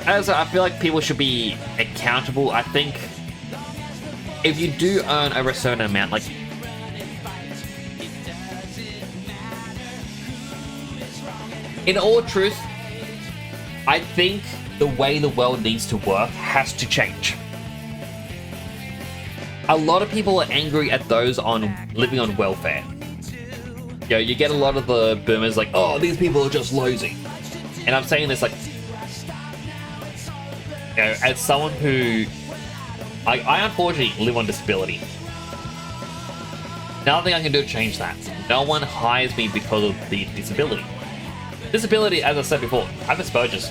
As I feel like people should be accountable. I think if you do earn over a certain amount, like in all truth, I think the way the world needs to work has to change. A lot of people are angry at those on living on welfare. You get a lot of the boomers like, oh, these people are just lazy. And I'm saying this like, as someone who, I unfortunately live on disability. Nothing I can do to change that. No one hires me because of the disability. Disability, as I said before, I have Asperger's.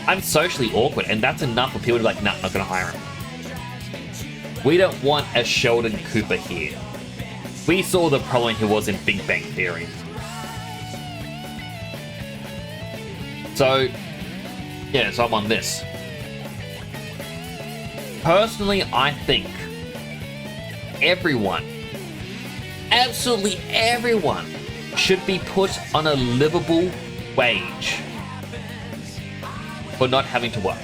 I'm socially awkward, and that's enough for people to be like, nah, I'm not gonna hire him. We don't want a Sheldon Cooper here. We saw the problem he was in Big Bang Theory. So, so I'm on this. Personally, I think everyone, absolutely everyone, should be put on a livable wage for not having to work.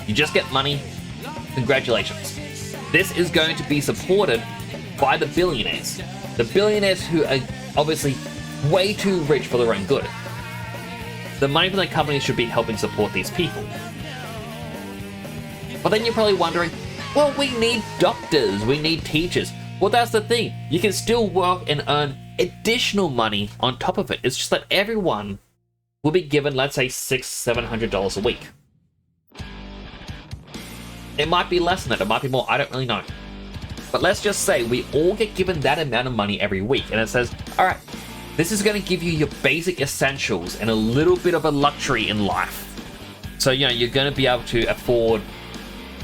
You just get money. Congratulations. This is going to be supported by the billionaires. The billionaires who are obviously way too rich for their own good. The money from the companies should be helping support these people. But then you're probably wondering, well, we need doctors, we need teachers. Well, that's the thing. You can still work and earn additional money on top of it. It's just that everyone will be given, let's say, $600-700 a week. It might be less than that, it might be more, I don't really know. But let's just say we all get given that amount of money every week, and it says, alright, this is going to give you your basic essentials and a little bit of a luxury in life. So, you're going to be able to afford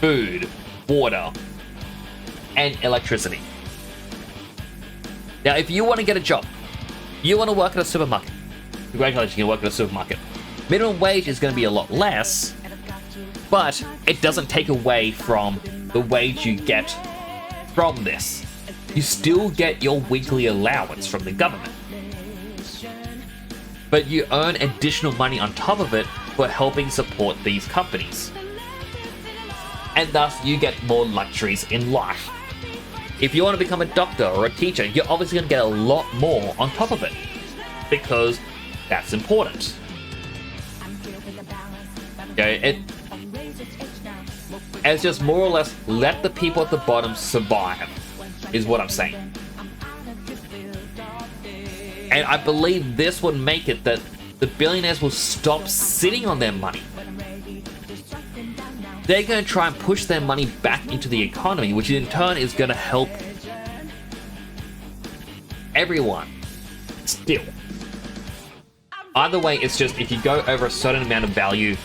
food, water, and electricity. Now, if you want to get a job, you want to work at a supermarket, congratulations, you can work at a supermarket. Minimum wage is going to be a lot less, but it doesn't take away from the wage you get from this. You still get your weekly allowance from the government. But you earn additional money on top of it for helping support these companies. And thus, you get more luxuries in life. If you want to become a doctor or a teacher, you're obviously going to get a lot more on top of it. Because that's important. It's just more or less, let the people at the bottom survive, is what I'm saying. And I believe this would make it that the billionaires will stop sitting on their money. They're going to try and push their money back into the economy, which in turn is going to help everyone. Still. Either way, it's just, if you go over a certain amount of value,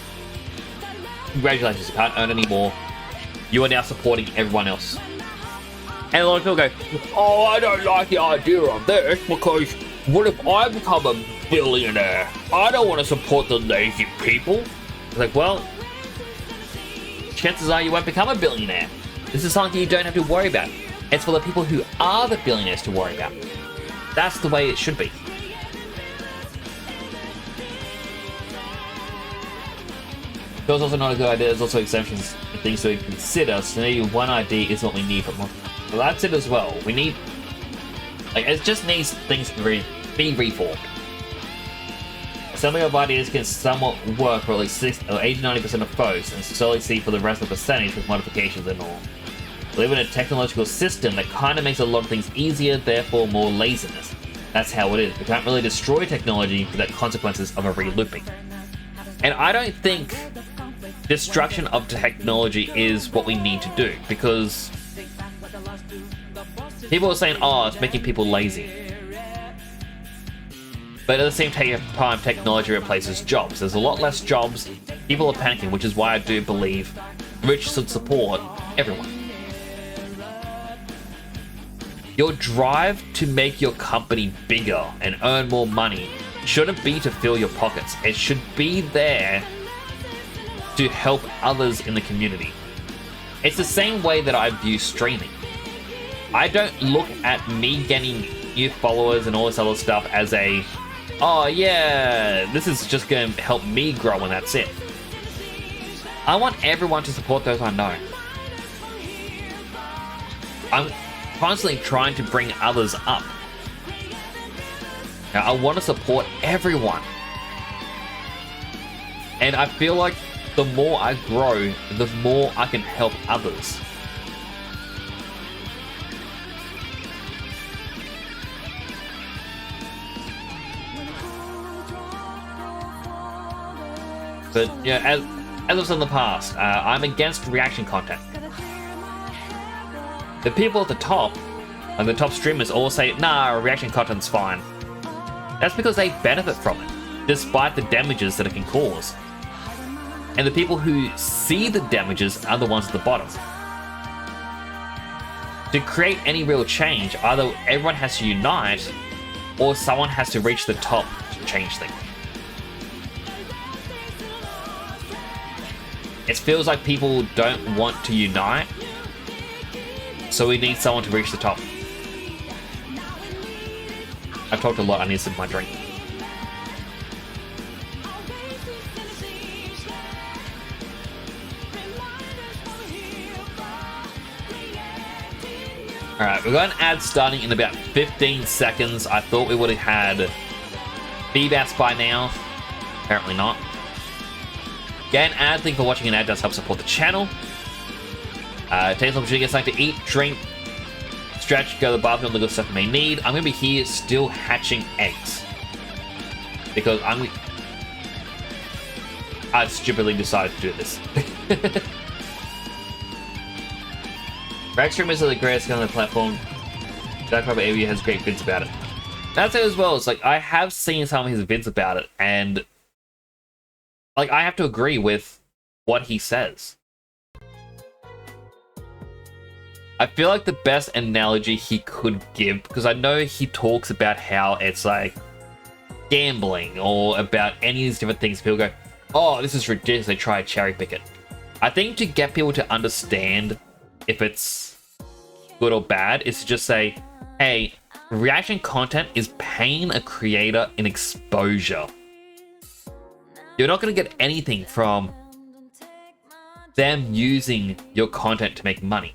congratulations, you can't earn any more. You are now supporting everyone else. And a lot of people go, oh, I don't like the idea of this because what if I become a billionaire? I don't want to support the lazy people. It's like, well, chances are you won't become a billionaire. This is something you don't have to worry about. It's for the people who are the billionaires to worry about. That's the way it should be. It was also not a good idea. There's also exemptions and things to consider. So maybe one idea is what we need, but more. Well, that's it as well. We need, it just needs things to be reformed. Assembly of ideas can somewhat work for at least 80-90% of folks, and slowly see for the rest of the percentage with modifications and all. live in a technological system that kind of makes a lot of things easier, therefore more laziness. That's how it is. We can't really destroy technology without consequences of a re-looping. And I don't think destruction of technology is what we need to do, because people are saying, oh, it's making people lazy. But at the same time, technology replaces jobs. There's a lot less jobs. People are panicking, which is why I do believe rich should support everyone. Your drive to make your company bigger and earn more money shouldn't be to fill your pockets. It should be there to help others in the community. It's the same way that I view streaming. I don't look at me getting new followers and all this other stuff as a, oh yeah, this is just going to help me grow and that's it. I want everyone to support those I know. I'm constantly trying to bring others up. Now, I want to support everyone. And I feel like the more I grow, the more I can help others. But yeah, as I've said in the past, I'm against reaction content. The people at the top, and the top streamers, all say, nah, reaction content's fine. That's because they benefit from it, despite the damages that it can cause. And the people who see the damages are the ones at the bottom. To create any real change, either everyone has to unite, or someone has to reach the top to change things. It feels like people don't want to unite, so we need someone to reach the top. I've talked a lot, I need to sip my drink. Alright, we've got an ad starting in about 15 seconds. I thought we would have had Feebas by now. Apparently not. Get an ad. Thank you for watching. An ad does help support the channel. Take some opportunity to get something to eat, drink, stretch, go to the bathroom, the good stuff you may need. I'm going to be here still hatching eggs. Because I stupidly decided to do this. Rackstream is the greatest on the platform. Dark Purple AV has great vids about it. That's it as well. It's like, I have seen some of his vids about it, and like, I have to agree with what he says. I feel like the best analogy he could give, because I know he talks about how it's like gambling or about any of these different things. People go, oh, this is ridiculous. They try to cherry pick it. I think to get people to understand if it's good or bad is to just say, hey, reaction content is paying a creator an exposure. You're not going to get anything from them using your content to make money.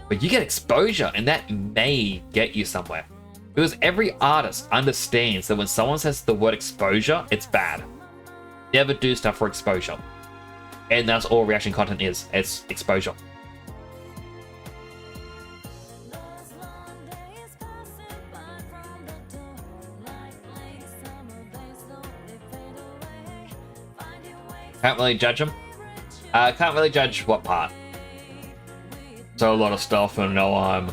But you get exposure, and that may get you somewhere. Because every artist understands that when someone says the word exposure, it's bad. Never do stuff for exposure. And that's all reaction content is. It's exposure. Can't really judge them. Can't really judge what part. So a lot of stuff, and no, I'm...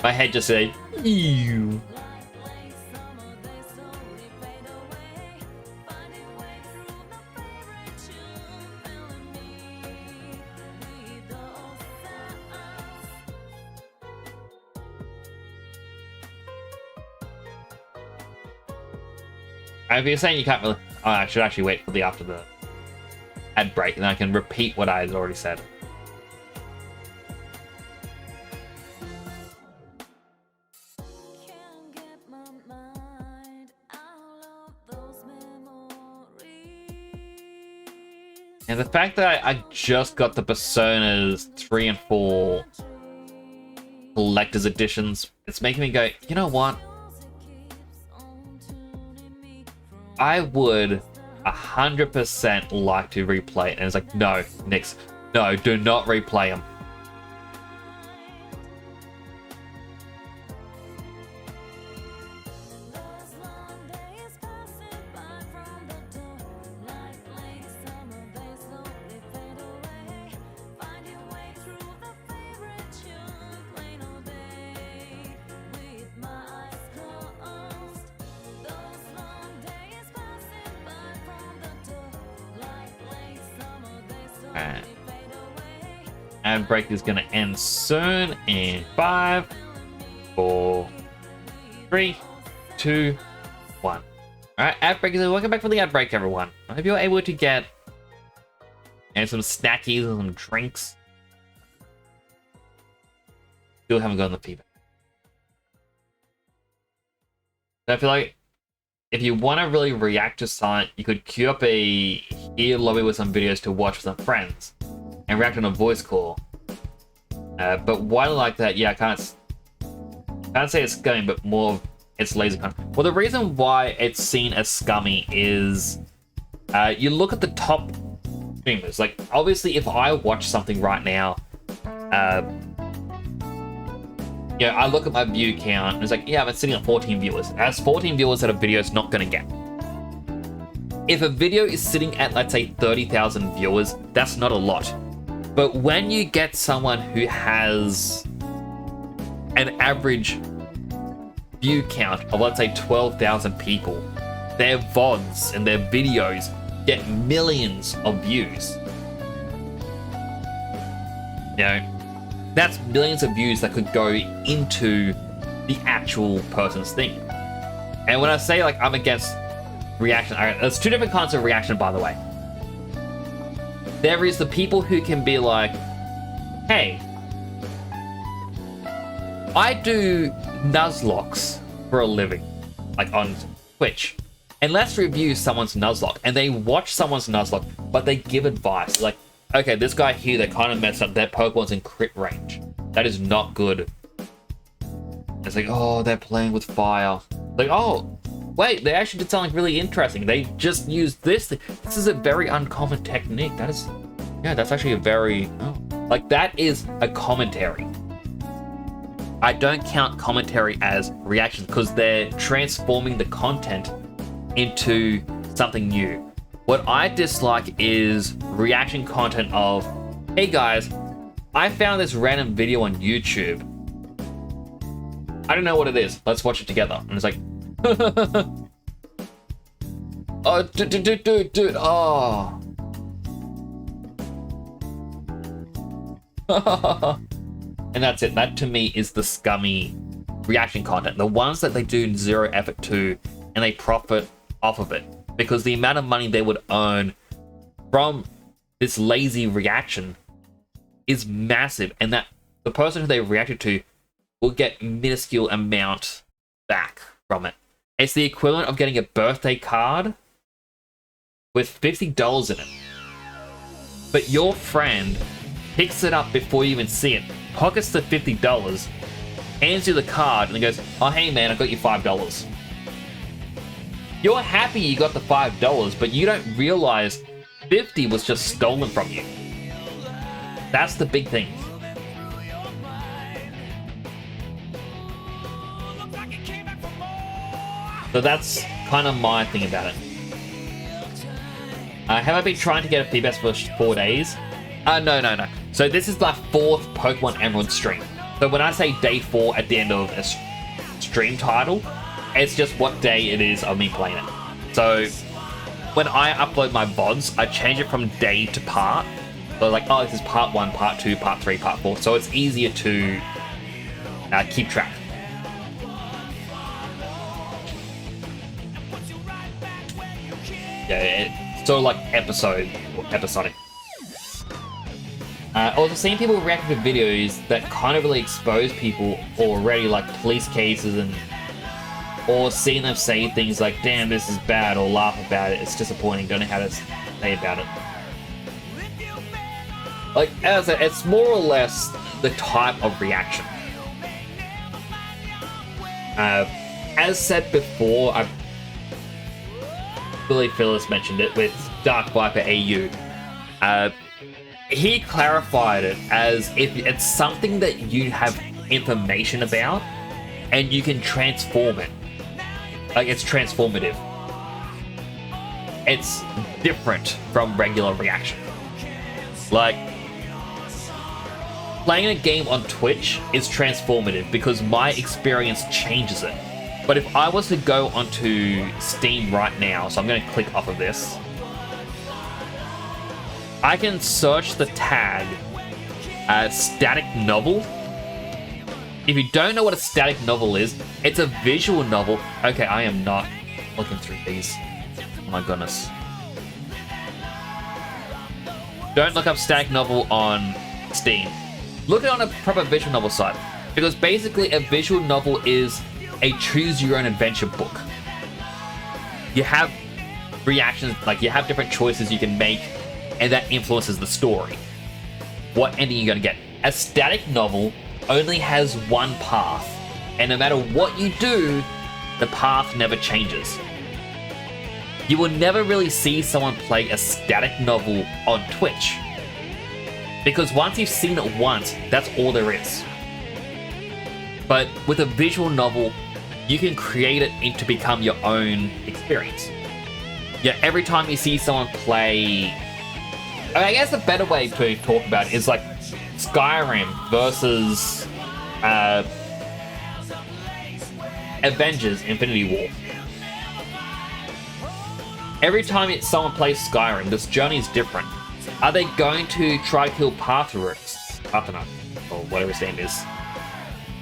My head just said, ew. If you're saying you can't really... Oh, I should actually wait for the after the ad break, and I can repeat what I had already said. And the fact that I just got the Personas 3 and 4 collector's editions, it's making me go, you know what? I would 100% like to replay it. And it's like, no, Nix, no, do not replay them. Ad break is going to end soon in 5, 4, 3, 2, 1. Alright, ad break is welcome back from the ad break, everyone. I hope you're able to get some snackies and some drinks. Still haven't gotten the feedback. So I feel like if you want to really react to something, you could queue up a here lobby with some videos to watch with some friends and react on a voice call. But why like that? Yeah, I can't say it's scummy, but more of it's lazy content. Well, the reason why it's seen as scummy is you look at the top streamers. Like, obviously, if I watch something right now, yeah, I look at my view count and it's like, yeah, I'm sitting at 14 viewers. As 14 viewers that a video is not going to get. If a video is sitting at, let's say, 30,000 viewers, that's not a lot. But when you get someone who has an average view count of, let's say, 12,000 people, their VODs and their videos get millions of views. You know, that's millions of views that could go into the actual person's thing. And when I say, like, I'm against reaction, there's two different kinds of reaction, by the way. There is the people who can be like, hey, I do Nuzlocks for a living, like on Twitch, and let's review someone's Nuzlocke. And they watch someone's Nuzlocke, but they give advice. Like, okay, this guy here, they kind of messed up. Their Pokemon's in crit range. That is not good. It's like, oh, they're playing with fire. Like, oh, wait, they actually did something really interesting. They just used this. This is a very uncommon technique. That is, yeah, that's actually a very, like, that is a commentary. I don't count commentary as reactions because they're transforming the content into something new. What I dislike is reaction content of, hey guys, I found this random video on YouTube. I don't know what it is. Let's watch it together. And it's like, oh, dude, oh. And that's it. That to me is the scummy reaction content. The ones that they do zero effort to and they profit off of it. Because the amount of money they would earn from this lazy reaction is massive. And that the person who they reacted to will get minuscule amount back from it. It's the equivalent of getting a birthday card with $50 in it. But your friend picks it up before you even see it, pockets the $50, hands you the card, and goes, oh, hey man, I got you $5. You're happy you got the $5, but you don't realize 50 was just stolen from you. That's the big thing. So that's kind of my thing about it. Have I been trying to get a Feebas for 4 days? No. So this is my 4th Pokemon Emerald stream. So when I say day 4 at the end of a stream title, it's just what day it is of me playing it. So when I upload my VODs, I change it from day to part. So like, oh, this is part 1, part 2, part 3, part 4. So it's easier to keep track. Yeah, it's sort of like episodic. Also, seeing people react to videos that kind of really expose people already, like police cases, and or seeing them say things like, damn, this is bad, or laugh about it, it's disappointing, don't know how to say about it. Like, as I said, it's more or less the type of reaction. As said before, believe Phyllis mentioned it with Dark Viper AU. He clarified it as if it's something that you have information about and you can transform it. Like, it's transformative. It's different from regular reaction. Like, playing a game on Twitch is transformative because my experience changes it. But if I was to go onto Steam right now, so I'm going to click off of this, I can search the tag static novel. If you don't know what a static novel is, it's a visual novel. Okay, I am not looking through these. Oh my goodness. Don't look up static novel on Steam. Look it on a proper visual novel site. Because basically a visual novel is a choose your own adventure book. You have reactions, like you have different choices you can make, and that influences the story. What ending you're gonna get. A static novel only has one path, and no matter what you do, the path never changes. You will never really see someone play a static novel on Twitch, because once you've seen it once, that's all there is. But with a visual novel, you can create it to become your own experience. Yeah, every time you see someone play, I guess a better way to talk about it is like Skyrim versus Avengers Infinity War. Every time someone plays Skyrim, this journey is different. Are they going to try to kill Parthenon, or whatever his name is?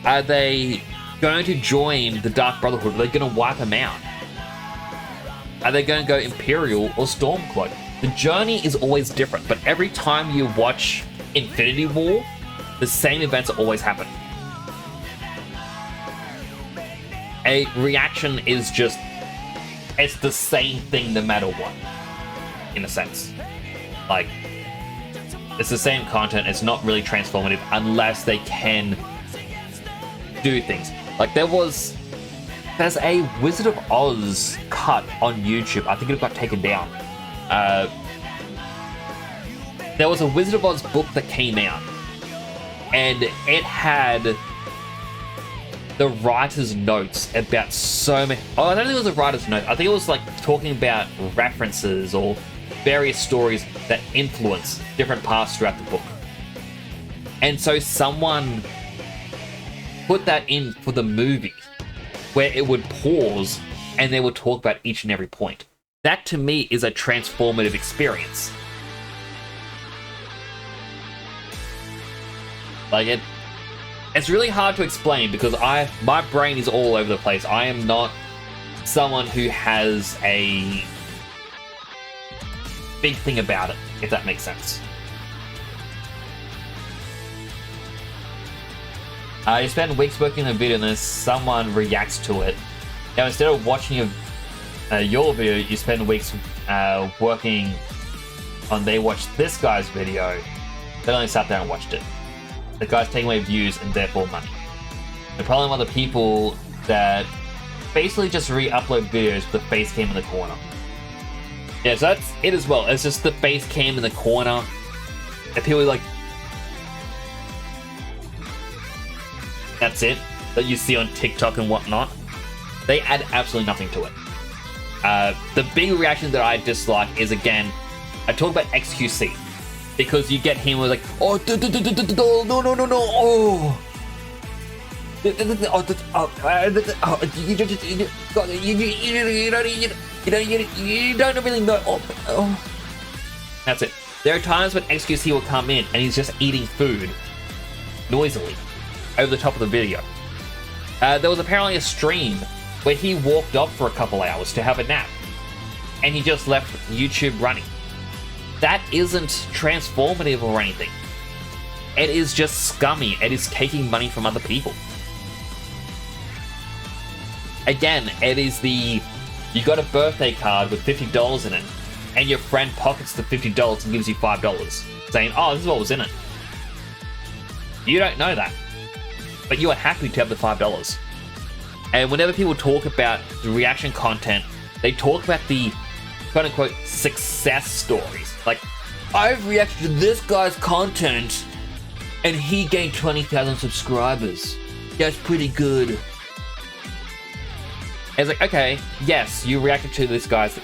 Are they going to join the Dark Brotherhood? Are they going to wipe him out? Are they going to go Imperial or Stormcloak? The journey is always different, but every time you watch Infinity War, the same events always happen. A reaction is just, it's the same thing no matter what, in a sense. Like, it's the same content, it's not really transformative unless they can do things. Like, there's a Wizard of Oz cut on YouTube. I think it got taken down. There was a Wizard of Oz book that came out, and it had the writer's notes about so many. Oh, I don't think it was a writer's note. I think it was like talking about references or various stories that influence different parts throughout the book. And so someone put that in for the movie, where it would pause and they would talk about each and every point. That to me is a transformative experience. Like, it's really hard to explain because my brain is all over the place. I am not someone who has a big thing about it, if that makes sense. You spend weeks working on a video and then someone reacts to it. Now, instead of watching your video, you spend weeks working on they watched this guy's video, they only sat there and watched it. The guy's taking away views and therefore money. The problem are the people that basically just re-upload videos with the face cam in the corner. Yeah, so that's it as well. It's just the face cam in the corner. And people are like, that's it, that you see on TikTok and whatnot. They add absolutely nothing to it. The big reaction that I dislike is, again, I talk about XQC. Because you get him with like, oh, no, oh. You don't really know. Oh. That's it. There are times when XQC will come in and he's just eating food noisily over the top of the video. There was apparently a stream where he walked off for a couple hours to have a nap, and he just left YouTube running. That isn't transformative or anything. It is just scummy. It is taking money from other people. Again, it is you got a birthday card with $50 in it, and your friend pockets the $50 and gives you $5, saying, oh, this is what was in it. You don't know that, but you are happy to have the $5. And whenever people talk about the reaction content, they talk about the quote unquote success stories. Like, I've reacted to this guy's content and he gained 20,000 subscribers. That's pretty good. It's like, okay, yes, you reacted to this guy's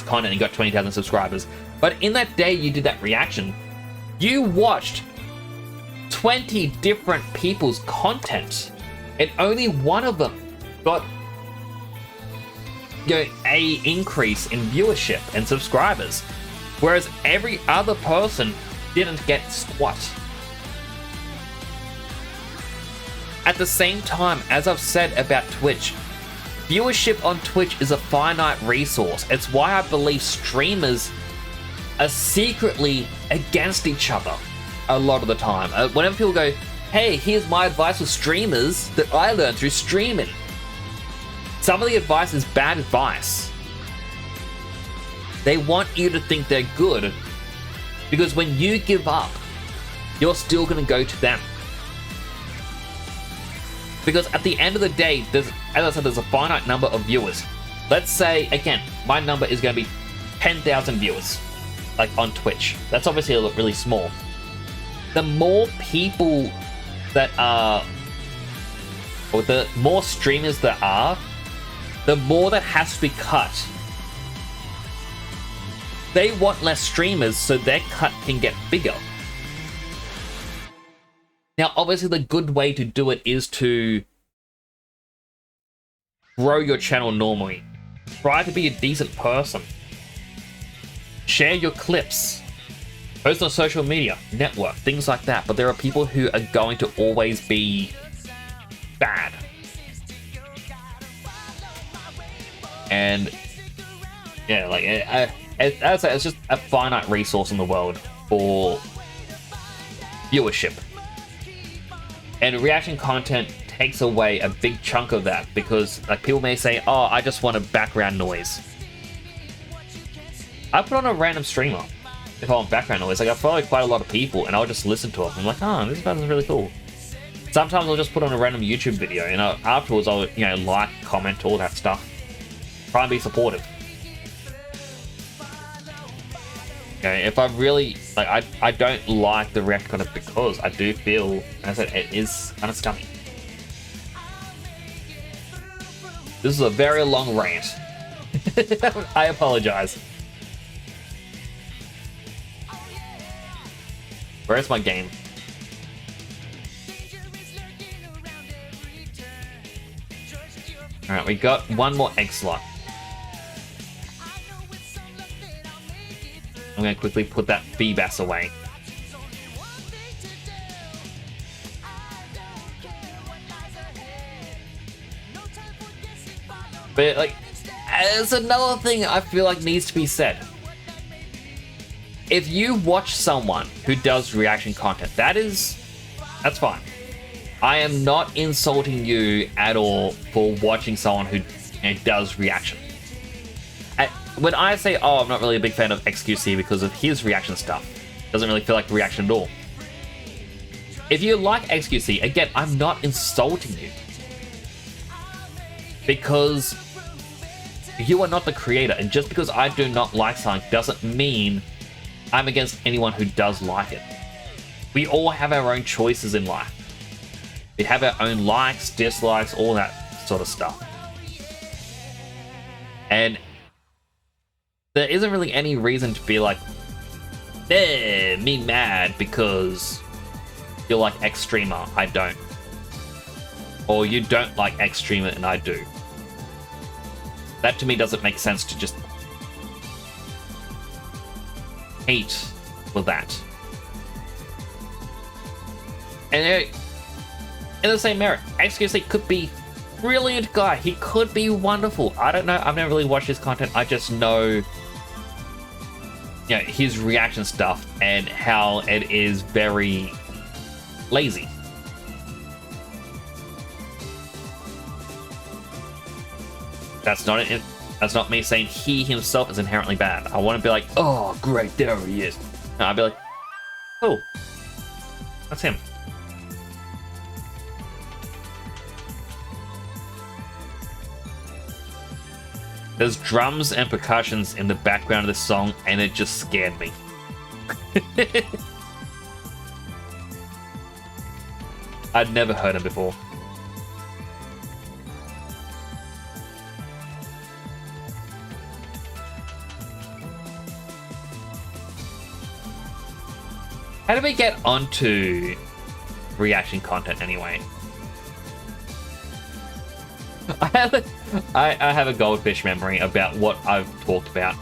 content and got 20,000 subscribers. But in that day you did that reaction, you watched 20 different people's content, and only one of them got a increase in viewership and subscribers, whereas every other person didn't get squat. At the same time, as I've said about Twitch, viewership on Twitch is a finite resource. It's why I believe streamers are secretly against each other a lot of the time. Whenever people go, hey, here's my advice for streamers that I learned through streaming, some of the advice is bad advice. They want you to think they're good, because when you give up, you're still going to go to them. Because at the end of the day, as I said, there's a finite number of viewers. Let's say, again, my number is going to be 10,000 viewers, like on Twitch. That's obviously really small. The more people that are, or the more streamers there are, the more that has to be cut. They want less streamers so their cut can get bigger. Now, obviously, the good way to do it is to grow your channel normally. Try to be a decent person. Share your clips. Post on social media, network, things like that. But there are people who are going to always be bad. And yeah, like, as I say, it's just a finite resource in the world for viewership. And reaction content takes away a big chunk of that, because like people may say, oh, I just want a background noise. I put on a random streamer if I want background noise. Like, I follow quite a lot of people and I'll just listen to it. I'm like, oh, this person's really cool. Sometimes I'll just put on a random YouTube video and afterwards I'll, like, comment, all that stuff. Try and be supportive. Okay, if I really, like, I don't like the react content because I do feel, as I said, it is kind of scummy. This is a very long rant. I apologize. Where's my game? Alright, we got one more egg slot. I'm going to quickly put that Feebas away. But, like, there's another thing I feel like needs to be said. If you watch someone who does reaction content, that's fine. I am not insulting you at all for watching someone who does reaction. When I say, oh, I'm not really a big fan of XQC because of his reaction stuff, doesn't really feel like reaction at all. If you like XQC, again, I'm not insulting you. Because you are not the creator, and just because I do not like something doesn't mean I'm against anyone who does like it. We all have our own choices in life. We have our own likes, dislikes, all that sort of stuff. And there isn't really any reason to be like, me mad because you like X streamer, I don't. Or you don't like X streamer and I do. That to me doesn't make sense to just hate for that. And in the same merit, XQC could be a brilliant guy. He could be wonderful. I don't know. I've never really watched his content. I just know, his reaction stuff and how it is very lazy. That's not me saying he himself is inherently bad. I want to be like, oh, great, there he is. No, I'd be like, oh, that's him. There's drums and percussions in the background of the song, and it just scared me. I'd never heard him before. How did we get onto reaction content anyway? I have a goldfish memory about what I've talked about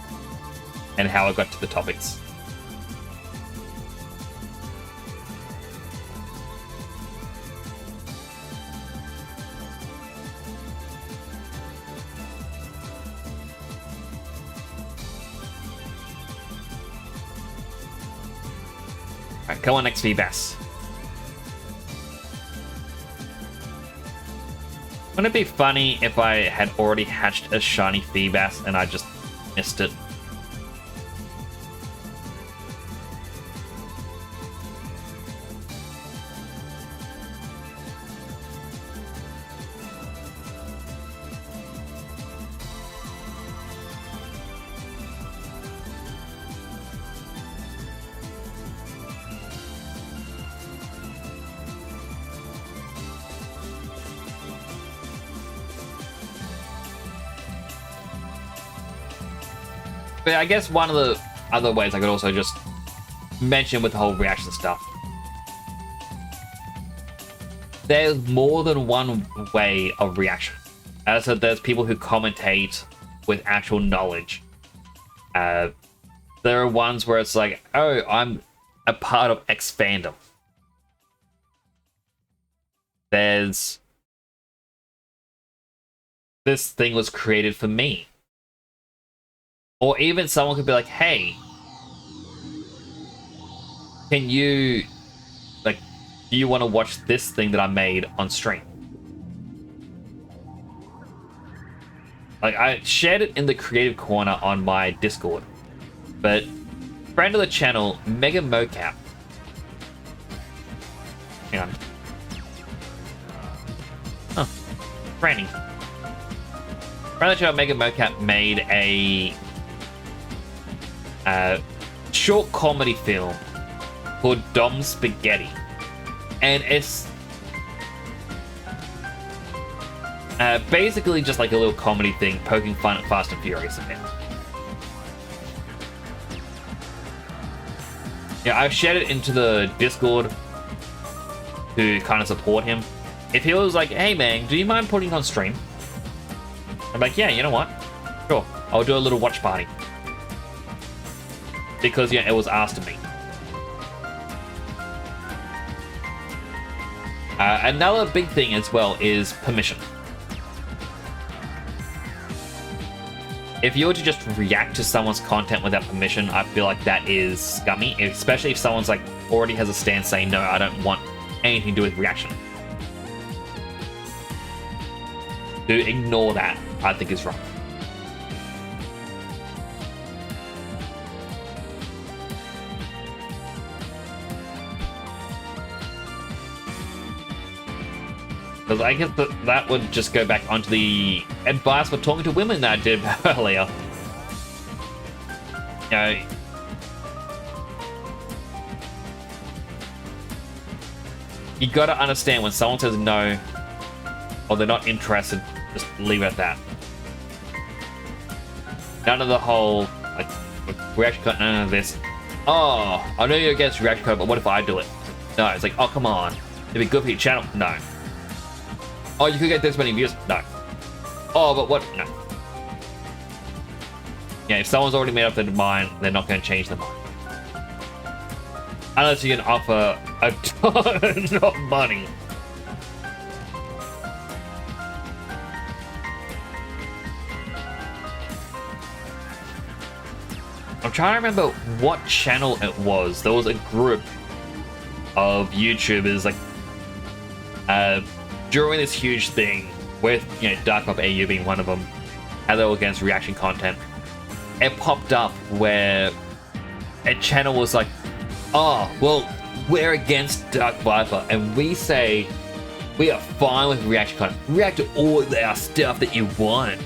and how I got to the topics. Alright, come on next, Feebas. Wouldn't it be funny if I had already hatched a shiny Feebas and I just missed it? But I guess one of the other ways I could also just mention with the whole reaction stuff. There's more than one way of reaction. As I said, there's people who commentate with actual knowledge. There are ones where it's like, oh, I'm a part of X fandom. There's... this thing was created for me. Or even someone could be like, hey, can you, like, do you want to watch this thing that I made on stream? Like, I shared it in the creative corner on my Discord, but friend of the channel, Mega Mocap. Hang on. Huh. Franny. Friend of the channel, Mega Mocap made a short comedy film called Dom Spaghetti, and it's basically just like a little comedy thing poking fun at Fast and Furious a bit. Yeah, I've shared it into the Discord to kind of support him. If he was like, hey man, do you mind putting it on stream? I'm like, yeah, you know what? Sure, I'll do a little watch party. Because, yeah, it was asked of me. Another big thing as well is permission. If you were to just react to someone's content without permission, I feel like that is scummy, especially if someone's like already has a stance saying, no, I don't want anything to do with reaction. To ignore that, I think is wrong. Because I guess that would just go back onto the advice for talking to women that I did earlier. You know, you gotta understand when someone says no, or they're not interested, just leave it at that. None of the whole, like, reaction code, none of this. Oh, I know you're against reaction code, but what if I do it? No, it's like, oh, come on. It'd be good for your channel. No. Oh, you could get this many views? No. Oh, but what? No. Yeah, if someone's already made up their mind, they're not going to change their mind. Unless you can offer a ton of money. I'm trying to remember what channel it was. There was a group of YouTubers, like, during this huge thing, with, you know, Dark Up AU being one of them, how they were against reaction content, it popped up where a channel was like, oh, well, we're against Dark Viper, and we say we are fine with reaction content. React to all our stuff that you want.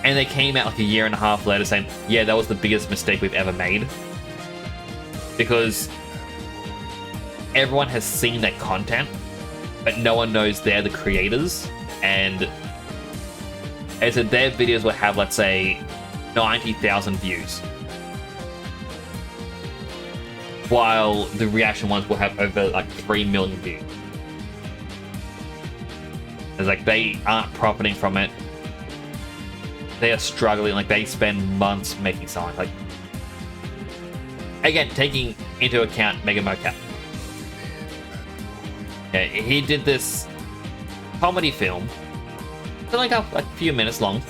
And they came out like a year and a half later saying, yeah, that was the biggest mistake we've ever made. Because everyone has seen that content, but no one knows they're the creators. And as I said, their videos will have, let's say, 90,000 views. While the reaction ones will have over like 3 million views. It's like they aren't profiting from it. They are struggling, like they spend months making something. Like, again, taking into account Mega Mocap. Yeah, he did this comedy film. It's like a few minutes long.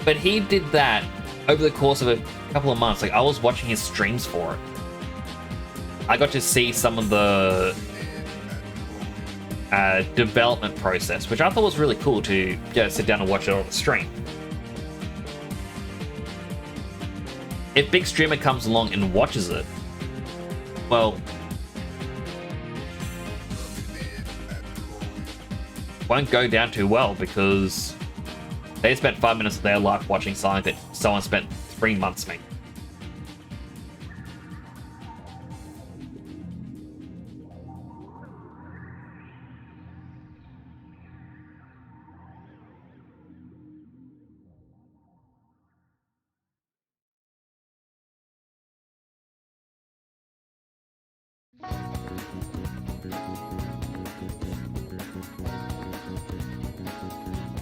But he did that over the course of a couple of months. Like, I was watching his streams for it. I got to see some of the development process, which I thought was really cool to sit down and watch it on the stream. If big streamer comes along and watches it, well, won't go down too well because they spent 5 minutes of their life watching something that someone spent 3 months making.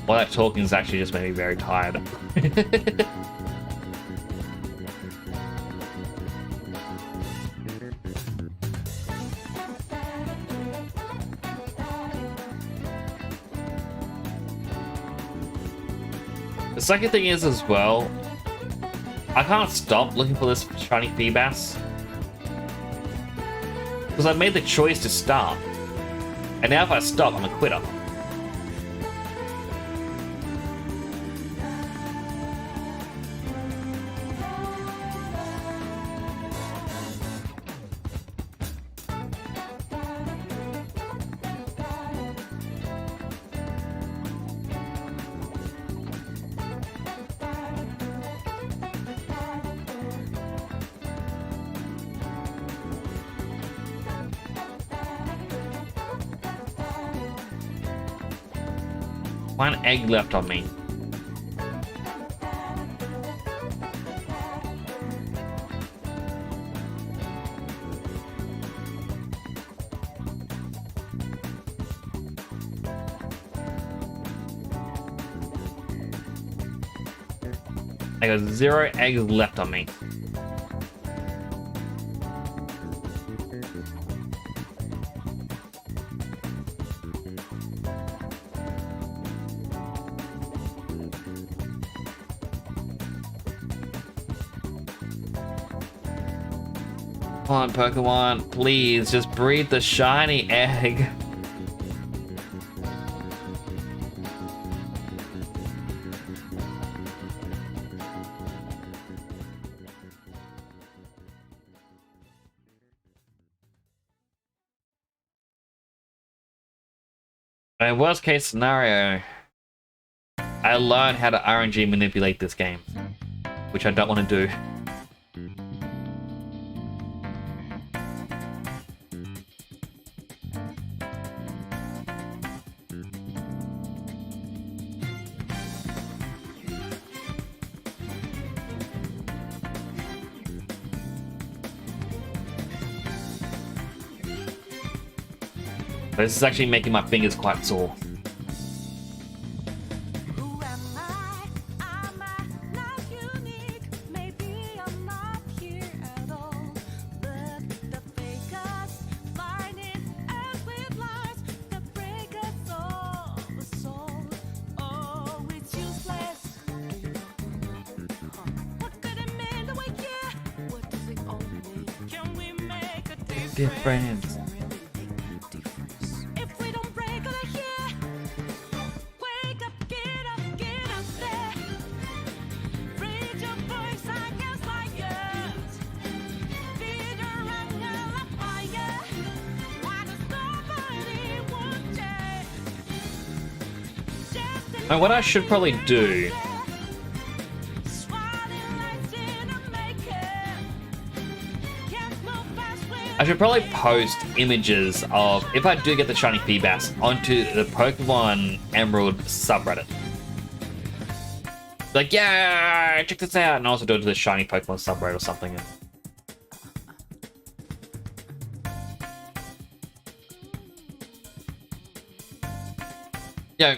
All that talking has actually just made me very tired. The second thing is as well, I can't stop looking for this shiny Feebas. Because I made the choice to start. And now if I stop, I'm a quitter. One egg left on me. I got 0 eggs left on me. Come on, Pokemon, please, just breed the shiny egg. In worst case scenario, I learn how to RNG manipulate this game, which I don't want to do. This is actually making my fingers quite sore. Who am I? Am I not unique? Maybe I'm not here at all. But the fakers find it as with lies that break us all the soul. Oh, it's useless. What could it mean to wake you? What does it all mean? Can we make a difference? If we don't break out of here, wake up, get up there. Raise your voice against lions. Feed around the fire. Why does nobody want change? And what I should probably do I should probably post images of, if I do get the shiny Feebas, onto the Pokemon Emerald subreddit. Like, yeah, check this out, and also do it to the shiny Pokemon subreddit or something. Yo,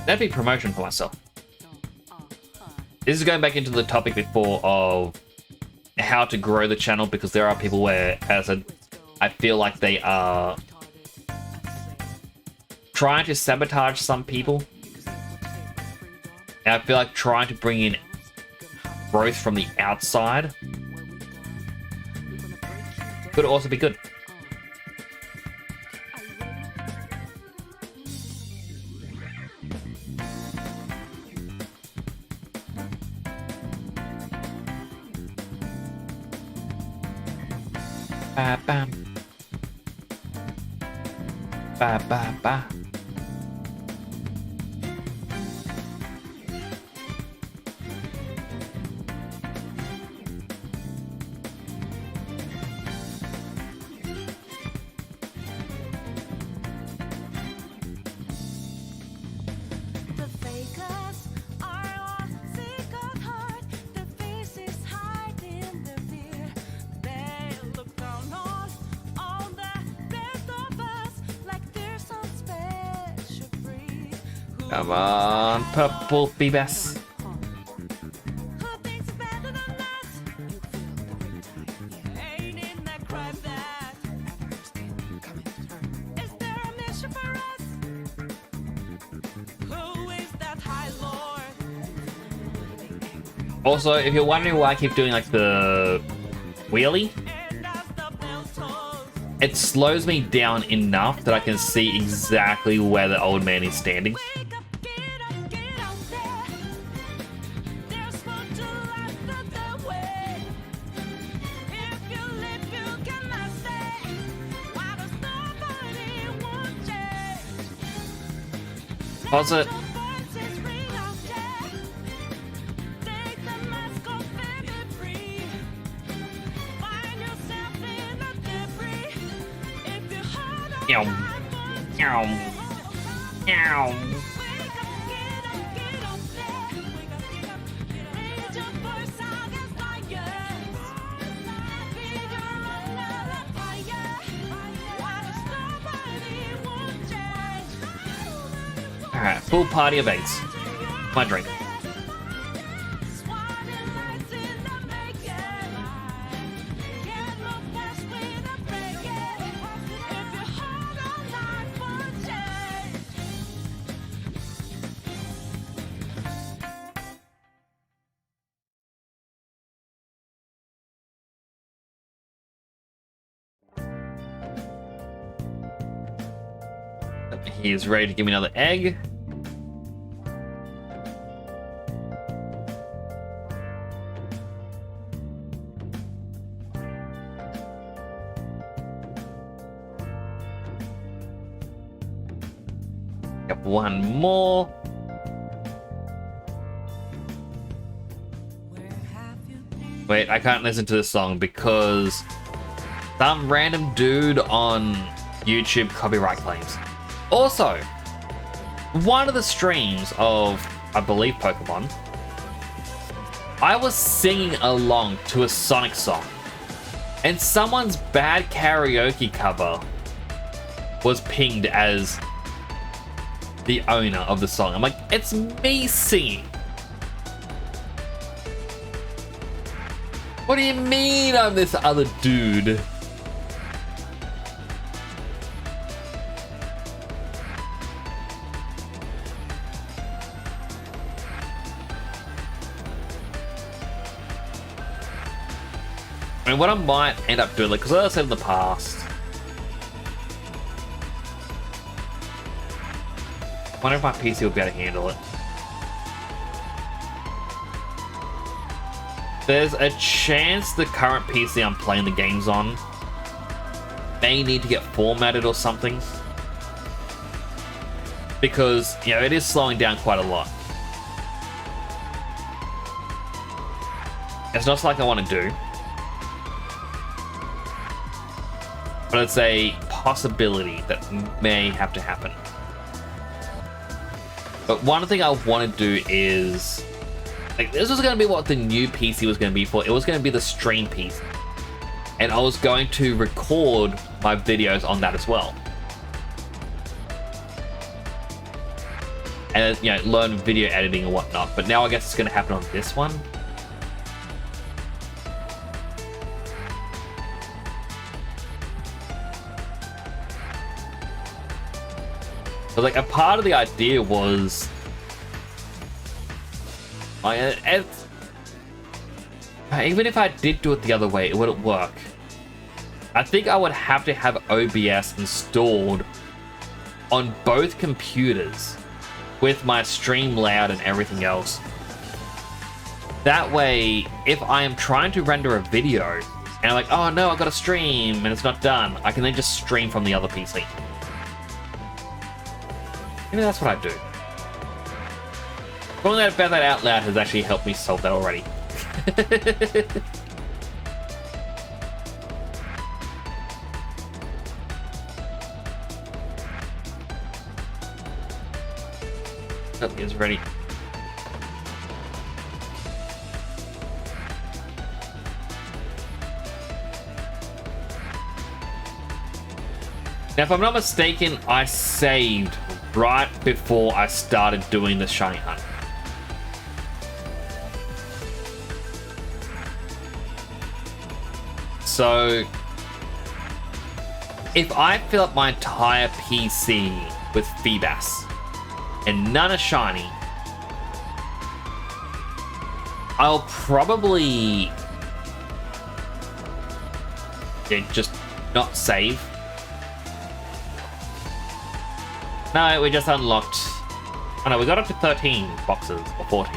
that'd be promotion for myself. This is going back into the topic before of how to grow the channel, because there are people where, as I feel like they are trying to sabotage some people. And I feel like trying to bring in growth from the outside could also be good. Ba bam. Ba ba ba. The fakers are all sick at heart. Their faces hiding their fear. They look down on all the rest of us like they're some special breed. Come on, purple Feebas. Who thinks it's better than us? Ain't in that crime that. Is there a mission for us? Who is that high lord? Also, if you're wondering why I keep doing like the wheelie, And as the bell tolls, it slows me down enough that I can see exactly where the old man is standing. wake up, get out there. There's much to life the way. If you live, you cannot stay. Why does nobody want change? Pause it. Voices ring out there. Take the mask off and be free. Find yourself in the debris. If you hold on, Meow. life won't Meow. change. Meow. Wake up, get up there. Raise your voice against fire. Figure under the fire. Why does nobody want change? Alright, full party of eights. My drink. Swatting lights in the making. Get no fast with a breaking. If you hold on, life won't change. He's ready to give me another egg. Got one more. Wait, I can't listen to this song because some random dude on YouTube copyright claims. Also, one of the streams of, I believe, Pokemon, I was singing along to a Sonic song, and someone's bad karaoke cover was pinged as the owner of the song. I'm like, it's me singing. What do you mean I'm this other dude? I mean, what I might end up doing, like, because I said in the past, I wonder if my PC will be able to handle it. There's a chance the current PC I'm playing the games on may need to get formatted or something. Because, you know, it is slowing down quite a lot. It's not like I want to do. but it's a possibility that may have to happen. But one thing I want to do is, like, this was going to be what the new PC was going to be for. It was going to be the stream PC, and I was going to record my videos on that as well, and you know, learn video editing and whatnot. But now I guess it's going to happen on this one. But like, a part of the idea was, even if I did do it the other way, it wouldn't work. I think I would have to have OBS installed on both computers with my stream layout and everything else. That way, if I am trying to render a video and I'm like, oh no, I've got to stream and it's not done, I can then just stream from the other PC. Maybe that's what I do. Calling that about that out loud has actually helped me solve that already. Oh, it's ready. Now, if I'm not mistaken, I saved right before I started doing the shiny hunt. So, if I fill up my entire PC with Feebas and none are shiny, I'll probably just not save. No, we just unlocked. Oh no, we got up to 13 boxes, or 14.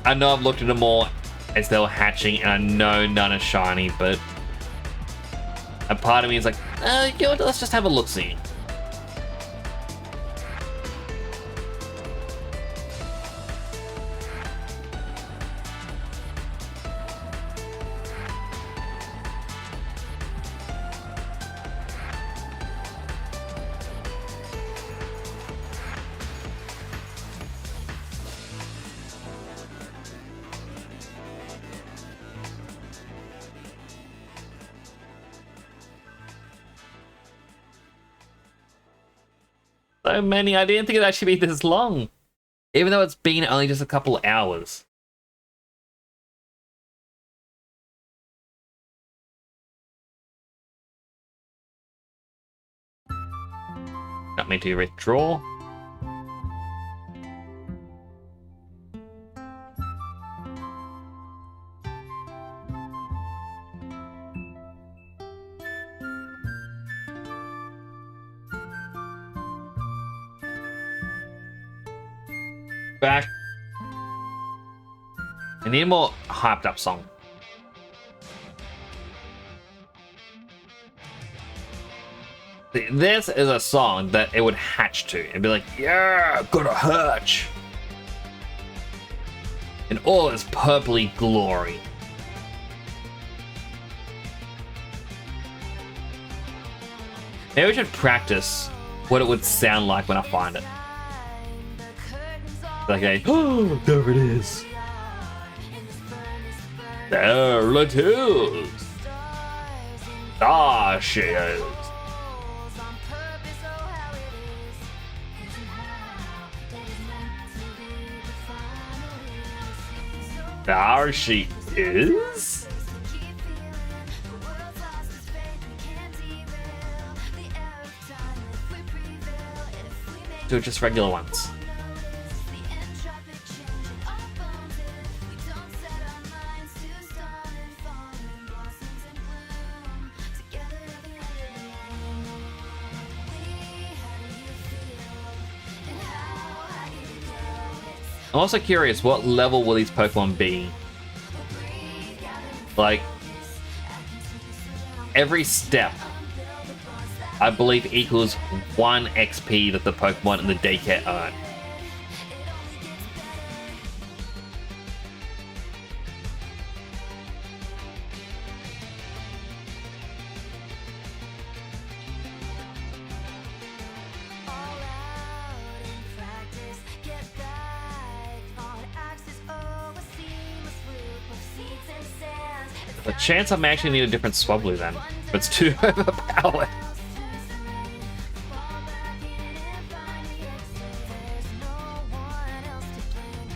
I know I've looked at them all as they were hatching, and I know none are shiny, but a part of me is like, you know what, let's just have a look-see. So many, I didn't think it'd actually be this long. Even though it's been only just a couple hours. Got me to withdraw. Back. I need a more hyped up song. This is a song that it would hatch to and be like, yeah, gonna hatch. In all its purpley glory. Maybe we should practice what it would sound like when I find it. Like a, oh, there it is. There it is. Ah, she is. There she is. Do just regular ones. I'm also curious, what level will these Pokemon be? Like, every step I believe equals 1 XP that the Pokemon in the daycare earn. All out in practice, get back on axis over seamless loop of seeds and sands. The chance I may actually need a different Swablu then, but it's too overpowered. Fall back in and find the exit. There's no one else to blame.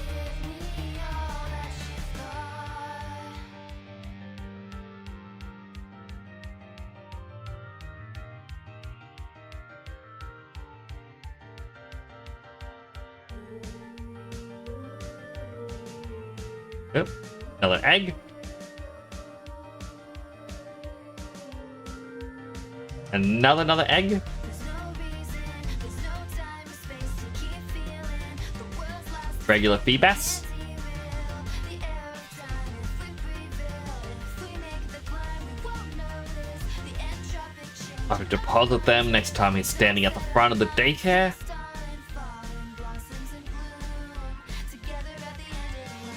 Can't give me all that she's got. Yep. Another egg. Another egg. There's no reason, there's no time or space to keep feeling the world's last Regular Feebas. the air of time. If we prevail, if we make the climb, we won't notice the entropic change. I have to deposit them next time he's standing at the front of the daycare. Starting, falling, blossoms in bloom, together at the end of the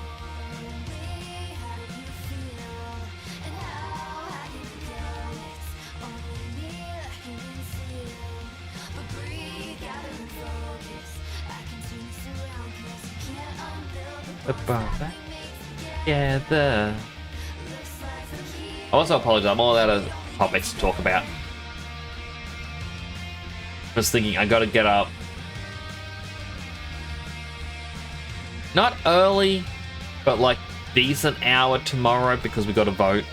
lonely. How do you feel? And how can you go? It's only me that can conceal. But breathe, gather and focus. I continue to surround 'cause you can't unbuild the About bonds that. that we make Together. together. Looks like the key. I also apologize, I'm all out of topics to talk about. Just thinking, I gotta get up. Not early, but like decent hour tomorrow because we gotta vote.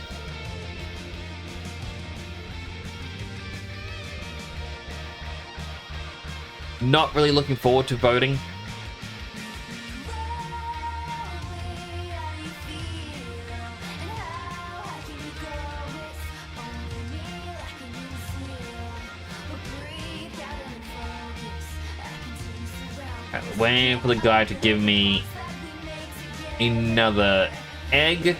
Not really looking forward to voting. Waiting for the guy to give me another egg.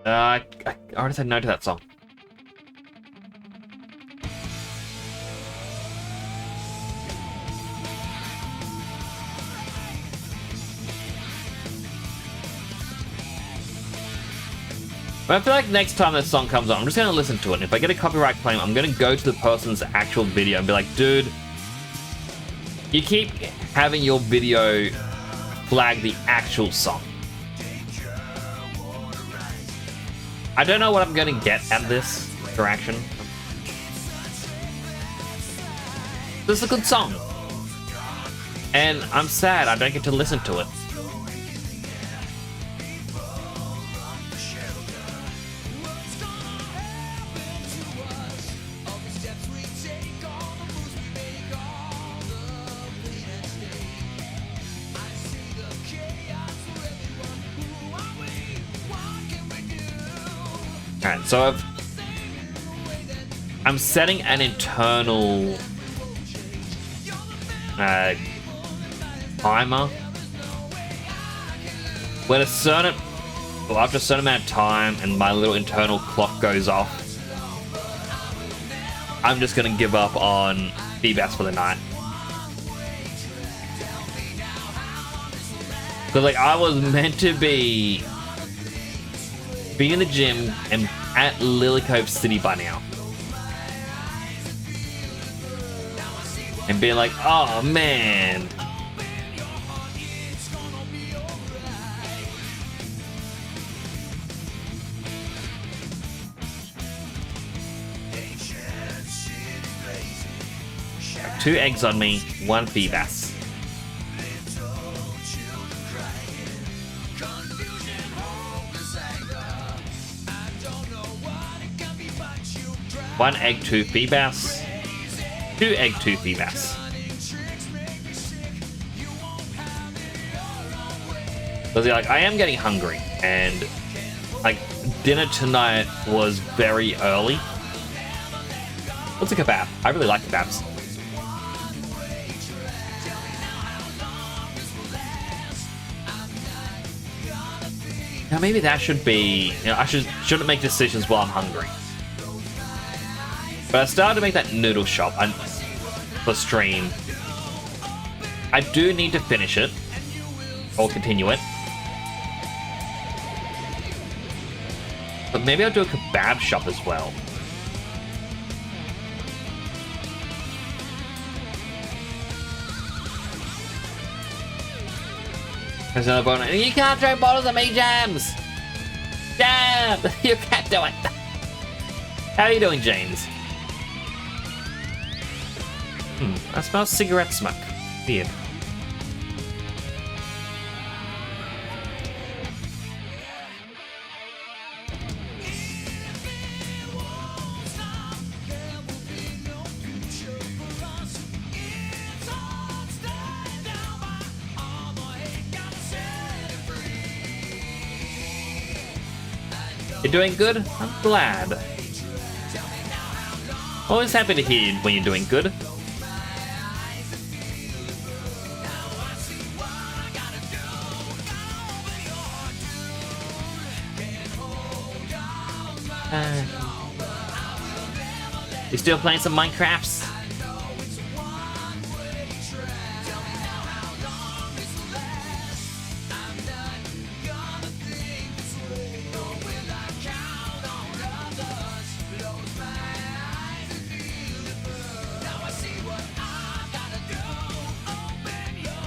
I already said no to that song. But I feel like next time this song comes on, I'm just going to listen to it. And if I get a copyright claim, I'm going to go to the person's actual video and be like, dude, you keep having your video flag the actual song. I don't know what I'm going to get out of this interaction. This is a good song. And I'm sad I don't get to listen to it. Alright, so I'm setting an internal timer. When after a certain amount of time and my little internal clock goes off, I'm just gonna give up on Feebas for the night. Because like I was meant to be in the gym and at Lily Cove City by now. And being like, oh man. Two eggs on me, one Feebas. One egg, two Feebas. Two egg, two Feebas. Because like I am getting hungry, and like dinner tonight was very early. What's a kebab? I really like kebabs. Now maybe that should be, I shouldn't make decisions while I'm hungry. But I started to make that noodle shop for stream. I do need to finish it or continue it. But maybe I'll do a kebab shop as well. There's another bonus. You can't throw bottles at me, James! Jam! You can't do it! How are you doing, James? I smell cigarette smoke. Weird. You're doing good? I'm glad. Always happy to hear when you're doing good. You still playing some Minecrafts?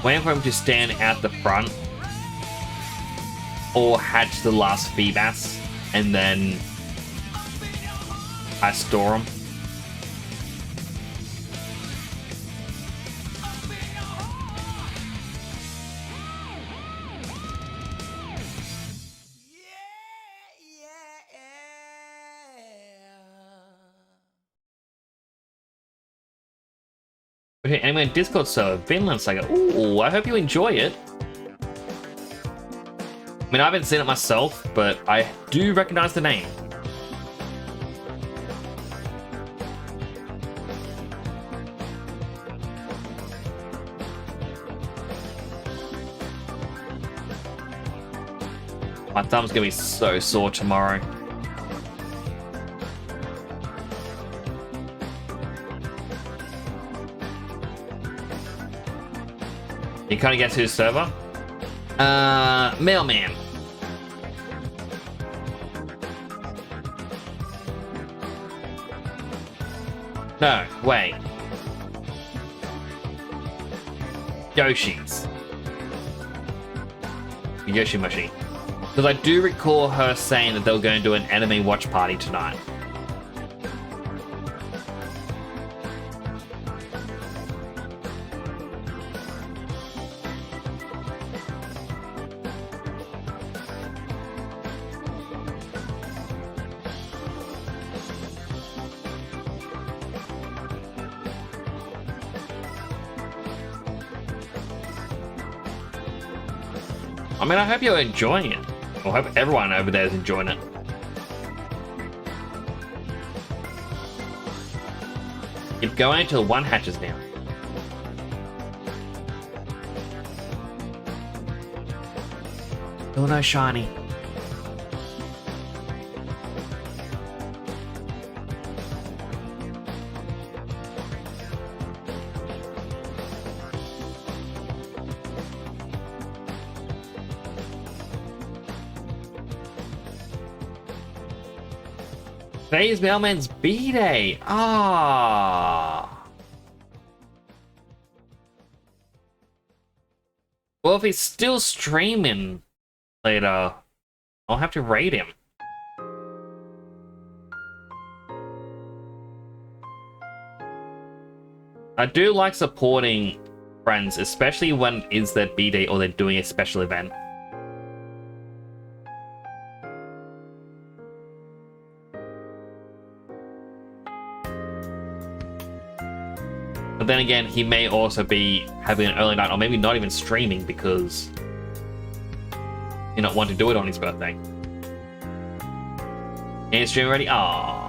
Waiting for him to stand at the front or hatch the last Feebas and then I store him. Okay, anyway, Discord server, Vinland Saga. Ooh, I hope you enjoy it. I mean, I haven't seen it myself, but I do recognize the name. My thumb's gonna be so sore tomorrow. You kind of get to his server? Mailman. No, wait. Yoshi's. Yoshi Mushi. Because I do recall her saying that they were going to do an anime watch party tonight. I mean, I hope you're enjoying it. I hope everyone over there is enjoying it. Keep going until one hatches now. Still no shiny. Today is Mailman's B-Day. Ah. Well, if he's still streaming later, I'll have to raid him. I do like supporting friends, especially when it's their B-Day or they're doing a special event. But then again, he may also be having an early night, or maybe not even streaming because he not want to do it on his birthday. Any stream ready? Ah.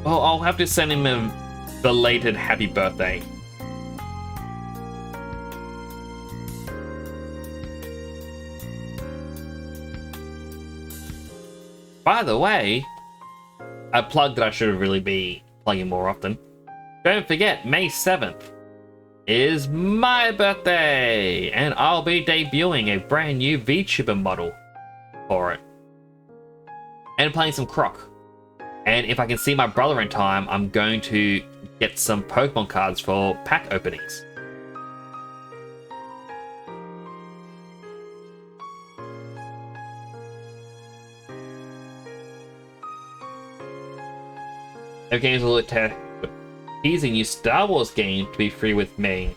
Well, I'll have to send him a belated happy birthday. By the way, a plug that I should really be plugging more often. Don't forget, May 7th is my birthday, and I'll be debuting a brand new VTuber model for it. And playing some Croc. And if I can see my brother in time, I'm going to get some Pokemon cards for pack openings. No games will teasing new Star Wars game to be free with me.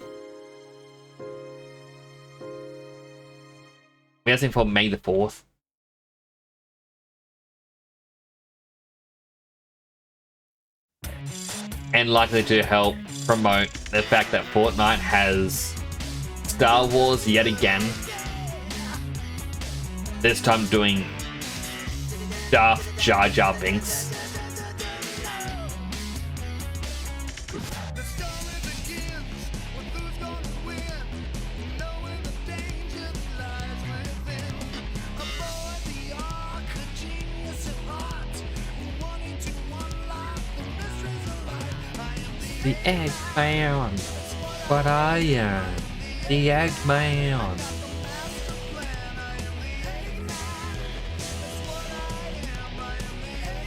I'm guessing for May the 4th. And likely to help promote the fact that Fortnite has Star Wars yet again. This time doing Darth Jar Jar Binks. The Eggman, what I am, the Eggman.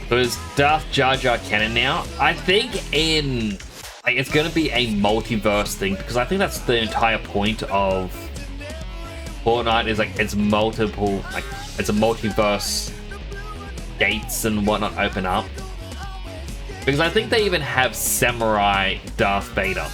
So is Darth Jar Jar canon now? I think it's gonna be a multiverse thing, because I think that's the entire point of Fortnite is like it's multiple, like it's a multiverse gates and whatnot open up. Because I think they even have Samurai Darth Vader.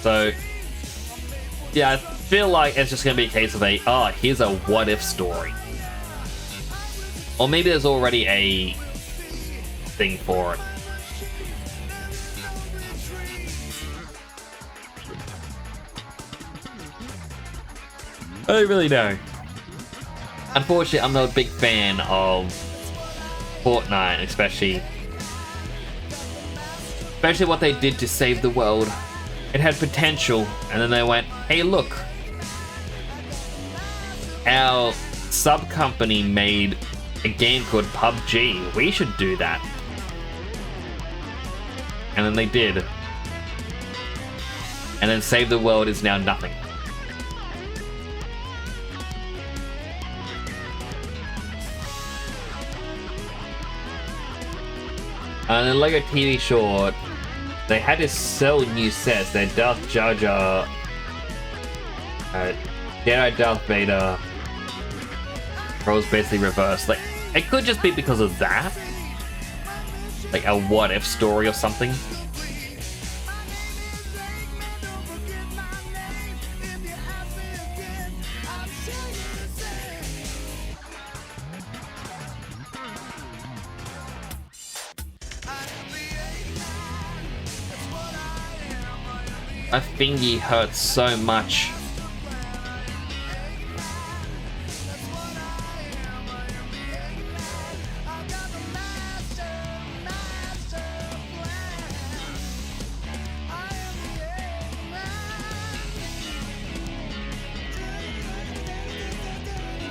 So, yeah, I feel like it's just going to be a case of here's a what if story. Or maybe there's already a thing for it. I don't really know. Unfortunately, I'm not a big fan of Fortnite, especially what they did to save the world. It had potential, and then they went, hey look, our sub-company made a game called PUBG, we should do that. And then they did. And then Save the World is now nothing. And in Lego TV short, they had to sell new sets. They had Darth Jar Jar, Jedi Darth Vader, roles basically reversed. Like, it could just be because of that. Like a what if story or something. My fingy hurts so much.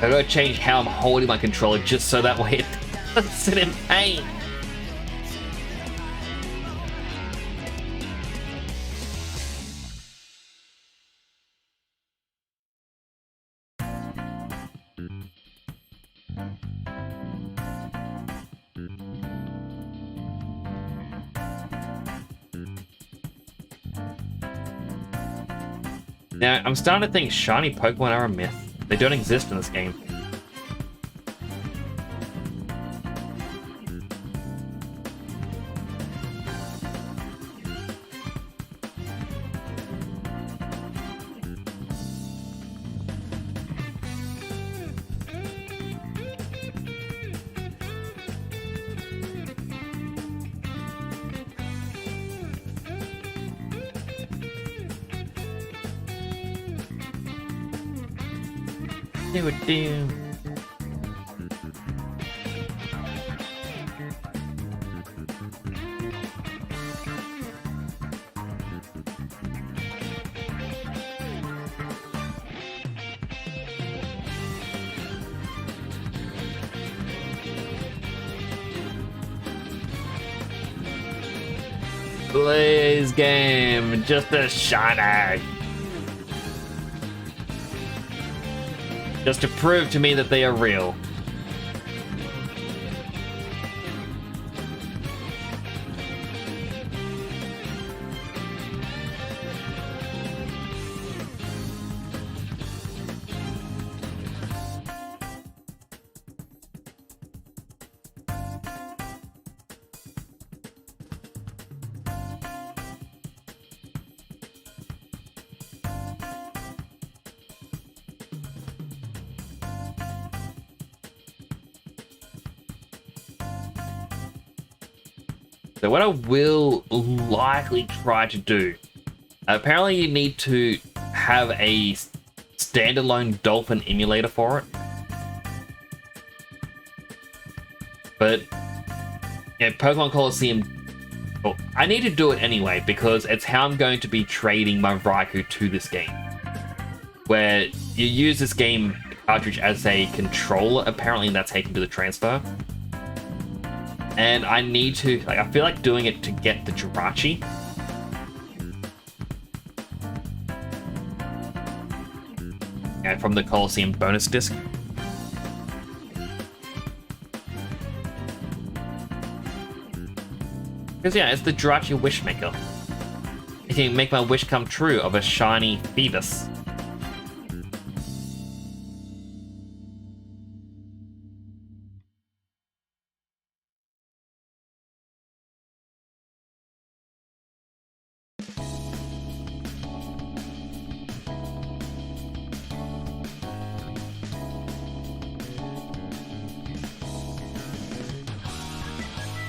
I gotta change how I'm holding my controller just so that way it doesn't sit in pain. Now, I'm starting to think shiny Pokemon are a myth. They don't exist in this game. Do it, do. Please, game, just a shiny. Just to prove to me that they are real. So what I will likely try to do, apparently you need to have a standalone dolphin emulator for it. But yeah, Pokemon Coliseum, well, I need to do it anyway because it's how I'm going to be trading my Raikou to this game. Where you use this game cartridge as a controller, apparently that's how you can do the transfer. And I need to, like, I feel like doing it to get the Jirachi. Yeah, from the Coliseum bonus disc. Because yeah, it's the Jirachi Wishmaker. It can make my wish come true of a shiny Feebas.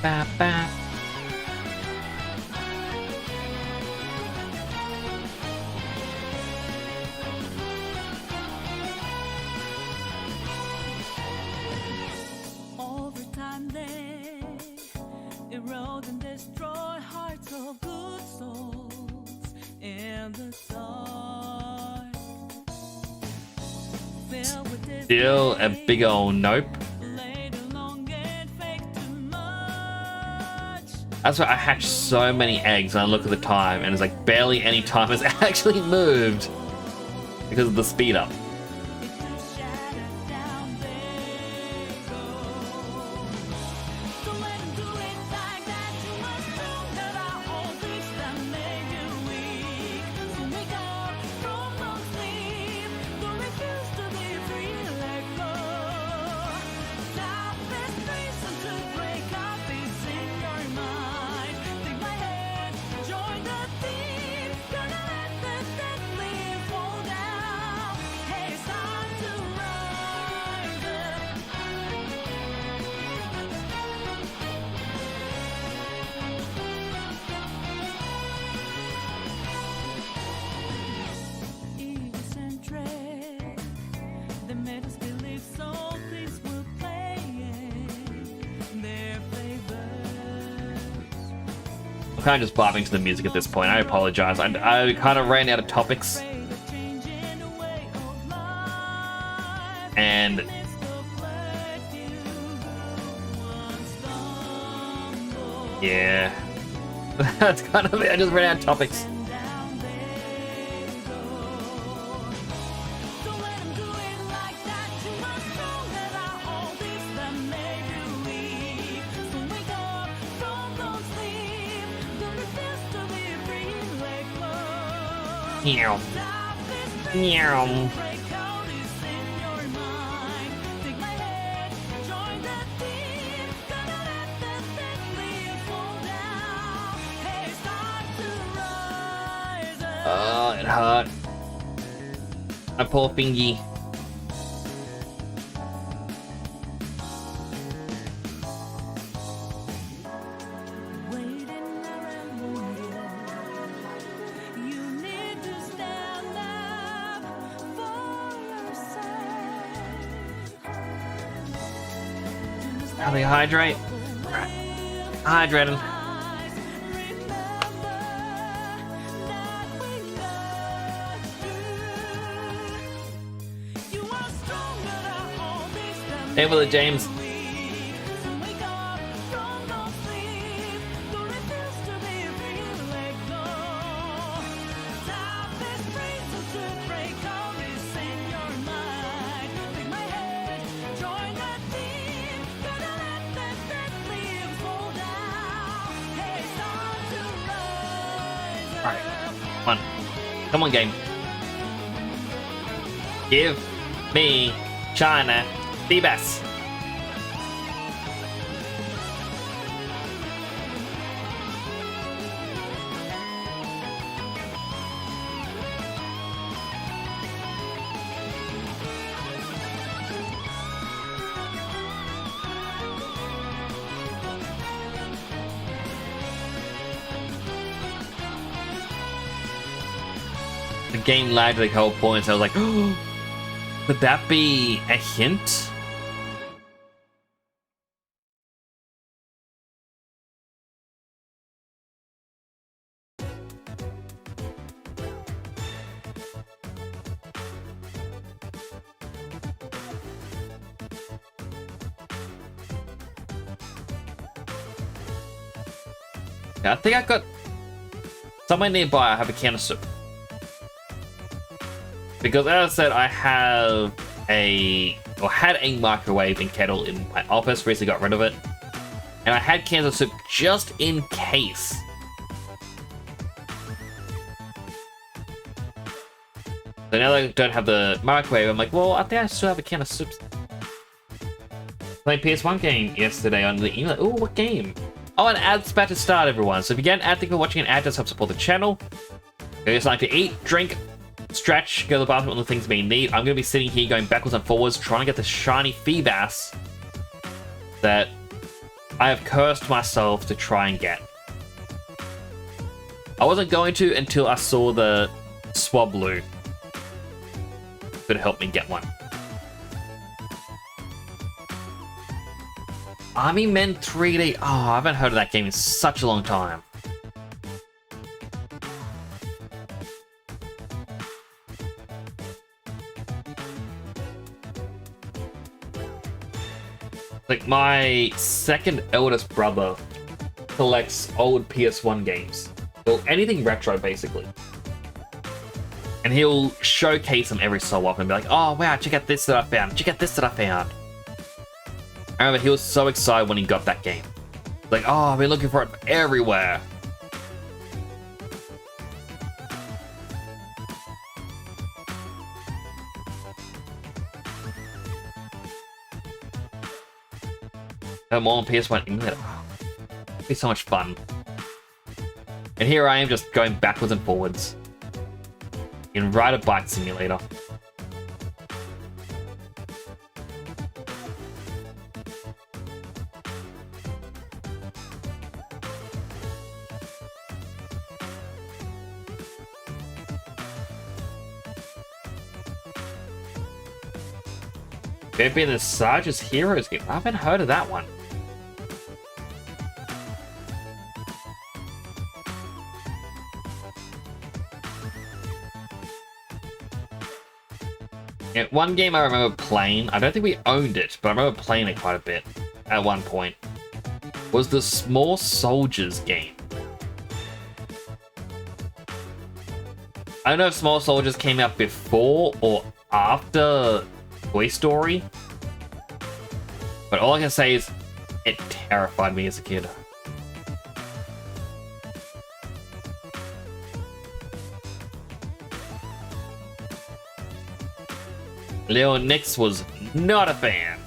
Ba, ba. Over time they erode and destroy hearts of good souls in the dark. Filled with this Still a big old nope. later long and fake too much. That's why I hatch so many eggs and I look at the time and it's like barely any time has actually moved because of the speed up. It just shattered down they go. Don't let 'em do it like that. You must know that all this that made you weak. So wake up from no sleep. Don't refuse to be free. Let go. Stop this reason to break up peace in your mind. Take my hand, join the team. Gonna let the dead leaf fall down. Hey, it's time to rise up. Egocentric, they made us believe so things were playing their flavors. I'm kind of just bobbing to the music at this point. I apologize. I kind of ran out of topics. Afraid of changing the way of life. And It's the blood you once stumbled. yeah, that's kind of it. I just ran out of topics. And down they go. Don't let 'em do it like that. You must know that all this that made you weak. So wake up from no sleep. Don't refuse to be free. Let go. Meow. Stop this Meow. break out is in your mind. Take my hand, join the team. Gonna let the dead leaf fall down. Hey, it's time to rise up. Oh, it hurt. My poor fingy. Waiting around on you. You need to stand up for yourself. How they hydrate? Right. Hydrated. Hey, Will it, James? Alright, come on. Come on, game. Give me China Feebas. The game lagged like whole point, so I was like, oh, could that be a hint? Yeah, I think I got somewhere nearby. I have a can of soup. Because as I said, I have had a microwave and kettle in my office, recently got rid of it. And I had cans of soup just in case. So now that I don't have the microwave, I'm like, well, I think I still have a can of soup. Played PS1 game yesterday on the email. Ooh, what game? Oh, an ad's about to start, everyone. So if you get an ad, thank you for watching. An ad does help support the channel. If you just like to eat, drink, stretch, go to the bathroom, all the things we need. I'm going to be sitting here going backwards and forwards, trying to get the shiny Feebas that I have cursed myself to try and get. I wasn't going to until I saw the Swablu. Could help me get one. Army Men 3D. Oh, I haven't heard of that game in such a long time. Like, my second eldest brother collects old PS1 games. Well, anything retro, basically. And he'll showcase them every so often and be like, oh, wow, check out this that I found. Check out this that I found. I remember he was so excited when he got that game. Like, oh, I've been looking for it everywhere. No more on PS1 England. Oh, it'd be so much fun. And here I am just going backwards and forwards in Ride a Bike Simulator. Maybe the Sarge's Heroes game. I haven't heard of that one. Yeah, one game I remember playing, I don't think we owned it, but I remember playing it quite a bit at one point, was the Small Soldiers game. I don't know if Small Soldiers came out before or after Toy Story, but all I can say is it terrified me as a kid. Leo Nix was not a fan.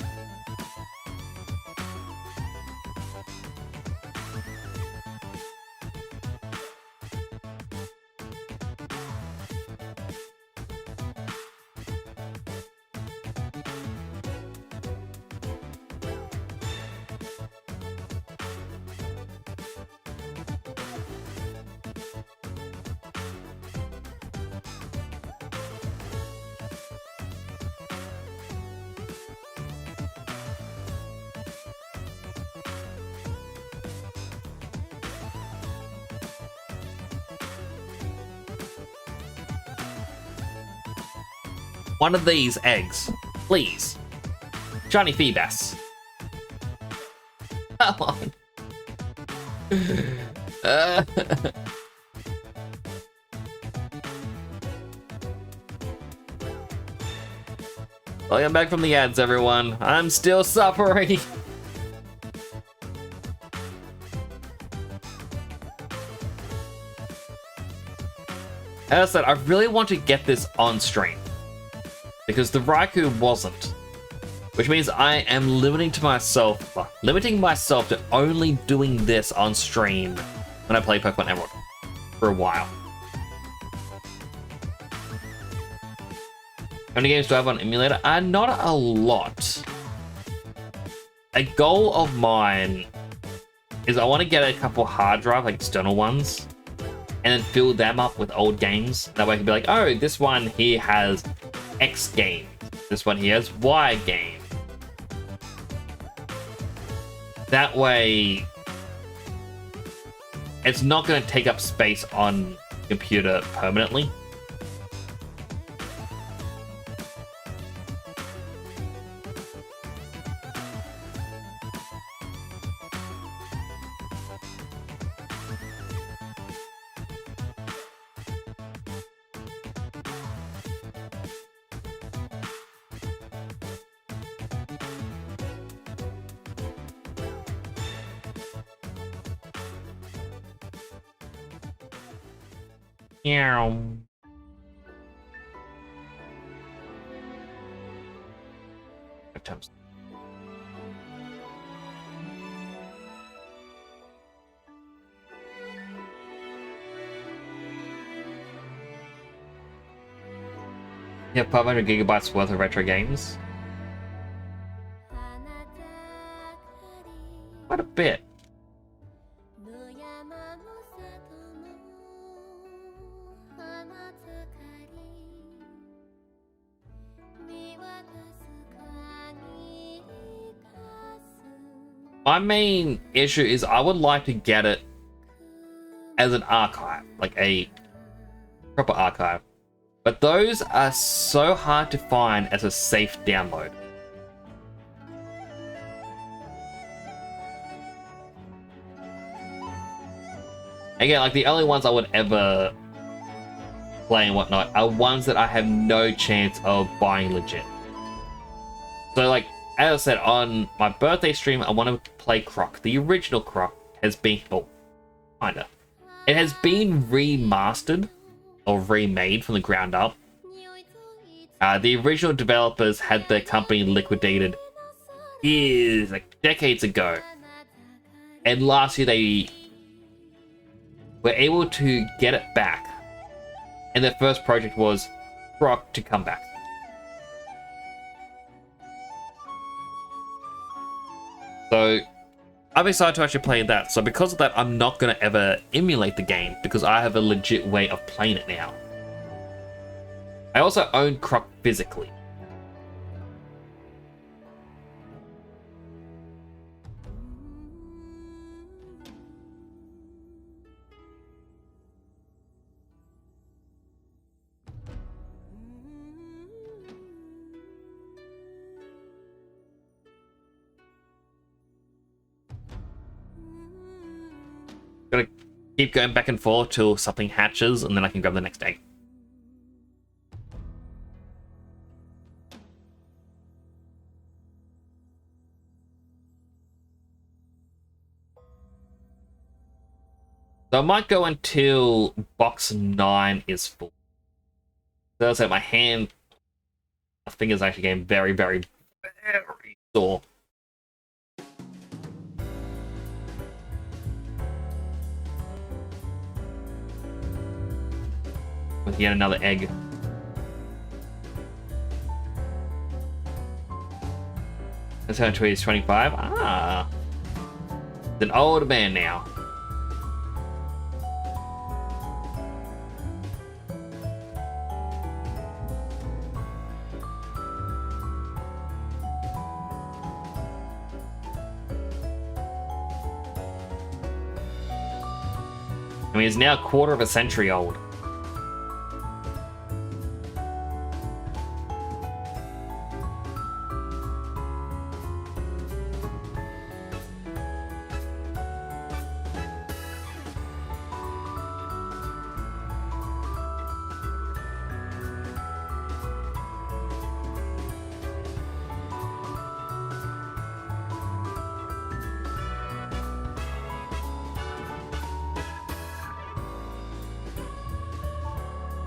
One of these eggs. Please. Shiny Feebas. Come on. Welcome back from the ads, everyone. I'm still suffering. As I said, I really want to get this on stream because the Raikou wasn't, which means I am limiting myself to only doing this on stream when I play Pokemon Emerald for a while. How many games do I have on emulator? Not a lot. A goal of mine is I want to get a couple hard drive, like external ones, and then fill them up with old games. That way I can be like, oh, this one here has X game. This one here has Y game. That way, it's not going to take up space on the computer permanently. Meow. Attempts. Yeah, 500 gigabytes worth of retro games. Quite a bit. My main issue is I would like to get it as an archive, like a proper archive. But those are so hard to find as a safe download. Again, like the only ones I would ever play and whatnot are ones that I have no chance of buying legit. So like, as I said, on my birthday stream, I want to play Croc. The original Croc has been, oh, kinda. It has been remastered or remade from the ground up. The original developers had their company liquidated years, like decades ago. And last year they were able to get it back. And their first project was Croc to come back. So I'm excited to actually play that. So because of that, I'm not going to ever emulate the game because I have a legit way of playing it now. I also own Croc physically. Gonna keep going back and forth till something hatches and then I can grab the next egg. So I might go until box 9 is full. So that's like my fingers actually getting very, very, very sore. With yet another egg. That's how until he's 25. Ah. He's an old man now. I mean, he's now a quarter of a century old.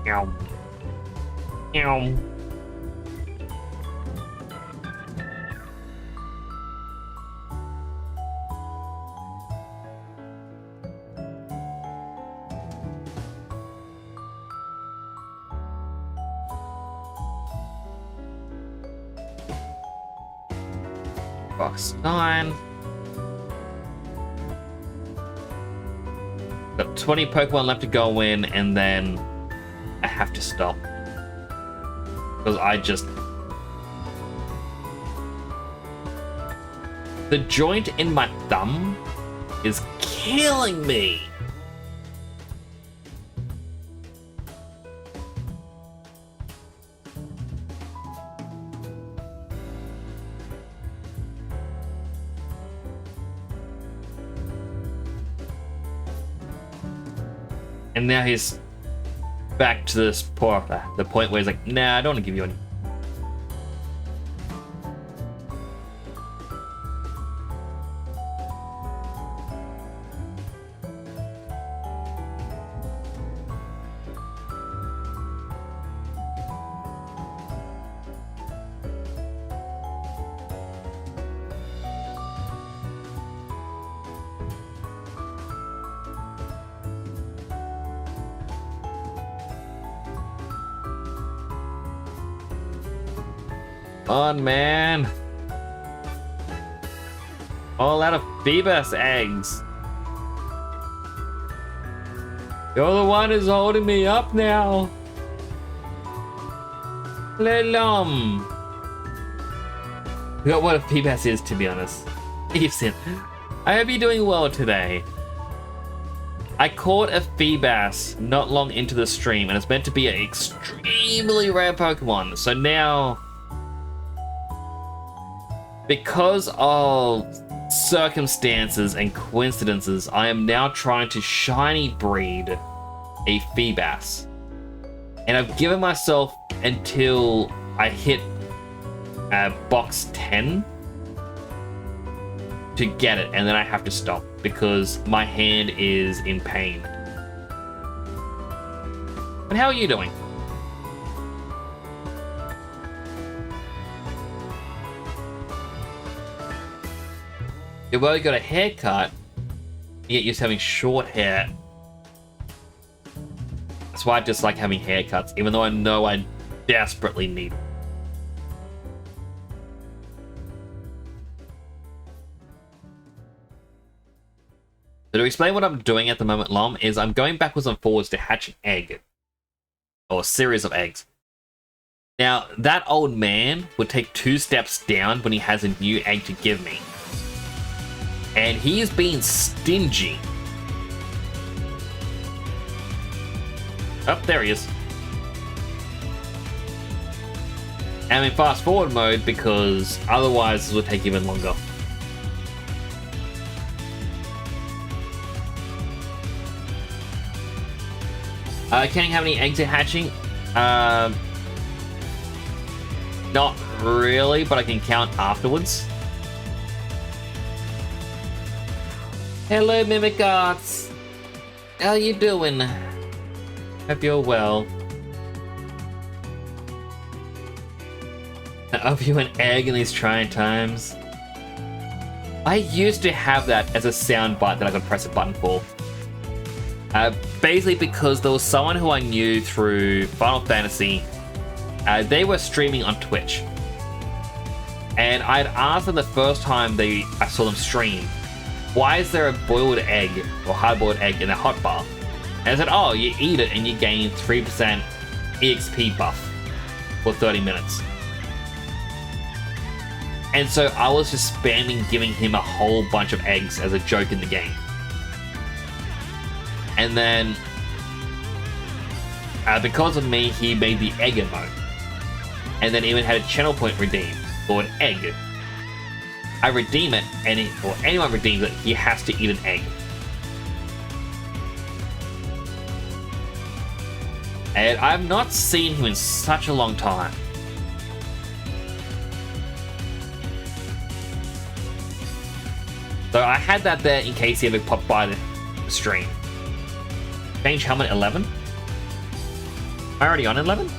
Meow. Meow. Box 9. Got 20 Pokemon left to go in, and then I have to stop. Because I just... The joint in my thumb is killing me. And now he's back to this the point where he's like, nah, I don't want to give you any. On, man. All out of Feebas eggs. You're the one who's holding me up now. Lelum. Forgot what a Feebas is, to be honest. Eveson, I hope you're doing well today. I caught a Feebas not long into the stream, and it's meant to be an extremely rare Pokemon. So now, because of circumstances and coincidences, I am now trying to shiny breed a Feebas. And I've given myself until I hit box 10 to get it, and then I have to stop because my hand is in pain. And how are you doing? You've already got a haircut, yet you're having short hair. That's why I dislike having haircuts, even though I know I desperately need it. So to explain what I'm doing at the moment, Lom, is I'm going backwards and forwards to hatch an egg. Or a series of eggs. Now, that old man would take 2 steps down when he has a new egg to give me. And he is being stingy. Oh, there he is. And I'm in fast forward mode because otherwise this would take even longer. Can you have any eggs in hatching? Not really, but I can count afterwards. Hello, Mimicots. How you doing? Hope you're well. I hope you an egg in these trying times. I used to have that as a soundbite that I could press a button for. Basically because there was someone who I knew through Final Fantasy. They were streaming on Twitch. And I'd asked them the first time I saw them stream, why is there a boiled egg or hard-boiled egg in a hot bar? And I said, oh, you eat it and you gain 3% EXP buff for 30 minutes. And so I was just spamming giving him a whole bunch of eggs as a joke in the game. And then, because of me, he made the egg emote. And then even had a channel point redeem for an egg. I redeem it, or anyone redeems it, he has to eat an egg. And I've not seen him in such a long time. So I had that there in case he ever popped by the stream. Change helmet 11. I'm already on 11?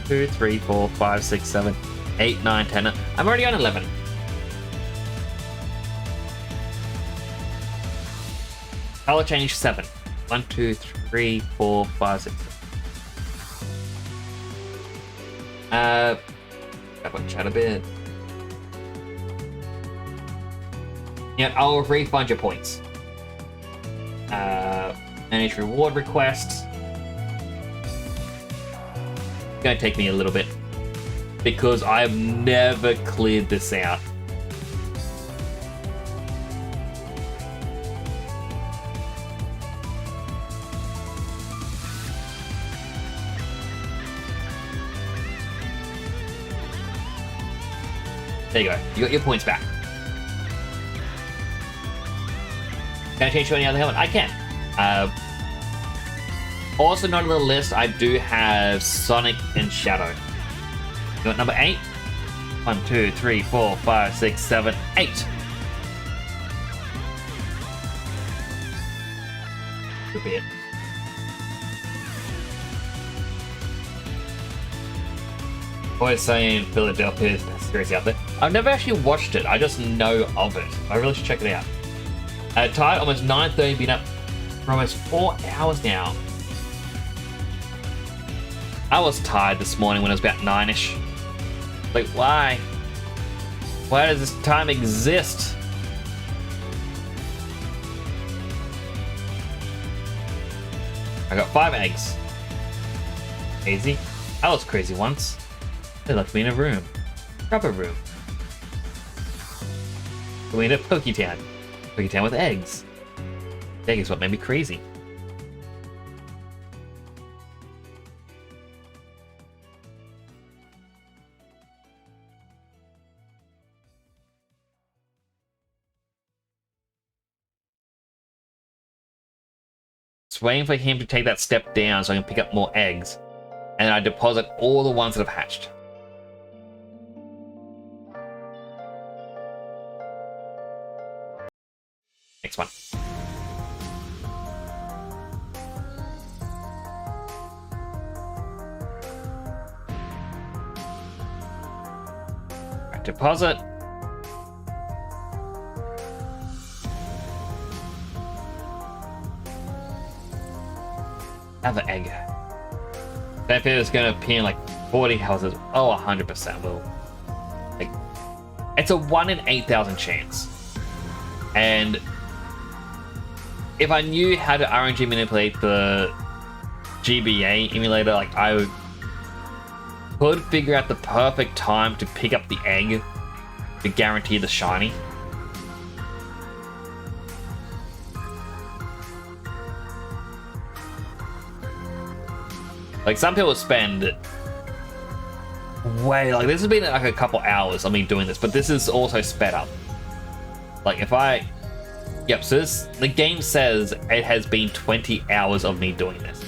2, 3, 4, 5, 6, 7, 8, 9, 10. I'm already on 11. Color change 7. 1, 2, 3, 4, 5, 6, 7. Back on chat a bit. Yeah, I'll refund your points. Manage reward requests. It's gonna take me a little bit because I've never cleared this out. There you go. You got your points back. Can I change to any other helmet? I can. Also not on the list, I do have Sonic and Shadow. You got number 8? 1, 2, 3, 4, 5, 6, 7, 8. Could be it. Always saying Philadelphia is the best series out there. I've never actually watched it, I just know of it. I really should check it out. Tired, almost 9:30, been up for almost 4 hours now. I was tired this morning when it was about 9ish. Like, why? Why does this time exist? I got 5 eggs. Easy. I was crazy once. They left me in a room. Rubber room. We ended up Poketown. Poketown with eggs. Egg is what made me crazy. Just waiting for him to take that step down so I can pick up more eggs. And then I deposit all the ones that have hatched. Next one. Right, deposit. Another egg. That is going to appear in like 40 houses. Oh, 100% will. Like, it's a 1 in 8,000 chance. And if I knew how to RNG manipulate the GBA emulator, like I could figure out the perfect time to pick up the egg to guarantee the shiny. Like some people spend way, like this has been like a couple hours of me doing this, but this is also sped up. Like if I, yep, so this, the game says it has been 20 hours of me doing this.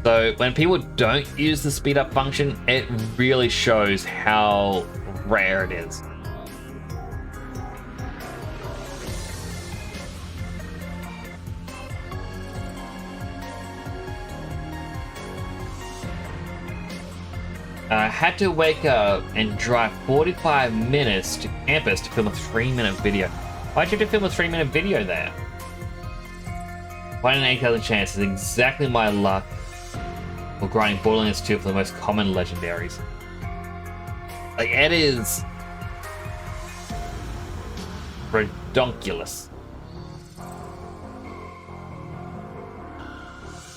So when people don't use the speed up function, it really shows how rare it is. I had to wake up and drive 45 minutes to campus to film a 3-minute video. Why'd you have to film a 3-minute video there? 1 in 8,000 chance is exactly my luck for grinding Borderlands 2 for the most common legendaries. Like, it is redonkulous.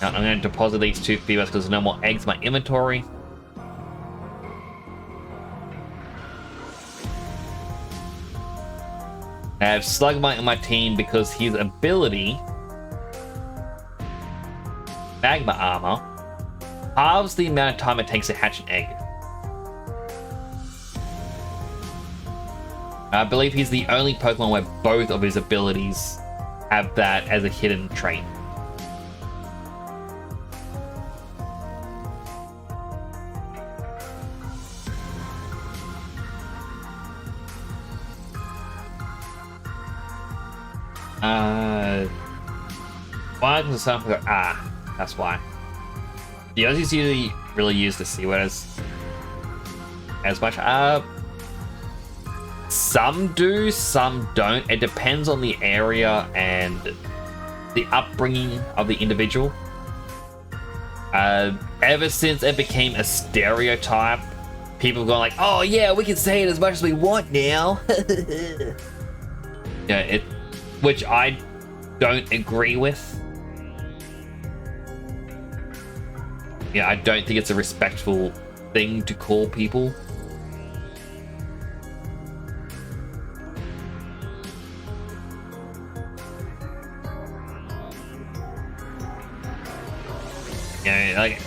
Now, I'm going to deposit these 2 Feebas because there's no more eggs in my inventory. I have Slugmite in my team because his ability, Magma Armor, halves the amount of time it takes to hatch an egg. I believe he's the only Pokemon where both of his abilities have that as a hidden trait. Why does some go? That's why. The Aussies usually really use the C word as much. Some do, some don't. It depends on the area and the upbringing of the individual. Ever since it became a stereotype, people going like, "Oh yeah, we can say it as much as we want now." Yeah, which I don't agree with. Yeah, I don't think it's a respectful thing to call people. You know, like,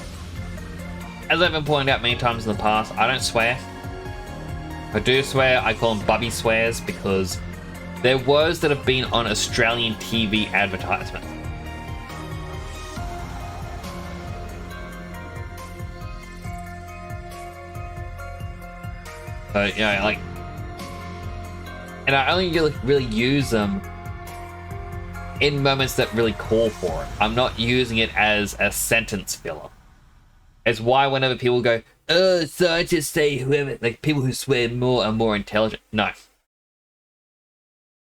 as I've been pointing out many times in the past, I don't swear. If I do swear, I call them bubby swears because they're words that have been on Australian TV advertisements. So, you know, like, and I only really use them in moments that really call for it. I'm not using it as a sentence filler. It's why whenever people go, "Oh, scientists say whoever," like people who swear more are more intelligent. No.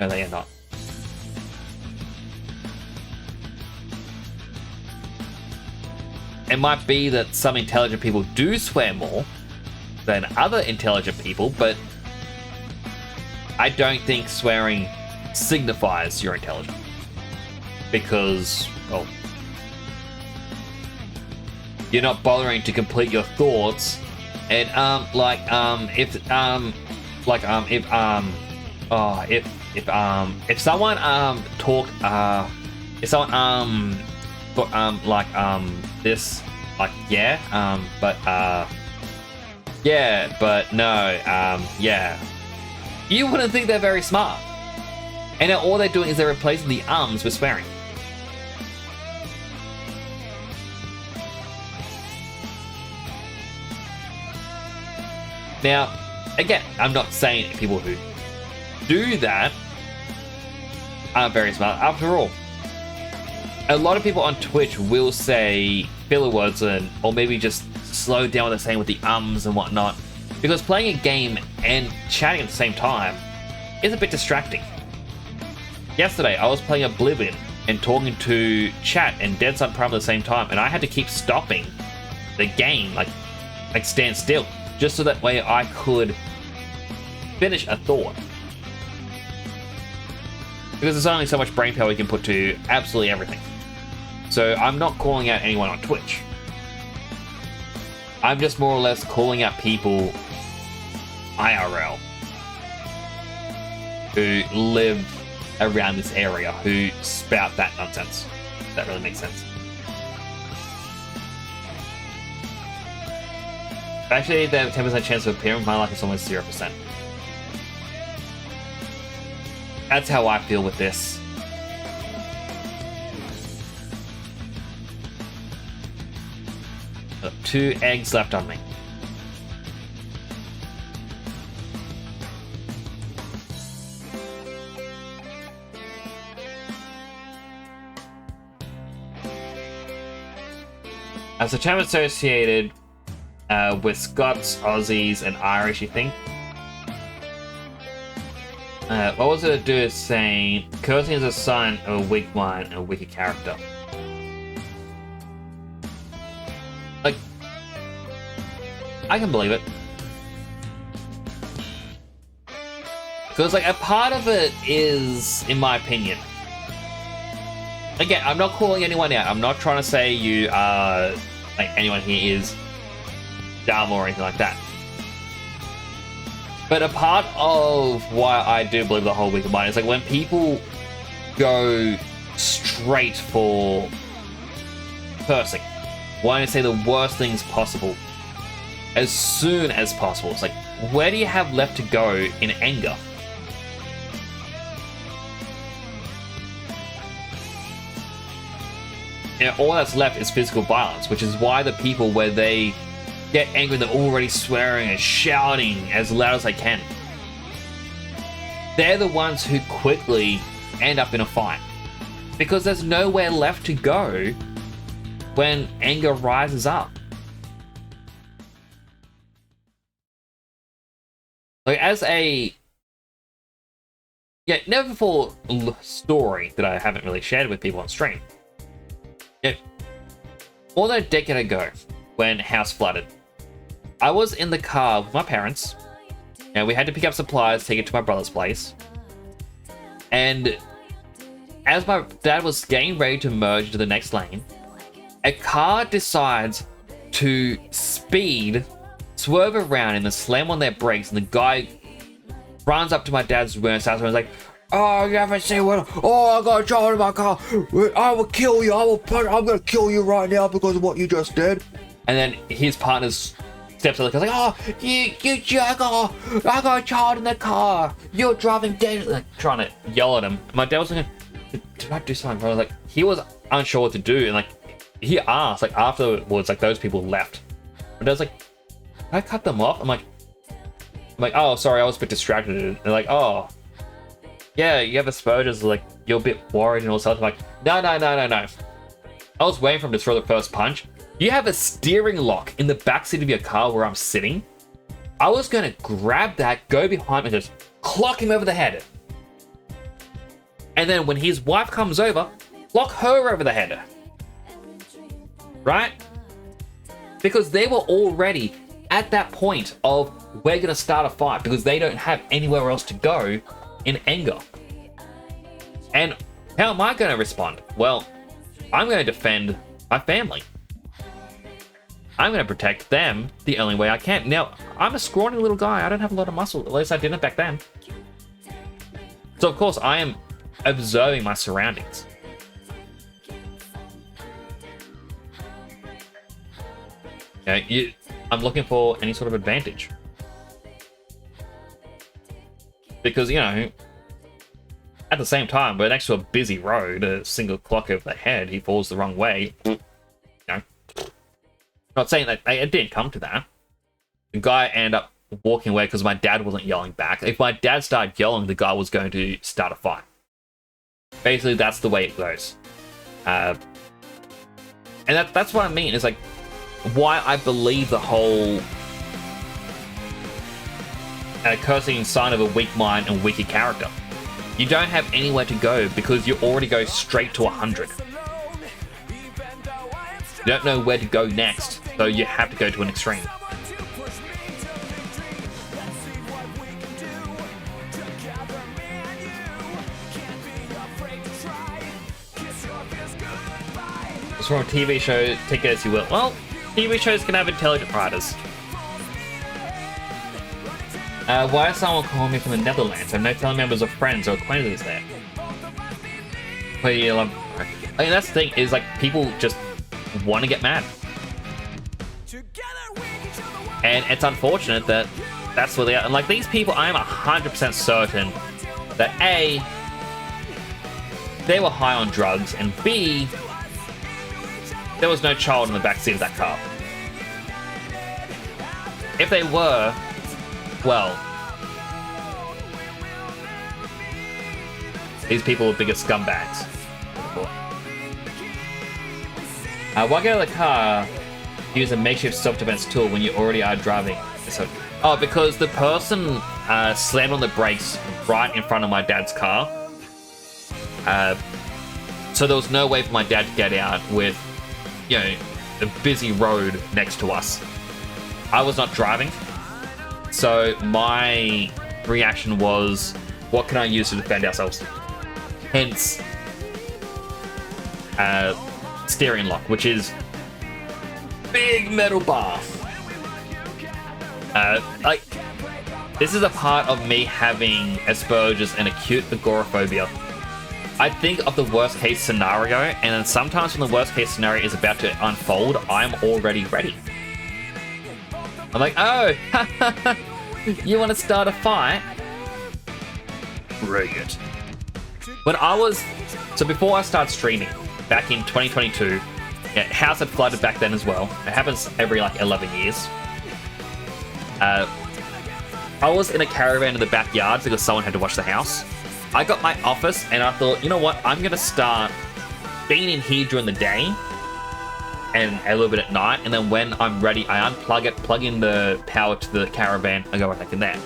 No, they are not. It might be that some intelligent people do swear more than other intelligent people, but I don't think swearing signifies you're intelligent. Because, well, you're not bothering to complete your thoughts, and if someone this, like, yeah, but no, yeah, you wouldn't think they're very smart, and now all they're doing is they're replacing the ums with swearing. Now, again, I'm not saying people who do that aren't very smart. After all, a lot of people on Twitch will say filler words or maybe just slow down what they're saying with the ums and whatnot, because playing a game and chatting at the same time is a bit distracting. Yesterday, I was playing Oblivion and talking to chat and Dead Sun Prime at the same time, and I had to keep stopping the game, like stand still, just so that way I could finish a thought. Because there's only so much brain power you can put to absolutely everything. So I'm not calling out anyone on Twitch. I'm just more or less calling out people IRL who live around this area who spout that nonsense. That really makes sense. Actually, they have a 10% chance of appearing. My luck is almost 0%. That's how I feel with this. Got 2 eggs left on me. As a term associated with Scots, Aussies, and Irish, you think? What was it to do with saying cursing is a sign of a weak mind and a wicked character? Like, I can believe it. Because, like, a part of it is, in my opinion, again, I'm not calling anyone out. I'm not trying to say you are, like, anyone here is dumb or anything like that. But a part of why I do believe the whole weak mind is like when people go straight for cursing, wanting to say the worst things possible as soon as possible. It's like, where do you have left to go in anger? And all that's left is physical violence, which is why the people where they get angry, they're already swearing and shouting as loud as they can. They're the ones who quickly end up in a fight. Because there's nowhere left to go when anger rises up. Like, as a never before story that I haven't really shared with people on stream. Yeah, more than a decade ago, when house flooded, I was in the car with my parents, and we had to pick up supplies, take it to my brother's place. And as my dad was getting ready to merge into the next lane, a car decides to speed, swerve around, and then slam on their brakes, and the guy runs up to my dad's window and starts like, "Oh, you haven't seen what? Oh, I got a child in my car. I will kill you. I'm gonna kill you right now because of what you just did." And then his partner steps out like, "Oh, you jerk! Oh, I got a child in the car. You're driving dangerously." Like, trying to yell at him. My dad was like, "Did I do something wrong?" Like, he was unsure what to do, and like he asked. Like, afterwards, like those people left. My dad's like, "Can I cut them off?" I'm like, "Oh, sorry, I was a bit distracted." And they're like, "Oh, yeah, you have Asperger's, like, you're a bit worried and all stuff." I'm like, no. I was waiting for him to throw the first punch. You have a steering lock in the backseat of your car where I'm sitting. I was going to grab that, go behind him, and just clock him over the head. And then when his wife comes over, clock her over the head. Right? Because they were already at that point of, we're going to start a fight, because they don't have anywhere else to go in anger. And how am I going to respond? Well, I'm going to defend my family. I'm going to protect them the only way I can. Now, I'm a scrawny little guy. I don't have a lot of muscle. At least I didn't back then. So, of course, I am observing my surroundings. I'm looking for any sort of advantage. Because, you know, at the same time, we're next to a busy road, a single clock over the head, he falls the wrong way. You know, not saying that it didn't come to that. The guy ended up walking away because my dad wasn't yelling back. If my dad started yelling, the guy was going to start a fight. Basically, that's the way it goes. And that's what I mean. It's like, why I believe the whole cursing sign of a weak mind and weaker character. You don't have anywhere to go because you already go straight to 100. You don't know where to go next, so you have to go to an extreme. It's from a TV show, take it as you will. Well, TV shows can have intelligent writers. Why is someone calling me from the Netherlands? I have no family members or friends or acquaintances there. I mean, that's the thing, is like, people just want to get mad. And it's unfortunate that that's where they are. And like, these people, I am 100% certain that A, they were high on drugs, and B, there was no child in the backseat of that car. If they were, well, these people are bigger scumbags. Why get out of the car, use a makeshift self-defense tool when you already are driving? So, because the person slammed on the brakes right in front of my dad's car. So there was no way for my dad to get out with, you know, a busy road next to us. I was not driving. So my reaction was, what can I use to defend ourselves? Hence, steering lock, which is big metal bar. Like, this is a part of me having Asperger's and acute agoraphobia. I think of the worst case scenario, and then sometimes when the worst case scenario is about to unfold, I'm already ready. I'm like, oh, you want to start a fight? Brilliant. When I was, so before I started streaming, back in 2022, house had flooded back then as well. It happens every like 11 years. I was in a caravan in the backyard because someone had to watch the house. I got my office and I thought, you know what? I'm going to start being in here during the day and a little bit at night. And then when I'm ready, I unplug it, plug in the power to the caravan, and go right back in there.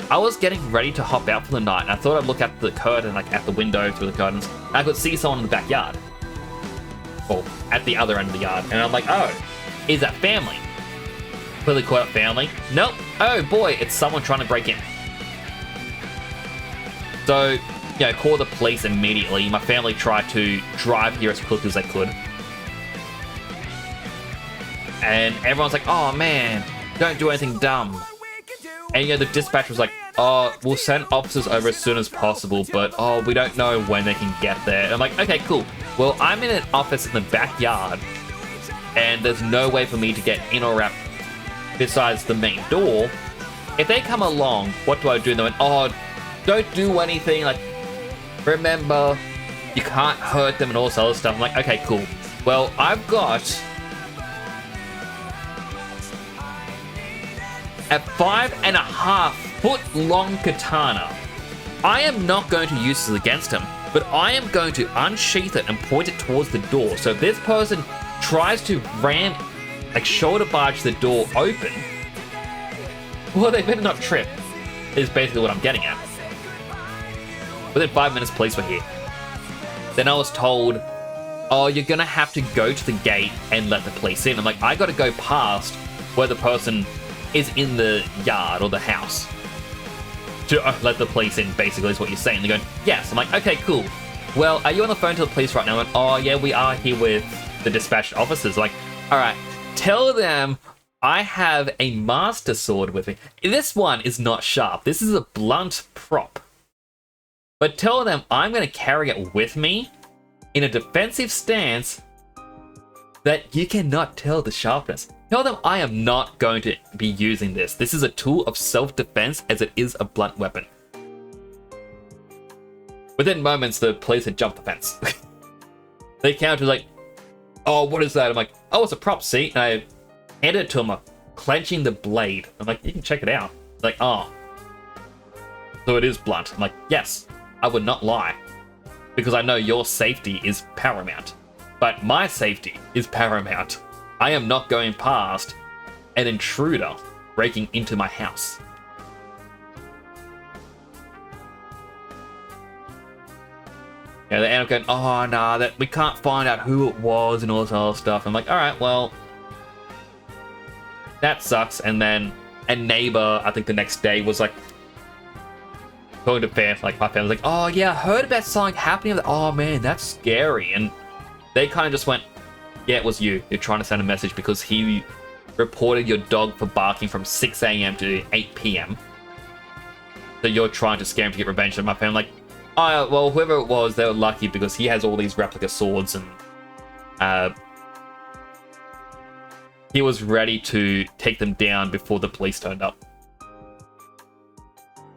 I was getting ready to hop out for the night, and I thought I'd look at the curtain, like at the window through the curtains, and I could see someone in the backyard. Or at the other end of the yard. And I'm like, oh, is that family? Clearly caught up family. Nope. Oh boy, it's someone trying to break in. So, you know, call the police immediately. My family tried to drive here as quickly as they could. And everyone's like, oh man, don't do anything dumb. And you know, the dispatch was like, oh, we'll send officers over as soon as possible, but oh, we don't know when they can get there. And I'm like, okay, cool. Well, I'm in an office in the backyard, and there's no way for me to get in or out besides the main door. If they come along, what do I do? And they went, oh, don't do anything. Like, remember, you can't hurt them and all this other stuff. I'm like, okay, cool. Well, I've got a 5.5-foot long katana. I am not going to use this against him, but I am going to unsheath it and point it towards the door. So if this person tries to shoulder barge the door open, well, they better not trip, is basically what I'm getting at. Within 5 minutes, police were here. Then I was told, oh, you're gonna have to go to the gate and let the police in. I'm like, I gotta go past where the person is in the yard or the house to let the police in, basically, is what you're saying. They're going, yes. I'm like, okay, cool. Well, are you on the phone to the police right now? And, oh, yeah, we are here with the dispatched officers. Like, all right, tell them I have a master sword with me. This one is not sharp. This is a blunt prop. But tell them I'm going to carry it with me in a defensive stance that you cannot tell the sharpness. Tell them I am not going to be using this. This is a tool of self-defense as it is a blunt weapon. Within moments, the police had jumped the fence. They counted like, oh, what is that? I'm like, oh, it's a prop, see? And I handed it to him, clenching the blade. I'm like, you can check it out. Like, oh. So it is blunt. I'm like, yes, I would not lie. Because I know your safety is paramount. But my safety is paramount. I am not going past an intruder breaking into my house. Yeah, they end up going, oh, nah, that we can't find out who it was and all this other stuff. I'm like, all right, well, that sucks. And then a neighbor, I think the next day, was like, going to family, like my family's like, oh yeah, I heard about something happening. Like, oh man, that's scary. And they kind of just went, yeah, it was you. You're trying to send a message because he reported your dog for barking from 6 a.m. to 8 p.m. So you're trying to scare him to get revenge. And my family like, oh, well, whoever it was, they were lucky because he has all these replica swords and he was ready to take them down before the police turned up.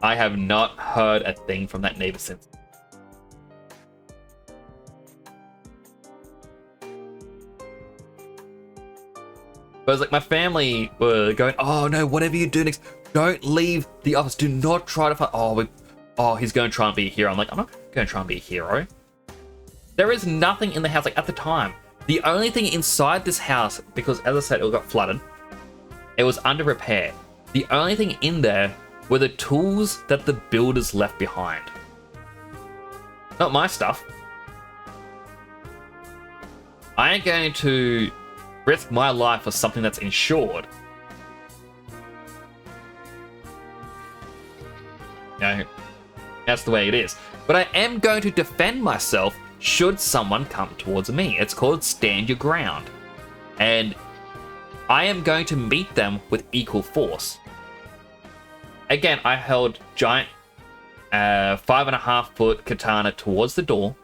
I have not heard a thing from that neighbor since. But it's like my family were going, oh no, whatever you do next, don't leave the office. Do not try to find, oh, he's going to try and be a hero. I'm like, I'm not going to try and be a hero. There is nothing in the house, like at the time. The only thing inside this house, because as I said, it got flooded, it was under repair. The only thing in there were the tools that the builders left behind. Not my stuff. I ain't going to risk my life for something that's insured. No, that's the way it is. But I am going to defend myself should someone come towards me. It's called stand your ground. And I am going to meet them with equal force. Again, I held giant 5.5-foot katana towards the door.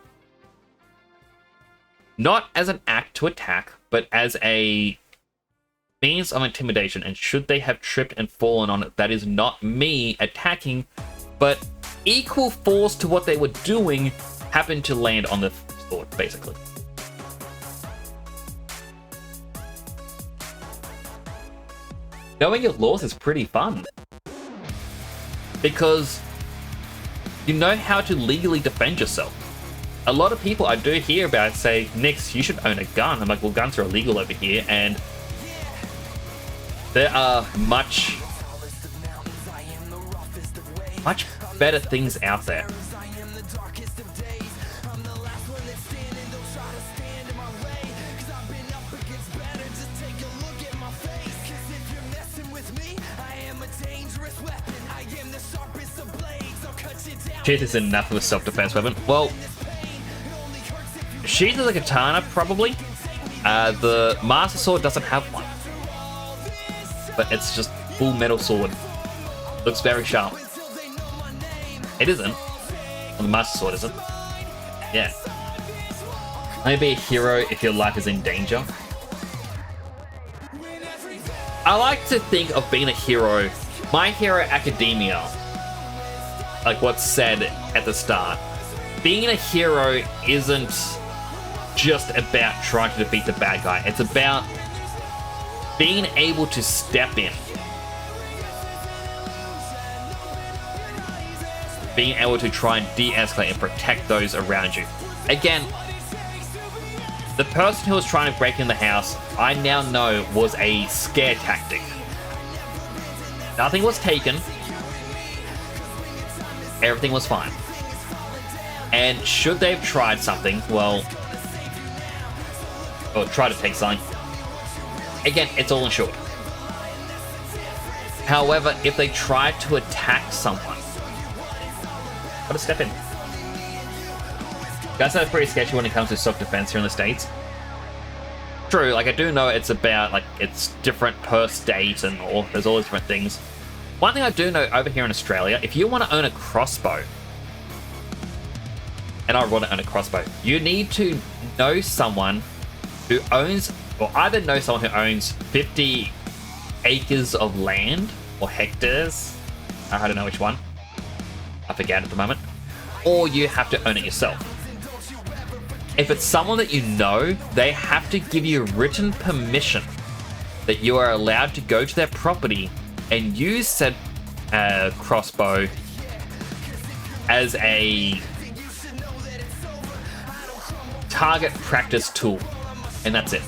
Not as an act to attack, but as a means of intimidation. And should they have tripped and fallen on it, that is not me attacking, but equal force to what they were doing happened to land on the sword, basically. Knowing your laws is pretty fun. Because you know how to legally defend yourself. A lot of people I do hear about say, Nix, you should own a gun. I'm like, well, guns are illegal over here, and there are much better things out there. Sheath is enough of a self-defense weapon. Well, Sheath is a katana, probably. The Master Sword doesn't have one. But it's just full metal sword. Looks very sharp. It isn't. Well, the Master Sword isn't. Yeah. Only be a hero if your life is in danger. I like to think of being a hero. My Hero Academia, like what's said at the start, being a hero isn't just about trying to defeat the bad guy. It's about being able to step in. Being able to try and de-escalate and protect those around you. Again, the person who was trying to break in the house, I now know was a scare tactic. Nothing was taken. Everything was fine. And should they have tried something, well, or try to take something, again, it's all insured. However, if they try to attack someone, gotta step in. Guys, that's pretty sketchy when it comes to self-defense here in the States. True, like I do know it's about, like, it's different per state and all, there's all these different things. One thing I do know over here in Australia, if you want to own a crossbow, and I want to own a crossbow, you need to know someone who owns, or either know someone who owns 50 acres of land, or hectares, I don't know which one, I forget at the moment, or you have to own it yourself. If it's someone that you know, they have to give you written permission that you are allowed to go to their property and use said crossbow as a target practice tool, and that's it.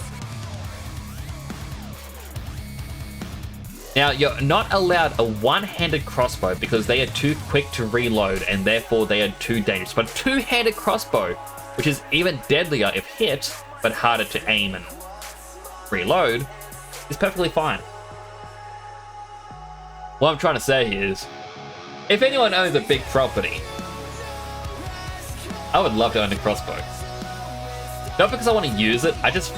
Now, you're not allowed a one-handed crossbow because they are too quick to reload and therefore they are too dangerous. But a two-handed crossbow, which is even deadlier if hit, but harder to aim and reload, is perfectly fine. What I'm trying to say is, if anyone owns a big property, I would love to own a crossbow. Not because I want to use it, I just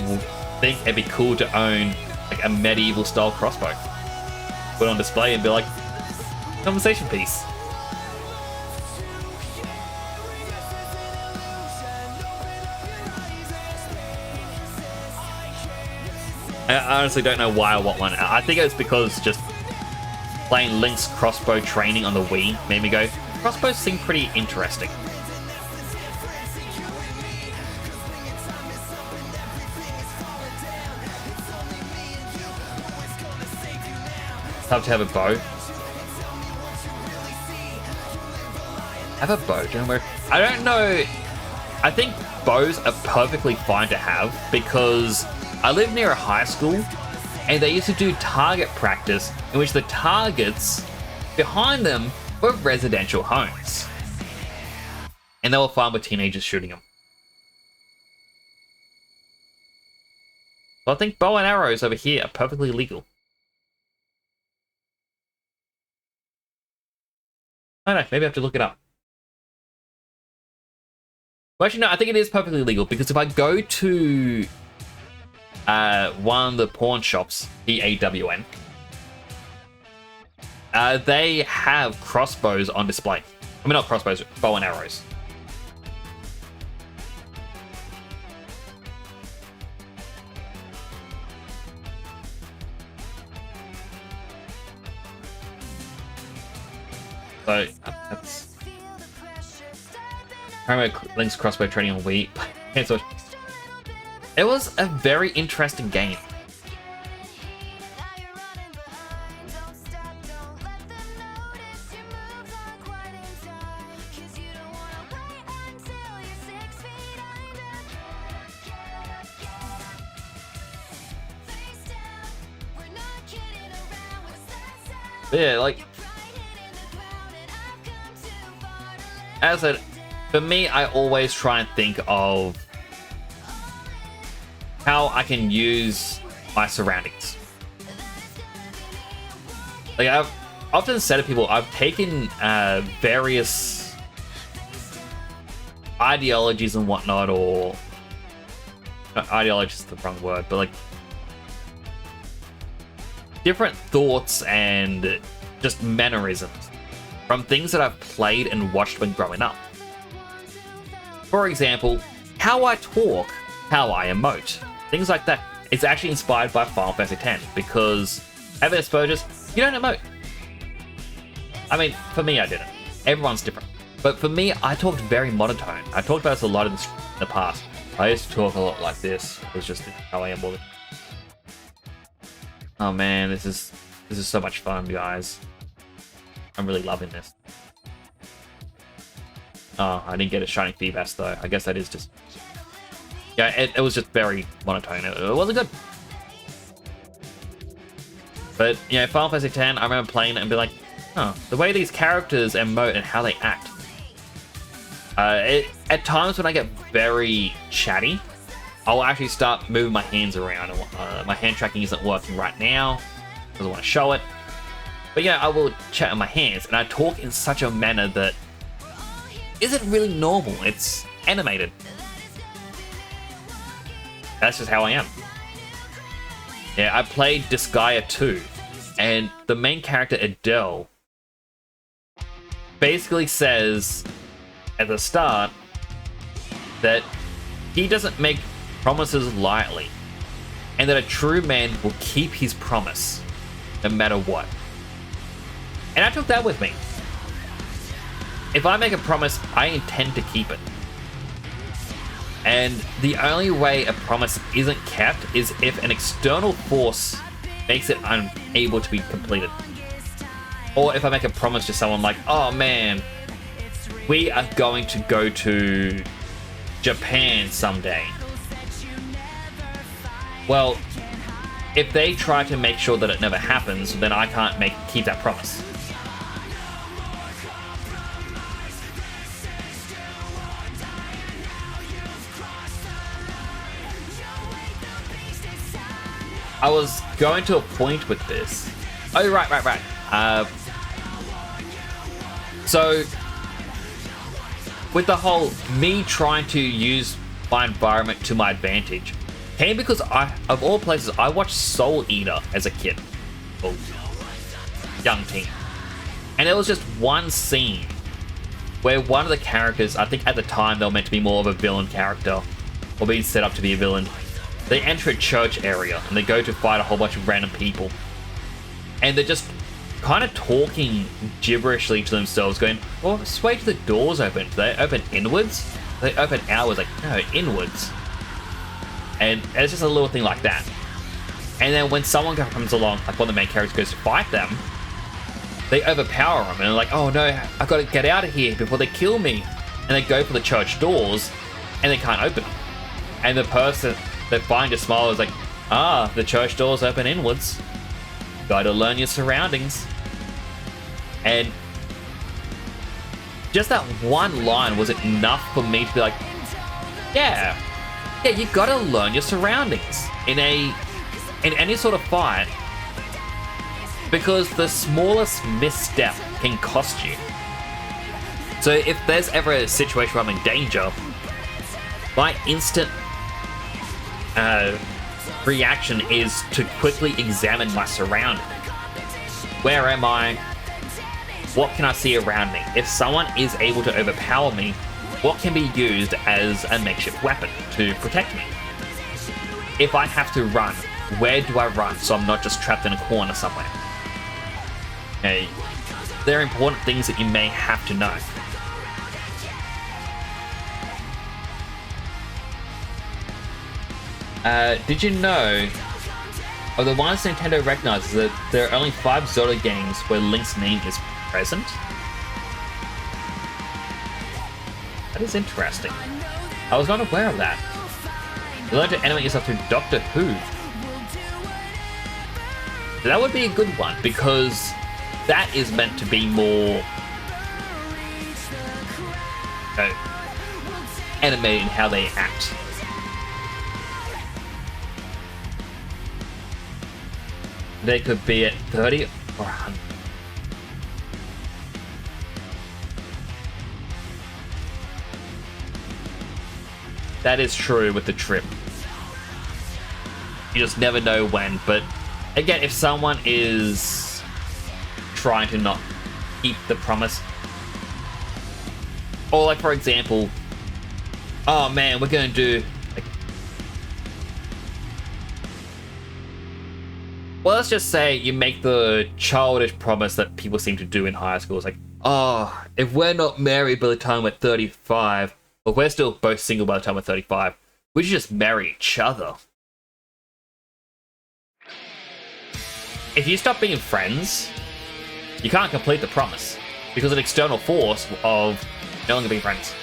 think it'd be cool to own like a medieval style crossbow. Put on display and be like, conversation piece. I honestly don't know why I want one. I think it's because just playing Link's crossbow training on the Wii made me go, crossbows seem pretty interesting. Tough to have a bow. Have a bow, do you know where? I don't know. I think bows are perfectly fine to have because I live near a high school and they used to do target practice in which the targets behind them were residential homes. And they were fine with teenagers shooting them. So I think bow and arrows over here are perfectly legal. I don't know, maybe I have to look it up. Well, actually, no, I think it is perfectly legal because if I go to one of the pawn shops, PAWN, they have crossbows on display. I mean, not crossbows, bow and arrows. So, that's... I remember Link's crossbow training on Wii. It was a very interesting game. But yeah, like, as I said, for me, I always try and think of how I can use my surroundings. Like, I've often said to people, I've taken various ideologies and whatnot, or ideology is the wrong word, but like different thoughts and just mannerisms from things that I've played and watched when growing up. For example, how I talk, how I emote, things like that. It's actually inspired by Final Fantasy X, because having Asperger's, you don't emote. I mean, for me, I didn't. Everyone's different. But for me, I talked very monotone. I talked about this a lot in the past. I used to talk a lot like this. It's just how I am all the time. Oh man, this is so much fun, guys. I'm really loving this. Oh, I didn't get a shiny Feebas though. I guess that is just... Yeah, it was just very monotone. It wasn't good. But, you know, Final Fantasy X, I remember playing it and be like, oh, the way these characters emote and how they act. At times when I get very chatty, I'll actually start moving my hands around. My hand tracking isn't working right now, because I want to show it. But yeah, I will chat with my hands, and I talk in such a manner that isn't really normal. It's animated. That's just how I am. Yeah, I played Disgaea 2, and the main character, Adele, basically says at the start that he doesn't make promises lightly, and that a true man will keep his promise no matter what. And I took that with me. If I make a promise, I intend to keep it. And the only way a promise isn't kept is if an external force makes it unable to be completed. Or if I make a promise to someone like, oh man, we are going to go to Japan someday. Well, if they try to make sure that it never happens, then I can't keep that promise. I was going to a point with this. Oh, right. So, with the whole me trying to use my environment to my advantage, came because of all places, I watched Soul Eater as a kid. Or young teen. And there was just one scene where one of the characters, I think at the time they were meant to be more of a villain character, or being set up to be a villain, they enter a church area and they go to fight a whole bunch of random people. And they're just kind of talking gibberishly to themselves, going, well, just wait till the doors open. Do they open inwards? They open outwards. Like, no, inwards. And it's just a little thing like that. And then when someone comes along, like one of the main characters goes to fight them, they overpower them and they're like, oh no, I've got to get out of here before they kill me. And they go for the church doors and they can't open them. And the person that finds a smile is like, the church doors open inwards. Gotta learn your surroundings. And just that one line was enough for me to be like, yeah, you gotta learn your surroundings in any sort of fight, because the smallest misstep can cost you. So if there's ever a situation where I'm in danger, my instant reaction is to quickly examine my surroundings. Where am I? What can I see around me? If someone is able to overpower me, what can be used as a makeshift weapon to protect me? If I have to run, where do I run so I'm not just trapped in a corner somewhere? Okay, there are important things that you may have to know. Did you know of the ones Nintendo recognizes that there are only 5 Zelda games where Link's name is present? That is interesting. I was not aware of that. You learn to animate yourself through Doctor Who. That would be a good one, because that is meant to be more animated in how they act. They could be at 30 or 100. That is true with the trip. You just never know when, but again, if someone is trying to not keep the promise, or like for example, oh man, we're gonna do like, well, let's just say you make the childish promise that people seem to do in high school. It's like, oh, if we're not married by the time we're 35, or we're still both single by the time we're 35, we should just marry each other. If you stop being friends, you can't complete the promise because of an external force of no longer being friends.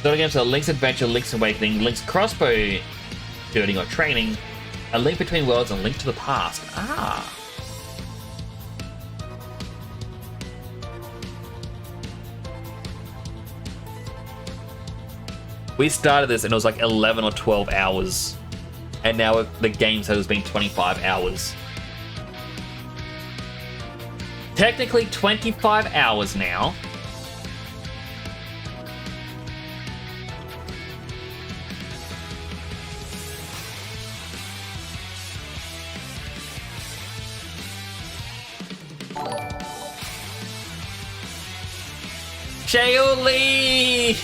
So again, so Link's Adventure, Link's Awakening, Link's Crossbow Shooting or Training, A Link Between Worlds, and Link to the Past. Ah. We started this and it was like 11 or 12 hours. And now the game says it's been 25 hours. Technically 25 hours now. Shaoli!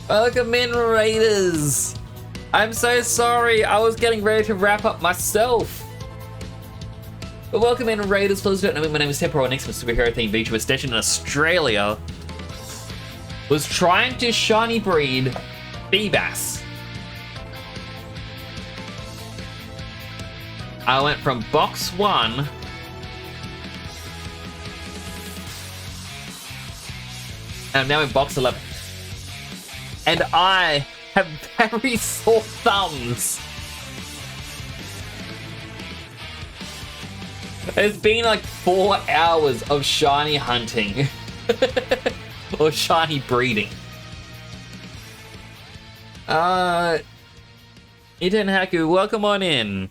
Welcome in, Raiders! I'm so sorry, I was getting ready to wrap up myself. But welcome in, Raiders. For those who don't know me, my name is Temporo, and next for Superhero Themed VTuber station in Australia was trying to shiny breed Feebas. I went from box 1 and I'm now in box 11. And I have very sore thumbs. It's been like 4 hours of shiny hunting. Or shiny breeding. Iten Haku, welcome on in.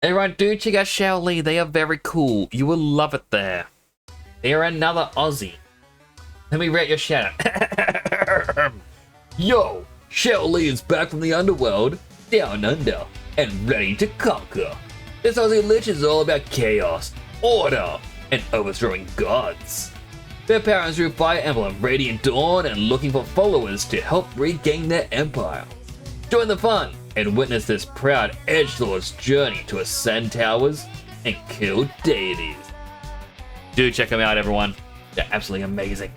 Everyone, do check out Shaoli. They are very cool. You will love it there. They are another Aussie. Let me rate your shout out. Yo, Shaoli is back from the underworld, down under, and ready to conquer. This Aussie Lich is all about chaos, order, and overthrowing gods. They're powering through Fire Emblem, Radiant Dawn, and looking for followers to help regain their empire. Join the fun and witness this proud edgelord's journey to ascend towers and kill deities. Do check them out, everyone. They're absolutely amazing.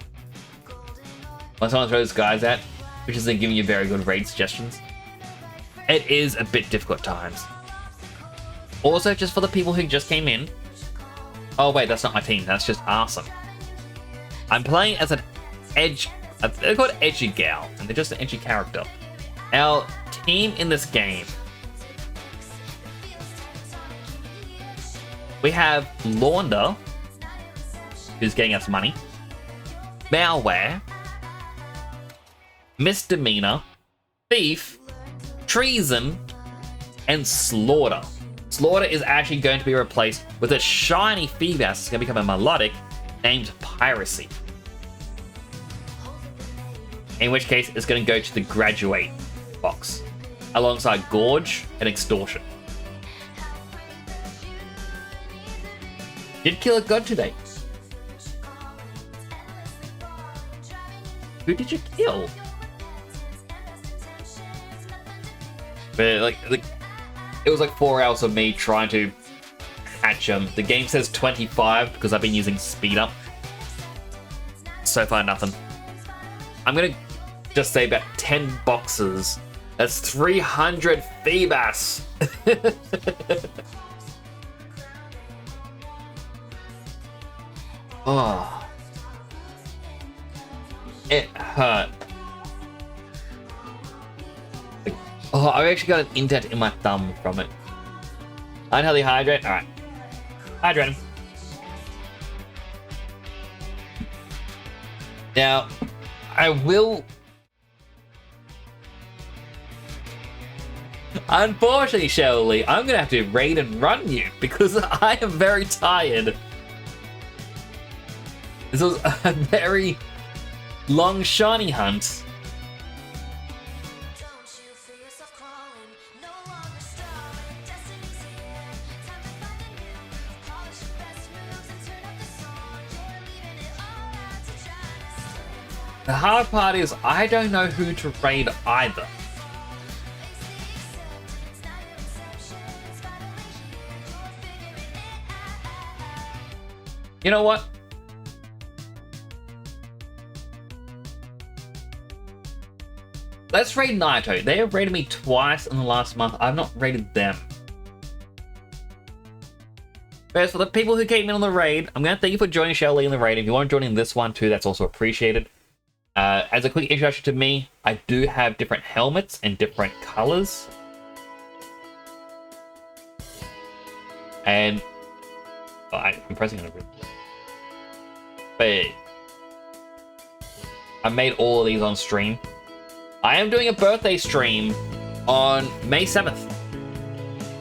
When someone throws guys at, which isn't giving you very good raid suggestions, it is a bit difficult at times. Also, just for the people who just came in. Oh wait, that's not my team. That's just awesome. I'm playing as an edge. They're called Edgy Gal, and they're just an edgy character. Our team in this game. We have Launder, who's getting us money, Malware, Misdemeanor, Thief, Treason, and Slaughter. Slaughter is actually going to be replaced with a shiny Feebas. It's going to become a melodic named Piracy. In which case, it's going to go to the Graduate box, alongside Gorge and Extortion. Did kill a god today. Who did you kill? But like it was like 4 hours of me trying to hatch them. The game says 25 because I've been using speed up. So far, nothing. I'm gonna just say about 10 boxes. That's 300 Feebas. Oh. It hurt. Oh, I actually got an indent in my thumb from it. Unhealthy hydrate. Alright. Hydrate him. Now, I will... Unfortunately, Shelley, I'm gonna have to raid and run you because I am very tired. This was a very long shiny hunt. The hard part is I don't know who to raid either. You know what? Let's raid Naito. They have raided me twice in the last month. I've not raided them. First, for the people who came in on the raid, I'm going to thank you for joining Shelley in the raid. If you want to join in this one too, that's also appreciated. As a quick introduction to me, I do have different helmets and different colors. And I'm pressing on it. But I made all of these on stream. I am doing a birthday stream on May 7th.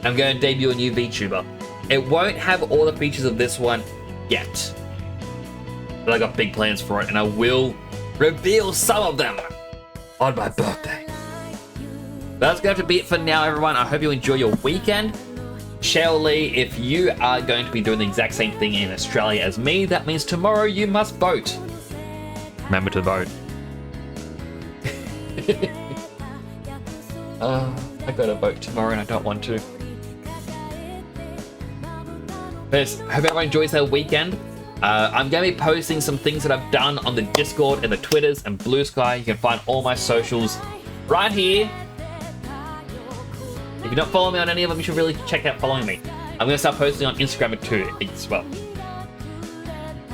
I'm going to debut a new VTuber. It won't have all the features of this one yet, but I got big plans for it, and I will reveal some of them on my birthday. That's going to be it for now, everyone. I hope you enjoy your weekend. Shelley, if you are going to be doing the exact same thing in Australia as me, that means tomorrow you must vote. Remember to vote. I gotta vote tomorrow and I don't want to. First, hope everyone enjoys their weekend. I'm going to be posting some things that I've done on the Discord and the Twitters and Blue Sky. You can find all my socials right here. If you're not following me on any of them, you should really check out following me. I'm going to start posting on Instagram too as well.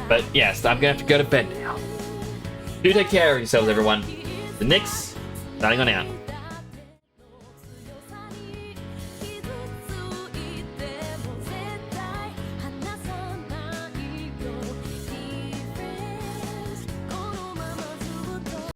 But yes, I'm going to have to go to bed now. Do take care of yourselves, everyone. The Nyx, signing on out.